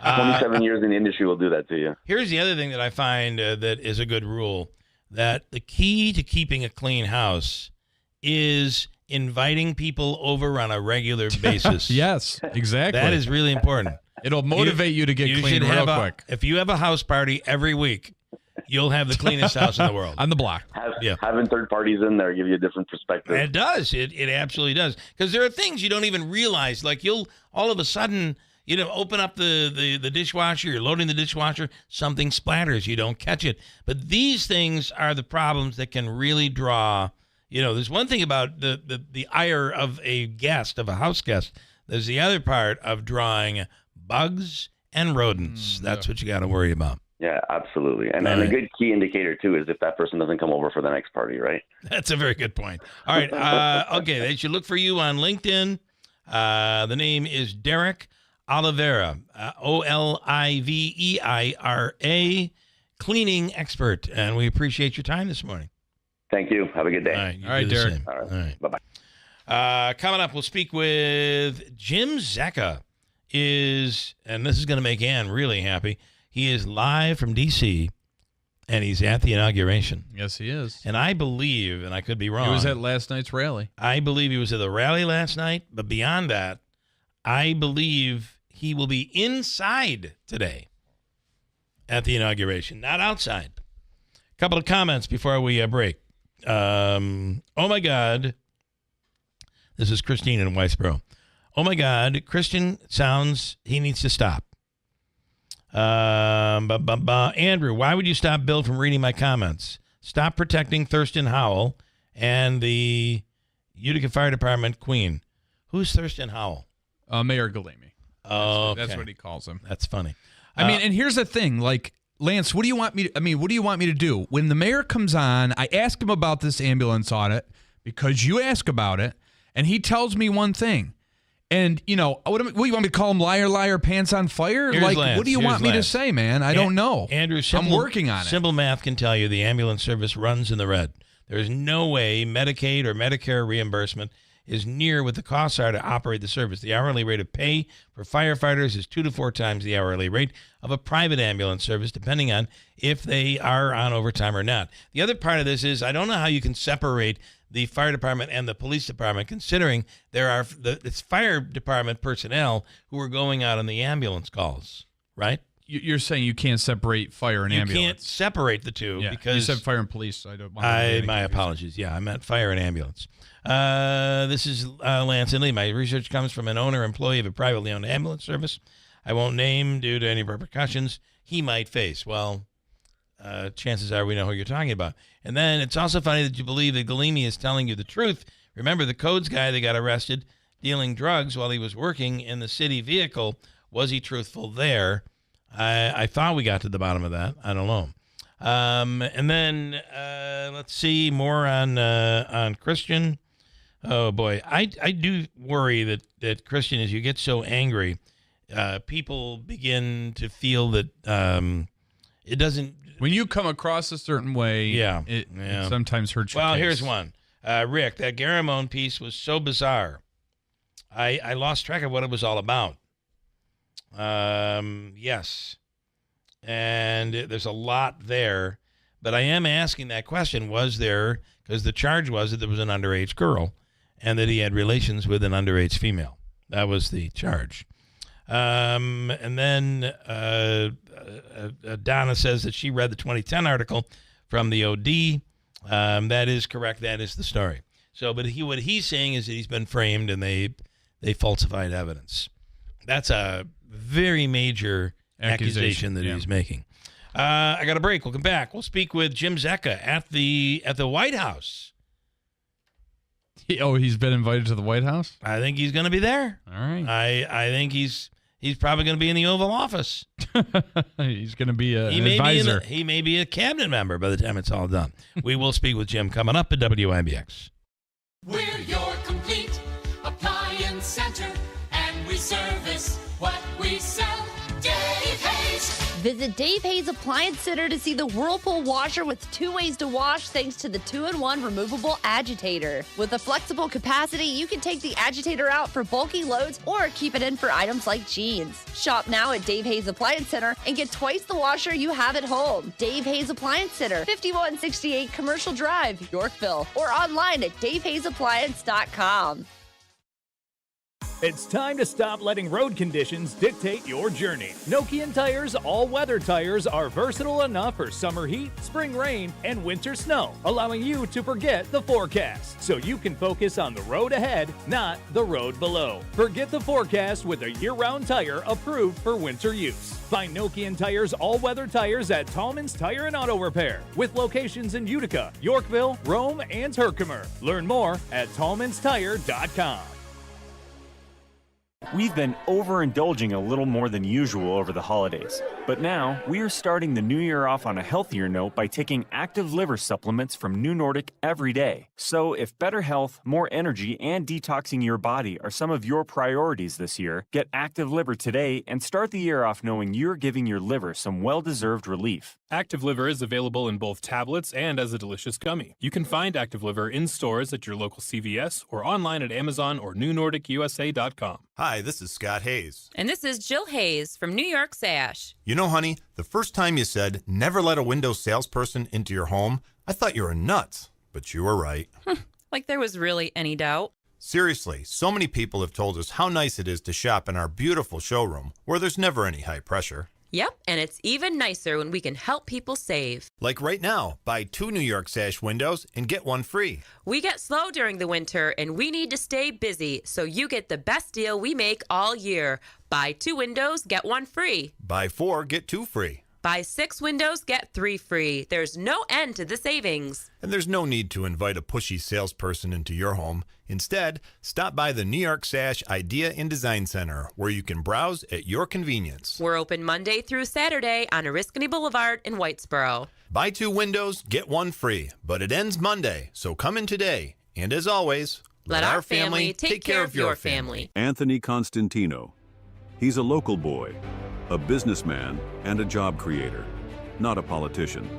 27 years in the industry will do that to you. Here's the other thing that I find that is a good rule, that the key to keeping a clean house is inviting people over on a regular basis. Yes, exactly. That is really important. It'll motivate you to get clean real quick. If you have a house party every week, you'll have the cleanest house in the world. On the block. Having third parties in there give you a different perspective. It does. It absolutely does. Because there are things you don't even realize. Like you'll all of a sudden, open up the dishwasher, you're loading the dishwasher, something splatters, you don't catch it. But these things are the problems that can really draw there's one thing about the ire of a guest, of a house guest. There's the other part of drawing bugs and rodents. That's what you got to worry about. Yeah, absolutely. And a good key indicator, too, is if that person doesn't come over for the next party, right? That's a very good point. All right. Okay, they should look for you on LinkedIn. The name is Derek Oliveira, Oliveira, cleaning expert. And we appreciate your time this morning. Thank you. Have a good day. All right, Derek. All right. Bye-bye. Coming up, we'll speak with Jim Zecca. And this is going to make Ann really happy. He is live from D.C., and he's at the inauguration. Yes, he is. And I believe, and I could be wrong. He was at last night's rally. I believe he was at the rally last night, but beyond that, I believe he will be inside today at the inauguration, not outside. A couple of comments before we break. Oh, my God. This is Christine in Whitesboro. Oh, my God. Christian sounds he needs to stop. Andrew, why would you stop Bill from reading my comments? Stop protecting Thurston Howell and the Utica Fire Department queen. Who's Thurston Howell? Mayor Galimi. Oh, that's what he calls him. That's funny. I mean, and here's the thing, like, Lance, what do you want me to do? When the mayor comes on, I ask him about this ambulance audit because you ask about it, and he tells me one thing. And, what do you want me to call him? Liar, liar, pants on fire? Here's Lance. What do you want me to say, man? I don't know. Andrew, I'm working on it. Simple math can tell you the ambulance service runs in the red. There's no way Medicaid or Medicare reimbursement is near what the costs are to operate the service. The hourly rate of pay for firefighters is 2 to 4 times the hourly rate of a private ambulance service, depending on if they are on overtime or not. The other part of this is I don't know how you can separate the fire department and the police department, considering it's fire department personnel who are going out on the ambulance calls, right? You're saying you can't separate fire and ambulance. You can't separate the two because you said fire and police. My apologies. Yeah, I meant fire and ambulance. This is Lance and Lee. My research comes from an owner-employee of a privately owned ambulance service. I won't name due to any repercussions he might face. Well, chances are we know who you're talking about. And then it's also funny that you believe that Galimi is telling you the truth. Remember the codes guy that got arrested dealing drugs while he was working in the city vehicle. Was he truthful there? I thought we got to the bottom of that. I don't know. And then let's see more on Christian. Oh boy, I do worry that Christian, as you get so angry, people begin to feel that it doesn't. When you come across a certain way, it sometimes hurts your case. Here's one. Rick, that Garamone piece was so bizarre. I lost track of what it was all about. Yes. And there's a lot there. But I am asking that question, was there, because the charge was that there was an underage girl and that he had relations with an underage female. That was the charge. And then Donna says that she read the 2010 article from the OD. That is correct. That is the story. So, but what he's saying is that he's been framed and they falsified evidence. That's a very major accusation that he's making. I got a break. We'll come back. We'll speak with Jim Zecca at the White House. He's been invited to the White House? I think he's going to be there. All right. I think he's probably going to be in the Oval Office. He's going to be an advisor. He may be a cabinet member by the time it's all done. We will speak with Jim coming up at WIBX. We're your complete appliance center, and we service what we sell. Dave Hayes. Visit Dave Hayes Appliance Center to see the Whirlpool washer with 2 ways to wash thanks to the 2-in-1 removable agitator. With a flexible capacity, you can take the agitator out for bulky loads or keep it in for items like jeans. Shop now at Dave Hayes Appliance Center and get twice the washer you have at home. Dave Hayes Appliance Center, 5168 Commercial Drive, Yorkville, or online at davehayesappliance.com. It's time to stop letting road conditions dictate your journey. Nokian Tires all-weather tires are versatile enough for summer heat, spring rain, and winter snow, allowing you to forget the forecast so you can focus on the road ahead, not the road below. Forget the forecast with a year-round tire approved for winter use. Find Nokian Tires all-weather tires at Tallman's Tire and Auto Repair, with locations in Utica, Yorkville, Rome, and Herkimer. Learn more at tallmanstire.com. We've been overindulging a little more than usual over the holidays, but now we are starting the new year off on a healthier note by taking active liver supplements from New Nordic every day. So if better health, more energy, and detoxing your body are some of your priorities this year, get Active Liver today and start the year off knowing you're giving your liver some well-deserved relief. Active Liver is available in both tablets and as a delicious gummy. You can find Active Liver in stores at your local CVS or online at Amazon or newnordicusa.com. Hi, this is Scott Hayes. And this is Jill Hayes from New York Sash. You know, honey, the first time you said, never let a Windows salesperson into your home, I thought you were nuts. But you were right. Like there was really any doubt. Seriously, so many people have told us how nice it is to shop in our beautiful showroom where there's never any high pressure. Yep, and it's even nicer when we can help people save. Like right now, buy 2 New York Sash windows and get 1 free. We get slow during the winter, and we need to stay busy, so you get the best deal we make all year. Buy 2 windows, get 1 free. Buy 4, get 2 free. Buy 6 windows, get 3 free. There's no end to the savings. And there's no need to invite a pushy salesperson into your home. Instead, stop by the New York Sash Idea and Design Center, where you can browse at your convenience. We're open Monday through Saturday on Oriskany Boulevard in Whitesboro. Buy 2 windows, get 1 free, but it ends Monday, so come in today. And as always, let our family take care of your family. Anthony Constantino. He's a local boy, a businessman, and a job creator, not a politician.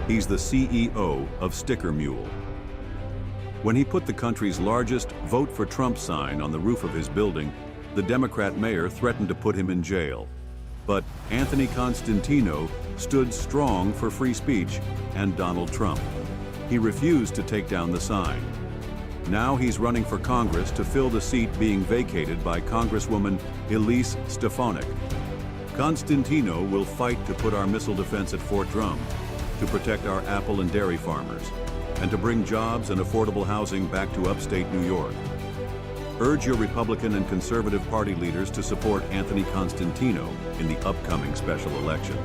He's the CEO of Sticker Mule. When he put the country's largest Vote for Trump sign on the roof of his building, the Democrat mayor threatened to put him in jail. But Anthony Constantino stood strong for free speech and Donald Trump. He refused to take down the sign. Now he's running for Congress to fill the seat being vacated by Congresswoman Elise Stefanik. Constantino will fight to put our missile defense at Fort Drum, to protect our apple and dairy farmers, and to bring jobs and affordable housing back to upstate New York. Urge your Republican and Conservative Party leaders to support Anthony Constantino in the upcoming special election.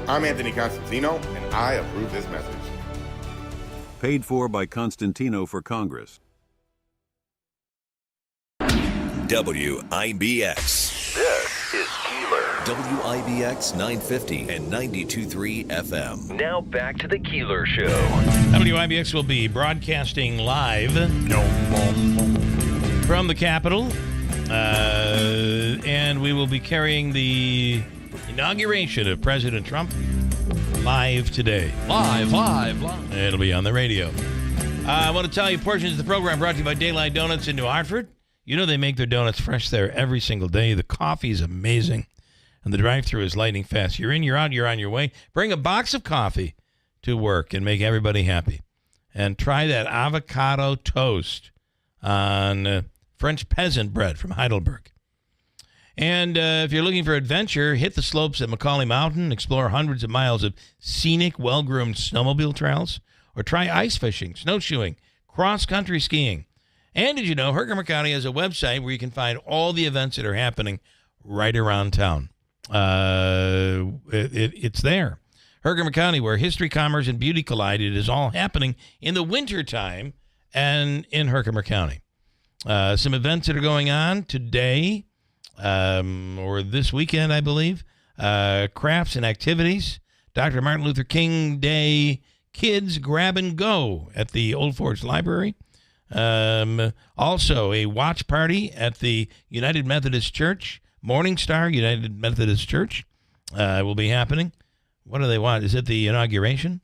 I'm Anthony Constantino, and I approve this message. Paid for by Constantino for Congress. WIBX. This is Keeler. WIBX 950 and 92.3 FM. Now back to the Keeler Show. WIBX will be broadcasting live from the Capitol, and we will be carrying the inauguration of President Trump live today. Live. It'll be on the radio. I want to tell you, portions of the program brought to you by Daylight Donuts in New Hartford. You know they make their donuts fresh there every single day. The coffee is amazing, and the drive-thru is lightning fast. You're in, you're out, you're on your way. Bring a box of coffee to work and make everybody happy. And try that avocado toast on French peasant bread from Heidelberg. And if you're looking for adventure, hit the slopes at Macaulay Mountain, explore hundreds of miles of scenic, well-groomed snowmobile trails, or try ice fishing, snowshoeing, cross-country skiing. And did you know Herkimer County has a website where you can find all the events that are happening right around town? It's there. Herkimer County, where history, commerce, and beauty collide. It is all happening in the wintertime and in Herkimer County. Some events that are going on today or this weekend, I believe. Crafts and activities. Dr. Martin Luther King Day Kids Grab and Go at the Old Forge Library. Also, a watch party at the United Methodist Church, Morning Star United Methodist Church, will be happening. What do they want? Is it the inauguration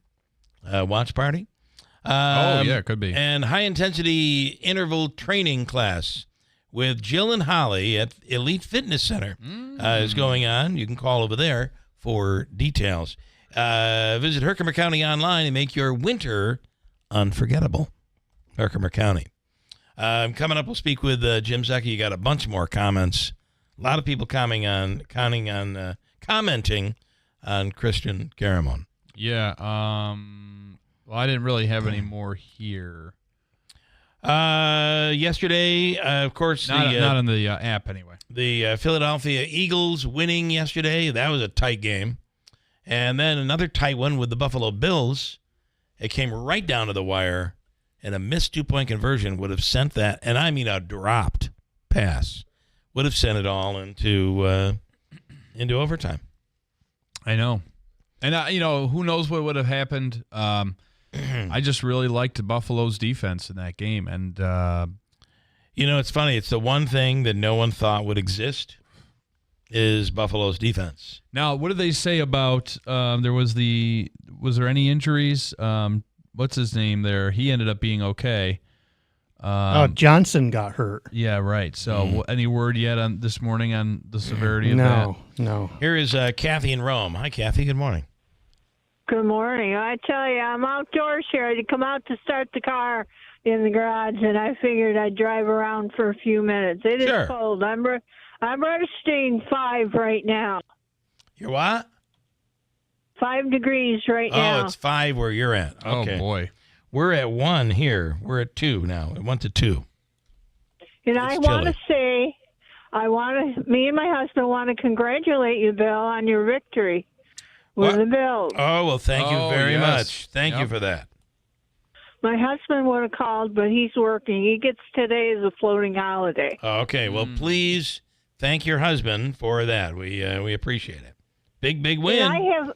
watch party? Yeah, it could be. And high-intensity interval training class with Jill and Holly at Elite Fitness Center is going on. You can call over there for details. Visit Herkimer County online and make your winter unforgettable. Herkimer County. Coming up, we'll speak with Jim Zecchi. You got a bunch more comments. A lot of people commenting on Christian Caramon. Yeah. Well, I didn't really have any more here. Yesterday, of course, not on the app anyway. The Philadelphia Eagles winning yesterday. That was a tight game. And then another tight one with the Buffalo Bills. It came right down to the wire, and a missed 2-point conversion would have sent that, and I mean a dropped pass, would have sent it all into overtime. I know. And, who knows what would have happened. I just really liked Buffalo's defense in that game. And, it's funny. It's the one thing that no one thought would exist is Buffalo's defense. Now, what did they say about was there any injuries? What's his name there? He ended up being okay. Johnson got hurt. Yeah, right. So any word yet on this morning on the severity of that? No. Here is Kathy in Rome. Hi, Kathy. Good morning. Good morning. I tell you, I'm outdoors here. I had to come out to start the car in the garage, and I figured I'd drive around for a few minutes. It is cold. I'm registering 5 right now. You're what? 5 degrees right now. Oh, it's 5 where you're at. Okay. Oh, boy. We're at 1 here. We're at 2 now. 1 to 2. And I want to say, me and my husband want to congratulate you, Bill, on your victory with the Bills. Oh, well, thank you very much. Thank you for that. My husband would have called, but he's working. He gets today as a floating holiday. Okay. Well, please thank your husband for that. We appreciate it. Big win.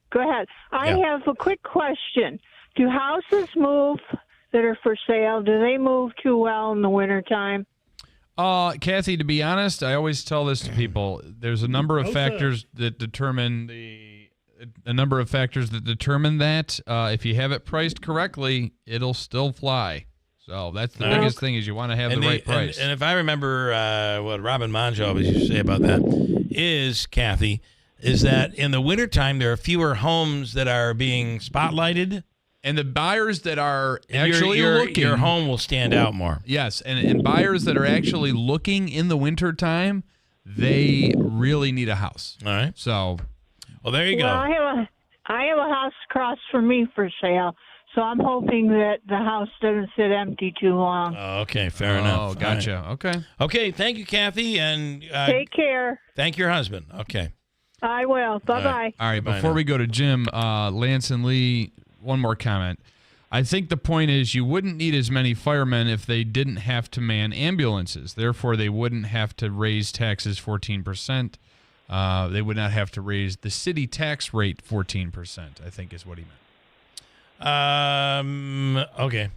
Go ahead. I have a quick question. Do houses move that are for sale? Do they move too well in the wintertime? Kathy, to be honest, I always tell this to people. There's a number of factors that determine that. If you have it priced correctly, it'll still fly. So that's the biggest thing is you want to have the right price. And if I remember what Robin Monjo always used to say about that is, Kathy, is that in the wintertime there are fewer homes that are being spotlighted. And the buyers that are actually looking. Your home will stand out more. Yes, and buyers that are actually looking in the wintertime, they really need a house. All right. So, well, there you go. I have a house across from me for sale, so I'm hoping that the house doesn't sit empty too long. Okay, fair enough. Oh, gotcha. Right. Okay. Okay, thank you, Kathy, and take care. Thank your husband. Okay. I will. Bye-bye. All right, before we go to Jim, Lance and Lee, one more comment. I think the point is you wouldn't need as many firemen if they didn't have to man ambulances. Therefore, they wouldn't have to raise taxes 14%. They would not have to raise the city tax rate 14%, I think is what he meant. Okay.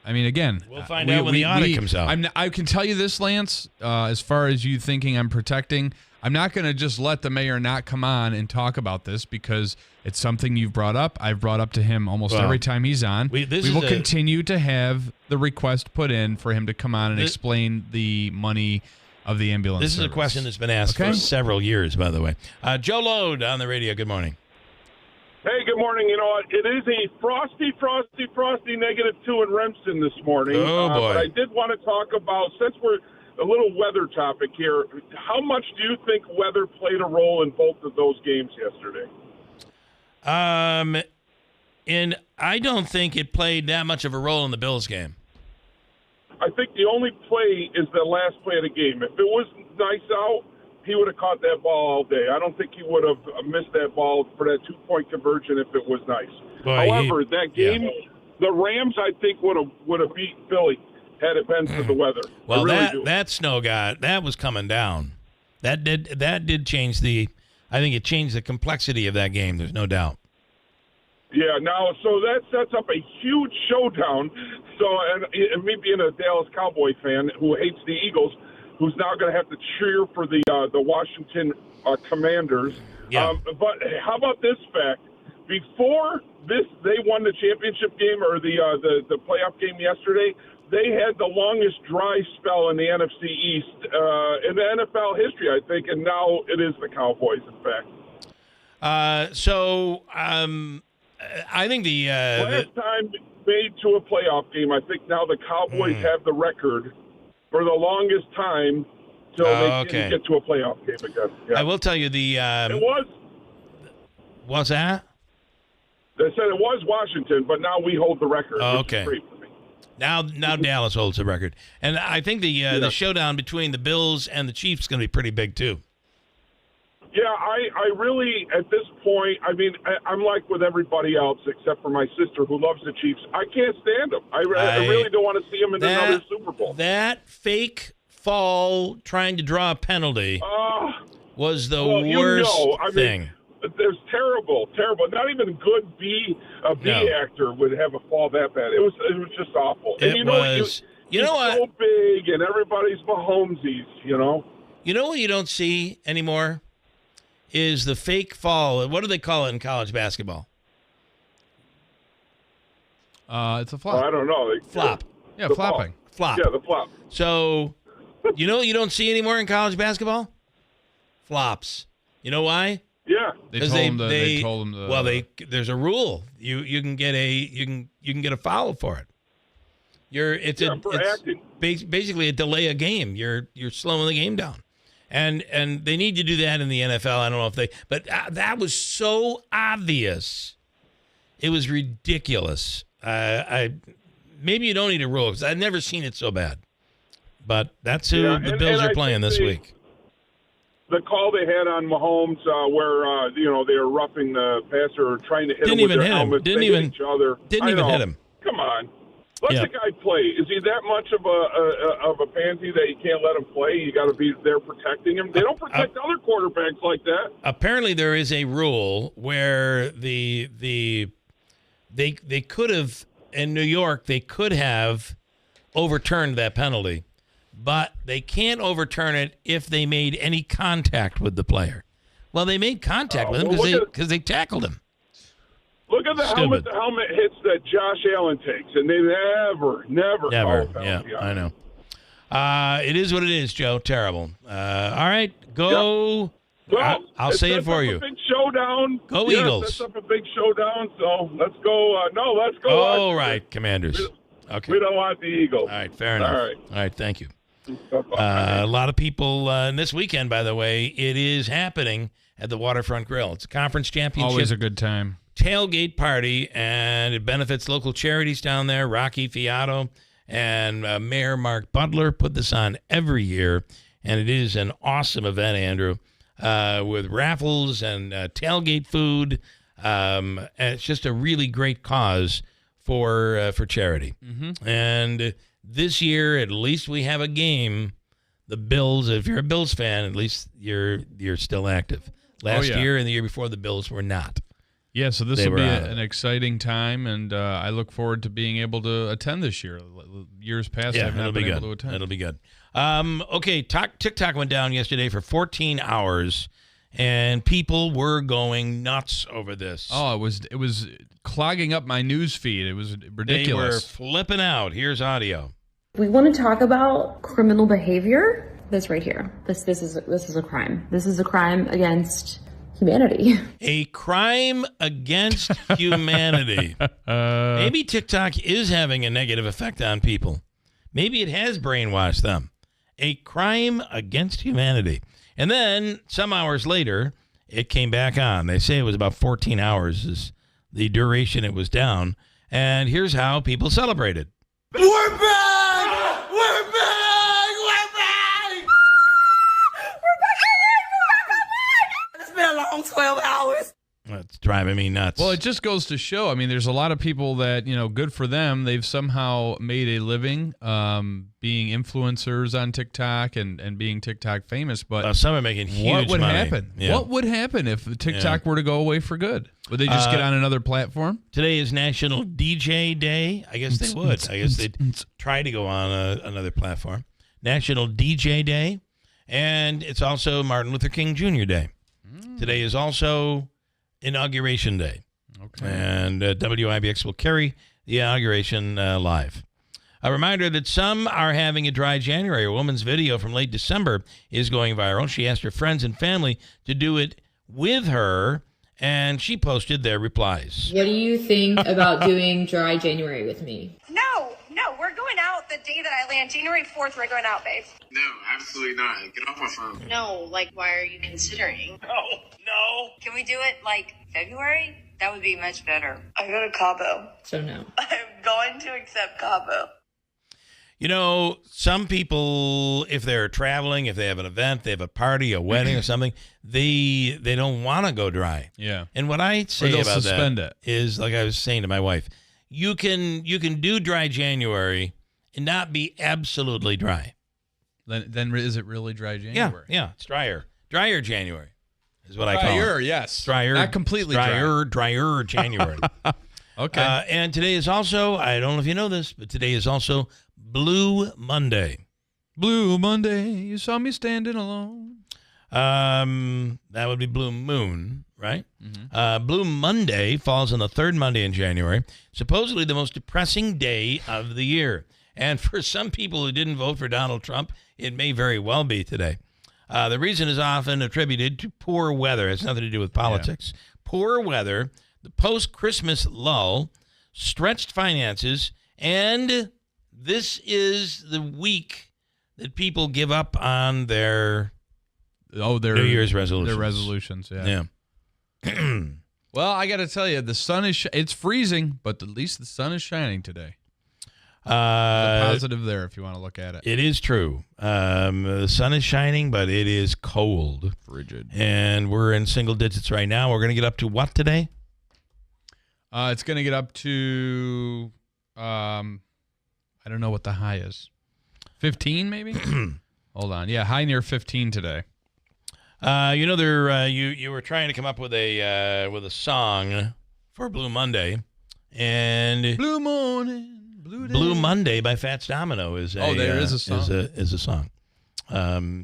I mean, again, we'll find out when the audit comes out. I can tell you this, Lance, as far as you thinking I'm protecting, I'm not going to just let the mayor not come on and talk about this because it's something you've brought up. I've brought up to him almost every time he's on. We will continue to have the request put in for him to come on and explain the money of the ambulance This service. is a question that's been asked for several years, by the way. Joe Lode on the radio. Good morning. Hey, good morning. You know what? It is a frosty -2 in Remsen this morning. Oh, boy. But I did want to talk about, since we're a little weather topic here, how much do you think weather played a role in both of those games yesterday? And I don't think it played that much of a role in the Bills game. I think the only play is the last play of the game. If it was nice out, he would have caught that ball all day. I don't think he would have missed that ball for that 2-point conversion if it was nice. Well, however, that game, the Rams, I think, would have beat Philly had it been for the weather. Well, that snow that was coming down. That did change I think it changed the complexity of that game. There's no doubt. Yeah, so that sets up a huge showdown. So, and me being a Dallas Cowboy fan who hates the Eagles, who's now going to have to cheer for the Washington Commanders. Yeah. But how about this fact? Before they won the championship game or the playoff game yesterday. They had the longest dry spell in the NFC East in the NFL history, I think, and now it is the Cowboys, in fact. I think made to a playoff game. I think now the Cowboys have the record for the longest time till they didn't get to a playoff game again. Yeah. I will tell you the. It was. Was that? They said it was Washington, but now we hold the record. Which is great for me. Now Dallas holds the record, and I think the showdown between the Bills and the Chiefs is going to be pretty big too. Yeah, I really, at this point, I mean, I'm like with everybody else except for my sister who loves the Chiefs. I can't stand them. I really don't want to see them in another Super Bowl. That fake fall trying to draw a penalty was the worst thing. There's terrible. Not even a good B actor would have a fall that bad. It was just awful. And you know what? So big, and everybody's Mahomesies, You know what you don't see anymore is the fake fall. What do they call it in college basketball? It's a flop. I don't know. Flop. Yeah, flopping. Flop. Yeah, the flop. So, you know what you don't see anymore in college basketball? Flops. You know why? Yeah. They told them. Well, there's a rule. You can get a foul for it. It's basically a delay a game. You're slowing the game down. And they need to do that in the NFL. I don't know if but that was so obvious. It was ridiculous. Maybe you don't need a rule because I've never seen it so bad. But that's who the Bills are playing this week. The call they had on Mahomes, where they were roughing the passer, or trying to hit him with their helmets, didn't even each other. Didn't even hit him. Come on. Let the guy play. Is he that much of a pansy that you can't let him play? You got to be there protecting him. They don't protect other quarterbacks like that. Apparently, there is a rule where they could have in New York. They could have overturned that penalty, but they can't overturn it if they made any contact with the player. Well, they made contact with him because they tackled him. Look at the helmet. The helmet hits that Josh Allen takes, and they never call a penalty. Yeah, I know. It is what it is, Joe. Terrible. All right, go. Yep. Well, I'll say it for you. A big showdown. Go Eagles. It's up a big showdown. So let's go. Let's go. All right, Commanders. Okay. We don't want the Eagles. All right, fair enough. All right, thank you. A lot of people, and this weekend, by the way, it is happening at the Waterfront Grill. It's a conference championship. Always a good time. Tailgate party, and it benefits local charities down there. Rocky Fiato and Mayor Mark Butler put this on every year, and it is an awesome event, Andrew, with raffles and tailgate food. And it's just a really great cause for charity. Mm-hmm. And this year, at least we have a game. The Bills, if you're a Bills fan, at least you're still active. Last year and the year before, the Bills were not. Yeah, so this will be an exciting time, and I look forward to being able to attend this year. Years past, I've not been able to attend. It'll be good. Okay, TikTok went down yesterday for 14 hours, and people were going nuts over this. Oh, it was clogging up my news feed. It was ridiculous. They were flipping out. Here's audio. We want to talk about criminal behavior. This right here. This is a crime. This is a crime against humanity. A crime against humanity. Maybe TikTok is having a negative effect on people. Maybe it has brainwashed them. A crime against humanity. And then some hours later, it came back on. They say it was about 14 hours is the duration it was down. And here's how people celebrated. We're back! We're back! We're back! It's been a long 12 hours. That's driving me nuts. Well, it just goes to show. I mean, there's a lot of people that, good for them. They've somehow made a living being influencers on TikTok and being TikTok famous. But some are making huge What would money. happen? Yeah. What would happen if TikTok were to go away for good? Would they just get on another platform? Today is National DJ Day. I guess they would. I guess they'd try to go on another platform. National DJ Day. And it's also Martin Luther King Jr. Day. Today is also Inauguration Day. Okay. And WIBX will carry the inauguration live. A reminder that some are having a dry January. A woman's video from late December is going viral. She asked her friends and family to do it with her and she posted their replies. What do you think about doing dry January with me? No, we're going out the day that I land. January 4th, we're going out, babe. No, absolutely not. Get off my phone. No, why are you considering? No. Can we do it, February? That would be much better. I go to Cabo. So no. I'm going to accept Cabo. You know, some people, if they're traveling, if they have an event, they have a party, a wedding or something, they don't want to go dry. Yeah. And what I say about suspend that it. is, like I was saying to my wife, you can do dry January and not be absolutely dry. Then is it really dry January? Yeah, it's drier. Drier January is what I call it. Drier, yes. Drier. Not completely drier January. Okay. And today is also, I don't know if you know this, but today is also Blue Monday. Blue Monday, you saw me standing alone. That would be Blue Moon, right? Mm-hmm. Blue Monday falls on the third Monday in January, supposedly the most depressing day of the year. And for some people who didn't vote for Donald Trump, it may very well be today. The reason is often attributed to poor weather. It has nothing to do with politics. Yeah. Poor weather, the post-Christmas lull, stretched finances, and this is the week that people give up on their New Year's resolutions. Their resolutions, yeah. Well, I got to tell you, the sun is it's freezing, but at least the sun is shining today. Positive there, if you want to look at it. It is true. The sun is shining, but it is cold. Frigid. And we're in single digits right now. We're going to get up to what today? It's going to get up to, I don't know what the high is. 15 maybe? Hold on. Yeah, high near 15 today. You were trying to come up with a song for Blue Monday, and Blue Morning. Blue Monday by Fats Domino is a song.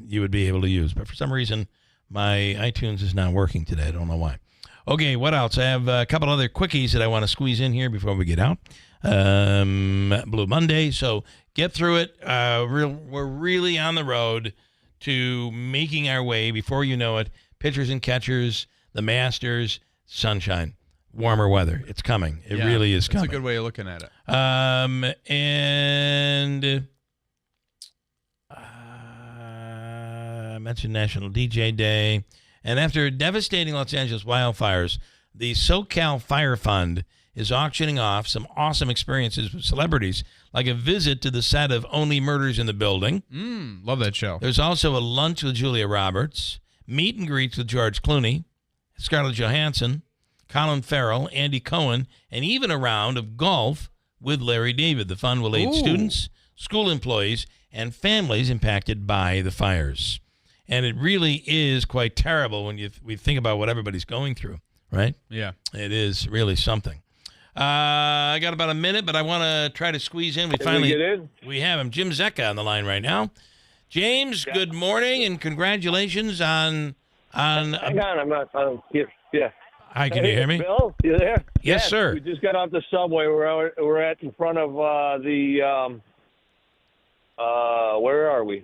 You would be able to use, but for some reason my iTunes is not working today. I don't know why. Okay, what else? I have a couple other quickies that I want to squeeze in here before we get out. Blue Monday, so get through it. We're really on the road to making our way. Before you know it, pitchers and catchers, the Masters, sunshine. Warmer weather. It's coming. It really is coming. That's a good way of looking at it. I mentioned National DJ Day. And after devastating Los Angeles wildfires, the SoCal Fire Fund is auctioning off some awesome experiences with celebrities, like a visit to the set of Only Murders in the Building. Love that show. There's also a lunch with Julia Roberts, meet and greets with George Clooney, Scarlett Johansson, Colin Farrell, Andy Cohen, and even a round of golf with Larry David. The fund will aid students, school employees, and families impacted by the fires. And it really is quite terrible when we think about what everybody's going through, right? Yeah. It is really something. I got about a minute, but I want to try to squeeze in. We have him, Jim Zecca, on the line right now. James, good morning, and congratulations on. Hang on, I'm not here. Yeah. Hi, can you hear me? Bill, you there? Yes, sir. We just got off the subway. We're at in front of where are we?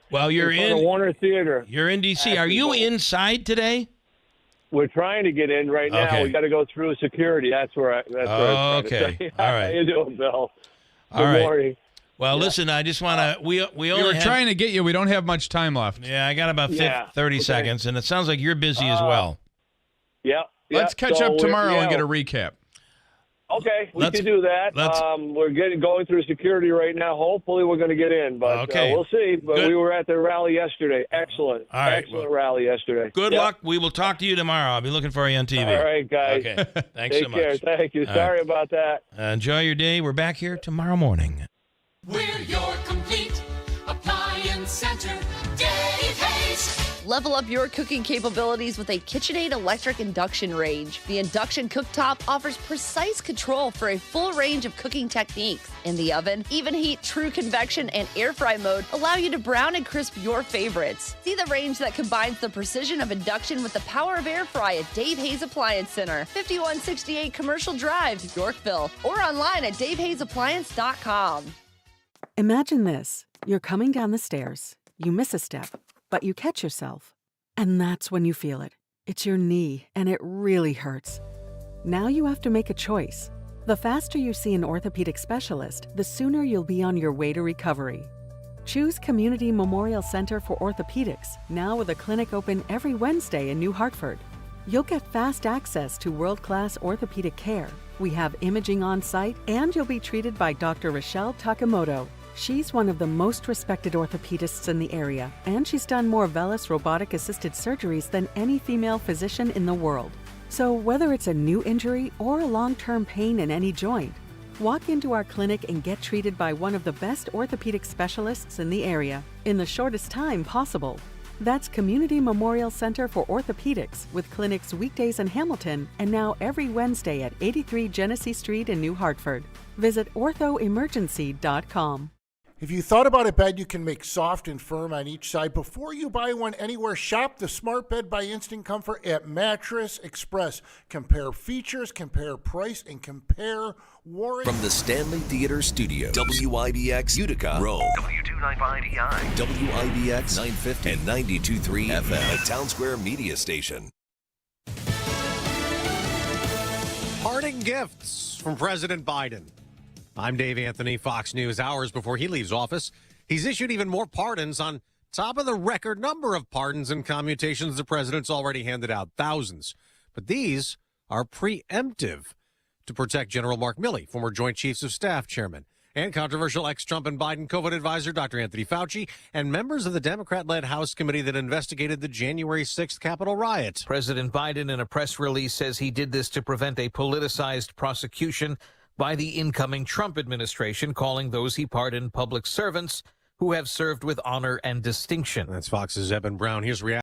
Well, you're in Warner Theater. You're in D.C. Are you inside today? We're trying to get in right now. Okay. We got to go through security. That's where I was trying to say. All right. How you doing, Bill? All right. Good morning. Well, listen, I just want to. We only were trying to get you. We don't have much time left. Yeah, I got about 30 seconds, and it sounds like you're busy as well. Yeah. Let's catch up tomorrow and get a recap. Okay, we can do that. We're going through security right now. Hopefully, we're going to get in, but we'll see. But we were at the rally yesterday. Excellent. All right. Excellent rally yesterday. Good luck. We will talk to you tomorrow. I'll be looking for you on TV. All right, guys. Okay. Thanks Take so much. care. Thank you. Sorry about that. Enjoy your day. We're back here tomorrow morning. We're your complete appliance center. Dave Hayes. Level up your cooking capabilities with a KitchenAid electric induction range. The induction cooktop offers precise control for a full range of cooking techniques. In the oven, even heat, true convection, and air fry mode allow you to brown and crisp your favorites. See the range that combines the precision of induction with the power of air fry at Dave Hayes Appliance Center, 5168 Commercial Drive, Yorkville, or online at davehayesappliance.com. Imagine this. You're coming down the stairs. You miss a step, but you catch yourself. And that's when you feel it. It's your knee, and it really hurts. Now you have to make a choice. The faster you see an orthopedic specialist, the sooner you'll be on your way to recovery. Choose Community Memorial Center for Orthopedics, now with a clinic open every Wednesday in New Hartford. You'll get fast access to world-class orthopedic care. We have imaging on site, and you'll be treated by Dr. Rochelle Takamoto. She's one of the most respected orthopedists in the area, and she's done more VELYS robotic-assisted surgeries than any female physician in the world. So whether it's a new injury or a long-term pain in any joint, walk into our clinic and get treated by one of the best orthopedic specialists in the area in the shortest time possible. That's Community Memorial Center for Orthopedics, with clinics weekdays in Hamilton and now every Wednesday at 83 Genesee Street in New Hartford. Visit orthoemergency.com. If you thought about a bed you can make soft and firm on each side before you buy one anywhere, shop the Smart Bed by Instant Comfort at Mattress Express. Compare features, compare price, and compare warranty. From the Stanley Theater Studio, WIBX Utica, Rome, W295EI, WIBX 950 and 92.3 FM, a Town Square media station. Parting gifts from President Biden. I'm Dave Anthony, Fox News. Hours before he leaves office, he's issued even more pardons on top of the record number of pardons and commutations the president's already handed out, thousands. But these are preemptive to protect General Mark Milley, former Joint Chiefs of Staff chairman, and controversial ex-Trump and Biden COVID advisor Dr. Anthony Fauci, and members of the Democrat-led House committee that investigated the January 6th Capitol riot. President Biden, in a press release, says he did this to prevent a politicized prosecution by the incoming Trump administration, calling those he pardoned public servants who have served with honor and distinction. That's Fox's Eben Brown. Here's reaction.